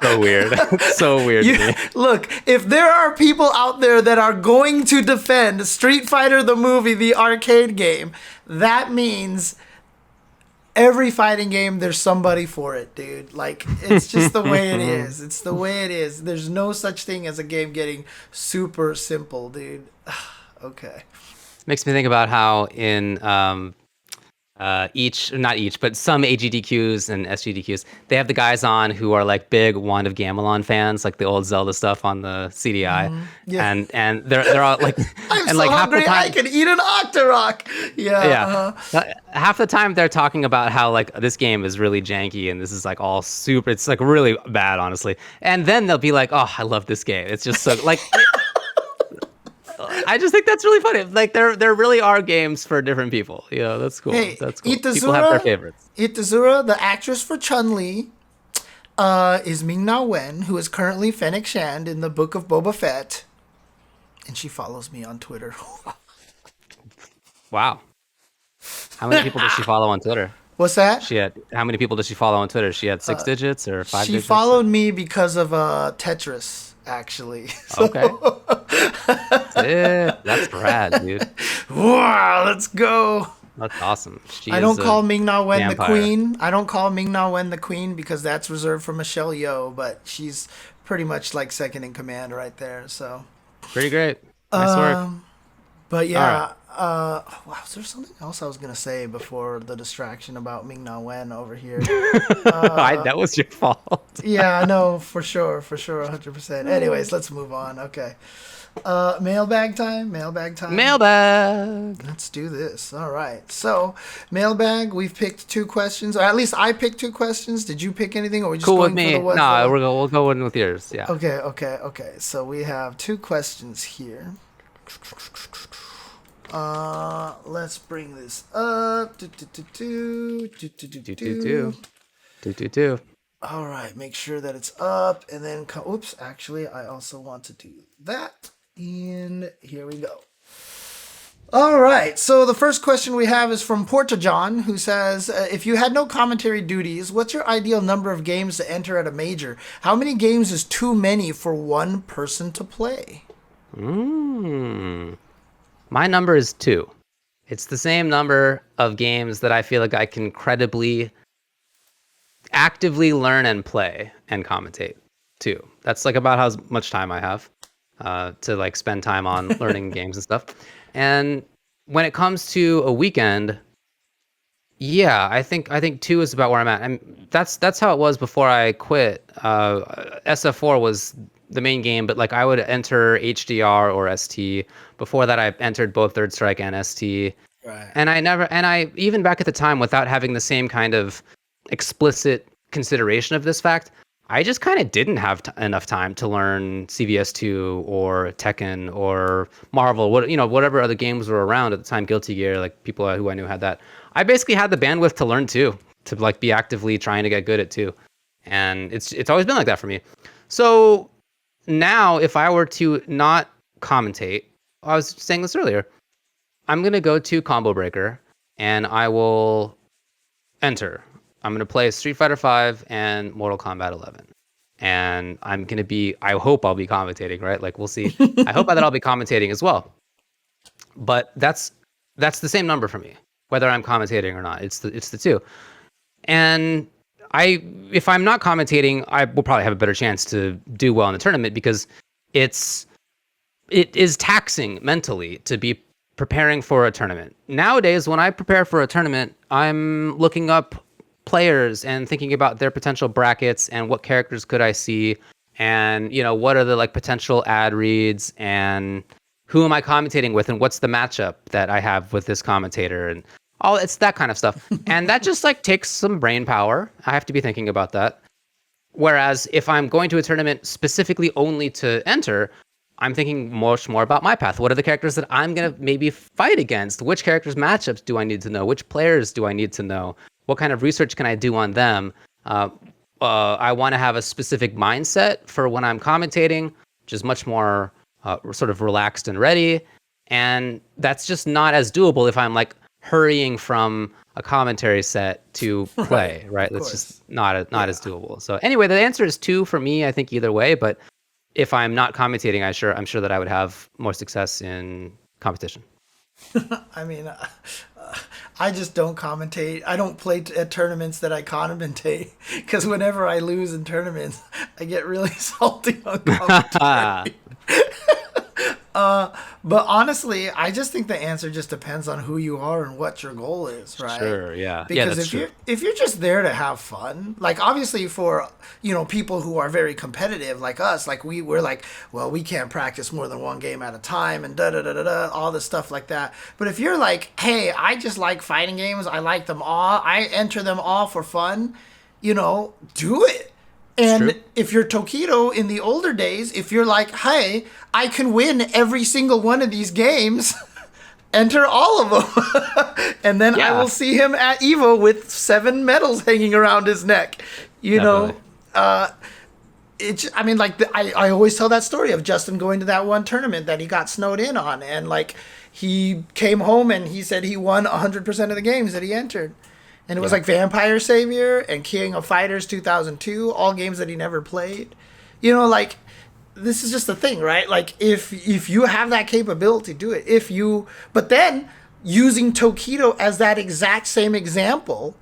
So weird. So weird to me. Look, if there are people out there that are going to defend Street Fighter the movie, the arcade game, that means... every fighting game, there's somebody for it, dude. Like, it's just the way it is. It's the way it is. There's no such thing as a game getting super simple, dude. Okay. Makes me think about how in not each, but some AGDQs and SGDQs, they have the guys on who are like big Wand of Gamelon fans, like the old Zelda stuff on the CDI, and they're all like, I'm and so like hungry, half the time, I can eat an Octorok. Yeah. Half the time they're talking about how like this game is really janky and this is like all super, it's like really bad, honestly. And then they'll be like, oh, I love this game. It's just so like. I just think that's really funny. Like there really are games for different people. You know, that's cool. Hey, that's cool. Itazura, People have their favorites. Itazura, the actress for Chun-Li, is Ming-Na Wen, who is currently Fennec Shand in the Book of Boba Fett. And she follows me on Twitter. Wow. How many people does she follow on Twitter? What's that? How many people does she follow on Twitter? She had 6 digits or 5 digits? She followed me because of Tetris, actually. Okay. That's rad, dude. Wow, let's go. That's awesome. I don't call Ming-Na Wen the vampire. queen. I don't call Ming-Na Wen the queen because that's reserved for Michelle Yeoh, but she's pretty much like second in command right there. So pretty great. Nice work. But yeah, wow, is there something else I was gonna say before the distraction about Ming-Na Wen over here? That was your fault. Yeah, no, for sure, 100%. Anyways, let's move on. Okay. Mailbag time. Mailbag. Let's do this. All right. So, mailbag, we've picked 2 questions, or at least I picked 2 questions. Did you pick anything, or are we just Cool going with me. for the No, we'll go in with yours. Yeah. Okay. So, we have 2 questions here. Let's bring this up. Do. All right, make sure that it's up, and then oops, actually, I also want to do that. And here we go. All right, so the first question we have is from Porta John, who says, if you had no commentary duties, what's your ideal number of games to enter at a major? How many games is too many for one person to play? My number is 2. It's the same number of games that I feel like I can credibly, actively learn and play and commentate. 2. That's like about how much time I have to like spend time on learning games and stuff. And when it comes to a weekend, yeah, I think 2 is about where I'm at. And that's how it was before I quit. SF4 was the main game, but like I would enter HDR or ST. Before that, I entered both Third Strike and ST. Right. And I even back at the time, without having the same kind of explicit consideration of this fact, I just kind of didn't have enough time to learn CVS2 or Tekken or Marvel, whatever other games were around at the time. Guilty Gear, like people who I knew had that. I basically had the bandwidth to learn 2, to like be actively trying to get good at 2, and it's always been like that for me. So now, if I were to not commentate, I was saying this earlier, I'm gonna go to Combo Breaker, and I will enter. I'm gonna play Street Fighter 5 and Mortal Kombat 11, and I'm gonna be. I hope I'll be commentating, right? Like we'll see. I hope that I'll be commentating as well. But that's the same number for me, whether I'm commentating or not. It's the two. And if I'm not commentating, I will probably have a better chance to do well in the tournament because it is taxing mentally to be preparing for a tournament. Nowadays, when I prepare for a tournament, I'm looking up players and thinking about their potential brackets and what characters could I see, and what are the like potential ad reads, and who am I commentating with, and what's the matchup that I have with this commentator, and all it's that kind of stuff. And that just like takes some brain power. I have to be thinking about that. Whereas if I'm going to a tournament specifically only to enter, I'm thinking much more about my path. What are the characters that I'm going to maybe fight against? Which characters' matchups do I need to know? Which players do I need to know? What kind of research can I do on them? I want to have a specific mindset for when I'm commentating, which is much more sort of relaxed and ready. And that's just not as doable if I'm like hurrying from a commentary set to play, right? That's just not as doable. So anyway, the answer is 2 for me, I think either way, but if I'm not commentating, I'm sure that I would have more success in competition. I mean, I just don't commentate. I don't play at tournaments that I commentate because whenever I lose in tournaments, I get really salty on commentary. But honestly, I just think the answer just depends on who you are and what your goal is, right? Sure, yeah. Because that's if you're just there to have fun, like obviously for people who are very competitive like us, like we're like, well, we can't practice more than one game at a time and all this stuff like that. But if you're like, hey, I just like fighting games, I like them all, I enter them all for fun, do it. And if you're Tokido in the older days, if you're like, hey, I can win every single one of these games, enter all of them. And then I will see him at EVO with 7 medals hanging around his neck. I always tell that story of Justin going to that one tournament that he got snowed in on. And like he came home and he said he won 100% of the games that he entered. And it was like Vampire Savior and King of Fighters 2002, all games that he never played. This is just the thing, right? Like, if you have that capability, do it. But then, using Tokido as that exact same example,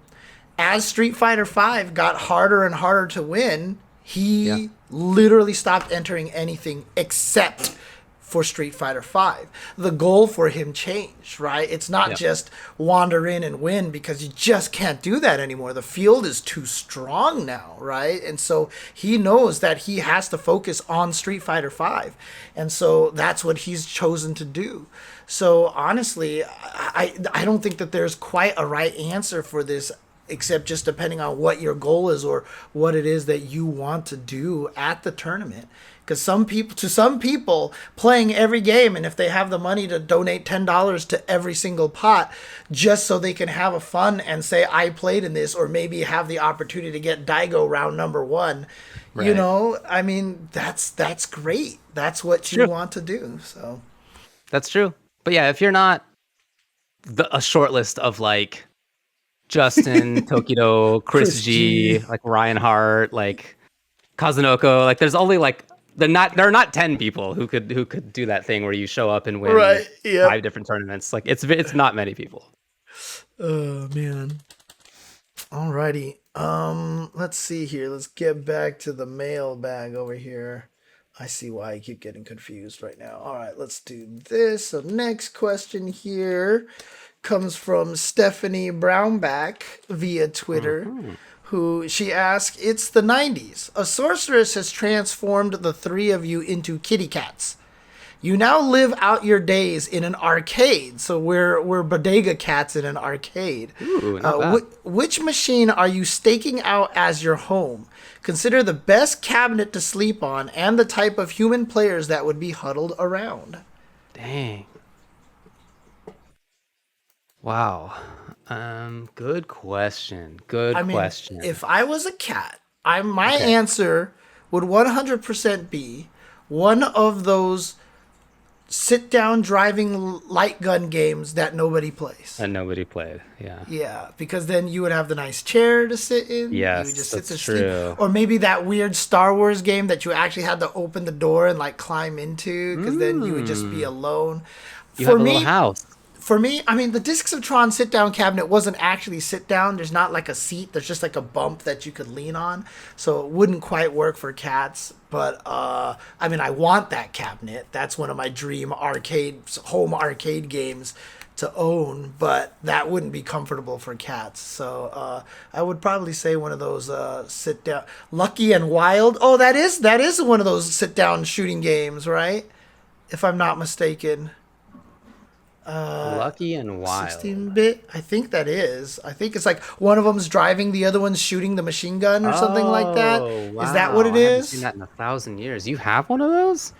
as Street Fighter V got harder and harder to win, he literally stopped entering anything except for Street Fighter V. The goal for him changed, right? It's not just wander in and win because you just can't do that anymore. The field is too strong now, right? And so he knows that he has to focus on Street Fighter V. And so that's what he's chosen to do. So honestly, I don't think that there's quite a right answer for this, except just depending on what your goal is or what it is that you want to do at the tournament. Because some people playing every game, and if they have the money to donate $10 to every single pot just so they can have a fun and say, I played in this, or maybe have the opportunity to get Daigo round number 1, that's great. That's what you want to do. So that's true. But yeah, if you're not a short list of like Justin, Tokido, Chris G, like Ryan Hart, like Kazunoko, like there's only like there are not 10 people who could do that thing where you show up and win 5 different tournaments. Like it's not many people. Oh man. Alrighty. Let's see here. Let's get back to the mailbag over here. I see why I keep getting confused right now. All right, let's do this. So next question here comes from Stephanie Brownback via Twitter. Who she asked, it's the 90s. A sorceress has transformed the 3 of you into kitty cats. You now live out your days in an arcade. So we're bodega cats in an arcade. Ooh, not bad. Which machine are you staking out as your home? Consider the best cabinet to sleep on and the type of human players that would be huddled around. Dang. Wow. Good question. Question. If I was a cat, my answer would 100% be one of those sit-down driving light gun games that nobody plays. And nobody played. Yeah. Yeah, because then you would have the nice chair to sit in. Yes, you would just sit that's to true. sleep. Or maybe that weird Star Wars game that you actually had to open the door and like climb into, because then you would just be alone. You have a little house. For me, I mean, the Discs of Tron sit-down cabinet wasn't actually sit-down. There's not like a seat. There's just like a bump that you could lean on. So it wouldn't quite work for cats. But, I mean, I want that cabinet. That's one of my dream home arcade games to own. But that wouldn't be comfortable for cats. So I would probably say one of those sit-down. Lucky and Wild. Oh, that is one of those sit-down shooting games, right? If I'm not mistaken. Lucky and Wild. 16-bit? I think that is. I think it's like one of them's driving, the other one's shooting the machine gun or something like that. Wow. Is that what it I haven't is? seen that in 1,000 years. You have one of those?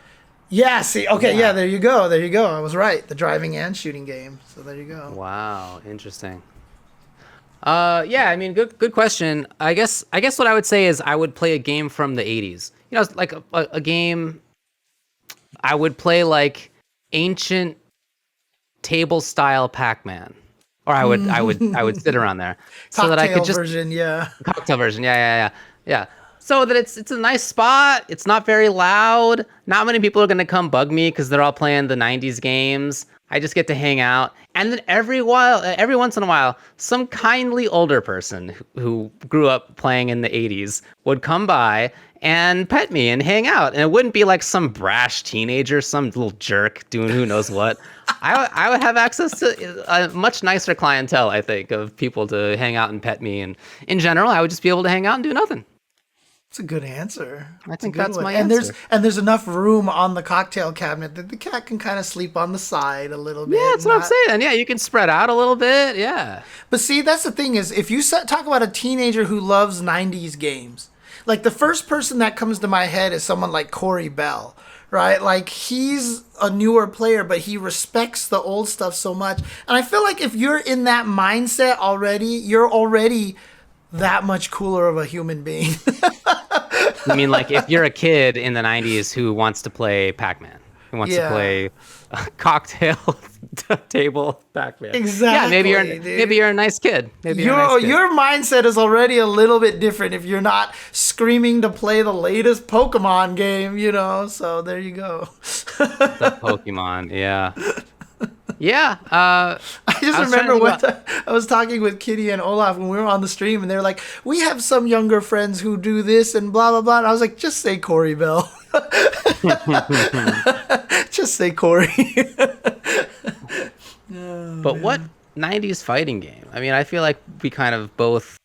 Yeah, see. Okay, yeah, there you go. There you go. I was right. The driving and shooting game. So there you go. Wow, interesting. Yeah, I mean, good question. I guess what I would say is I would play a game from the 80s. You know, like a game I would play like ancient table style Pac-Man, or I would sit around there so that I could just version, yeah. Cocktail version, yeah. So that it's a nice spot. It's not very loud. Not many people are gonna come bug me because they're all playing the '90s games. I just get to hang out, and then every once in a while, some kindly older person who grew up playing in the '80s would come by and pet me and hang out, and it wouldn't be like some brash teenager, some little jerk doing who knows what. I would have access to a much nicer clientele, I think, of people to hang out and pet me, and in general, I would just be able to hang out and do nothing. It's a good answer. I think that's my answer. answer. And there's enough room on the cocktail cabinet that the cat can kind of sleep on the side a little bit. Yeah, that's what I'm saying. Yeah, you can spread out a little bit. Yeah. But see, that's the thing is, if you talk about a teenager who loves 90s games, like the first person that comes to my head is someone like Corey Bell, right? Like he's a newer player, but he respects the old stuff so much. And I feel like if you're in that mindset already, you're already that much cooler of a human being. I mean, like if you're a kid in the 90s who wants to play Pac-Man, who wants to play cocktail table Pac-Man. Exactly. Yeah, maybe you're a nice kid. Your mindset is already a little bit different if you're not screaming to play the latest Pokemon game, you know. So there you go. The Pokemon, yeah. Yeah. I just remember I was talking with Kitty and Olaf when we were on the stream, and they're like, "We have some younger friends who do this and blah blah blah." And I was like, "Just say Corey Bell." Just say Corey. But what 90s fighting game? I mean, I feel like we kind of both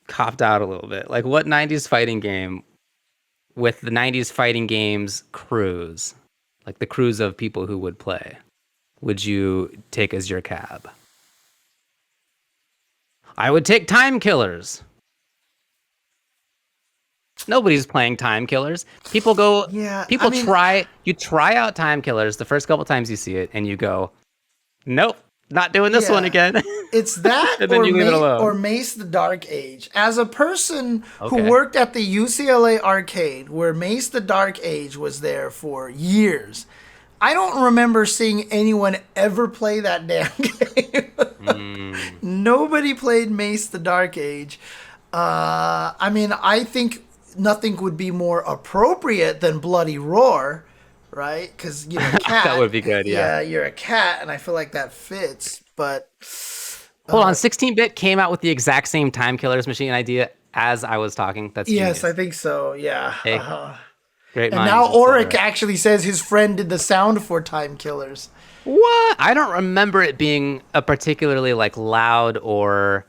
copped out a little bit. Like, what 90s fighting game with the 90s fighting games crews, like the crews of people who would play, would you take as your cab? I would take Time Killers. Nobody's playing Time Killers. People go. Yeah. You try out Time Killers the first couple times you see it, and you go, "Nope, not doing this one again." It's that, and then you leave it alone. Or Mace the Dark Age. As a person who worked at the UCLA arcade, where Mace the Dark Age was there for years, I don't remember seeing anyone ever play that damn game. Nobody played Mace the Dark Age. I mean, I think nothing would be more appropriate than Bloody Roar, right? Because you're a cat. That would be good, yeah. Yeah, you're a cat, and I feel like that fits. But hold on, 16-bit came out with the exact same Time Killers machine idea as I was talking. That's genius. Yes, I think so. Yeah. Hey, great and minds, now Aurich actually says his friend did the sound for Time Killers. What? I don't remember it being a particularly like loud or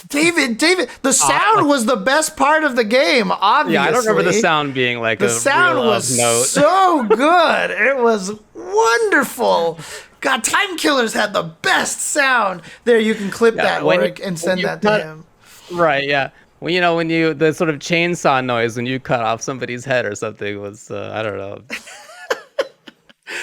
David, the sound was the best part of the game, obviously. Yeah, I don't remember the sound being like the sound was note. So good. It was wonderful. God, Time Killers had the best sound. There, you can clip that, Aurich, and send that to him. Right, yeah. Well, you know, the sort of chainsaw noise when you cut off somebody's head or something was, I don't know.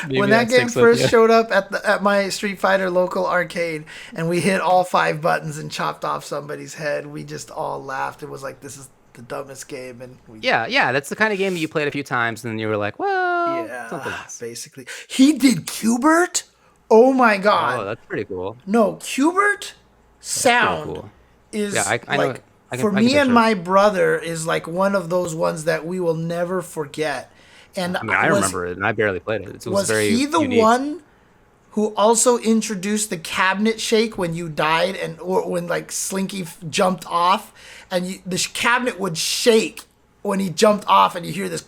When that game first showed up at my Street Fighter local arcade, and we hit all 5 buttons and chopped off somebody's head, we just all laughed. It was like, this the dumbest game, and yeah, that's the kind of game that you played a few times, and then you were like, well, yeah, something else. basically. He did Qbert. Oh my god! Oh, that's pretty cool. No, Qbert sound Cool. is Yeah, I know. like I can for me and picture it. my brother is like one of those ones that we will never forget. And I mean, I remember it, and I barely played it. It was very he the unique. one who also introduced the cabinet shake when you died, and or when like Slinky jumped off, and the cabinet would shake when he jumped off, and you hear this,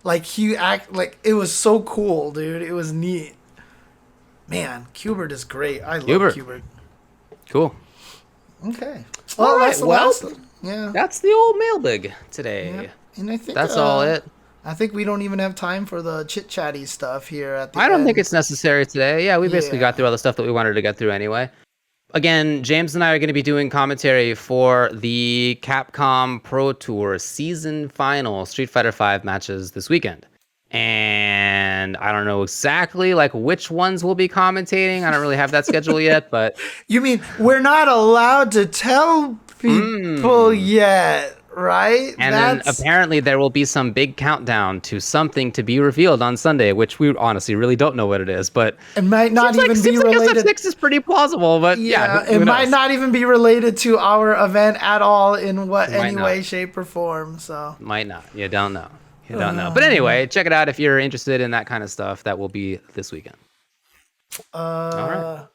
like he act like it was so cool, dude. It was neat. Man, Qbert is great. I love Qbert. Cool. Okay. All right, that's the well, last one. Yeah. That's the old mailbag today. Yeah. And I think That's all it. I think we don't even have time for the chit-chatty stuff here at the I don't end. think it's necessary today. Yeah, we basically Yeah. got through all the stuff that we wanted to get through anyway. Again, James and I are going to be doing commentary for the Capcom Pro Tour season final Street Fighter V matches this weekend. And I don't know exactly like which ones we'll be commentating. I don't really have that schedule yet, but You mean we're not allowed to tell people yet, right? and then apparently there will be some big countdown to something to be revealed on Sunday, which we honestly really don't know what it is, but it might not even be seems related. like SF6 is pretty plausible, but yeah, it who might knows? not even be related to our event at all in Might any not. way, shape, or form. So Might not. You don't know. You don't know. But anyway, check it out if you're interested in that kind of stuff. That will be this weekend. All right.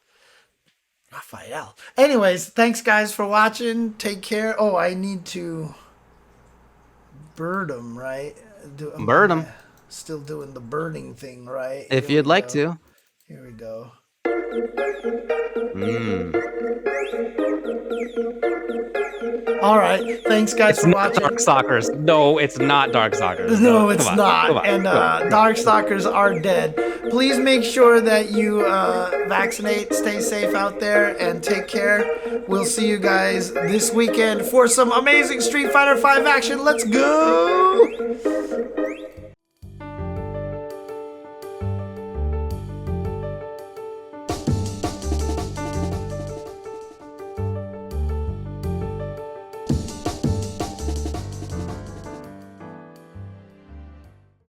Raphael. Anyways, thanks guys for watching. Take care. Oh, I need to bird them, right? Bird 'em. Still doing the birding thing, right? If Here you'd we like go. to. Here we go. All right. Thanks, guys, for watching. Darkstalkers. No, it's not Darkstalkers. No, it's Come on, not. come on, And come on. Darkstalkers are dead. Please make sure that you vaccinate, stay safe out there, and take care. We'll see you guys this weekend for some amazing Street Fighter V action. Let's go!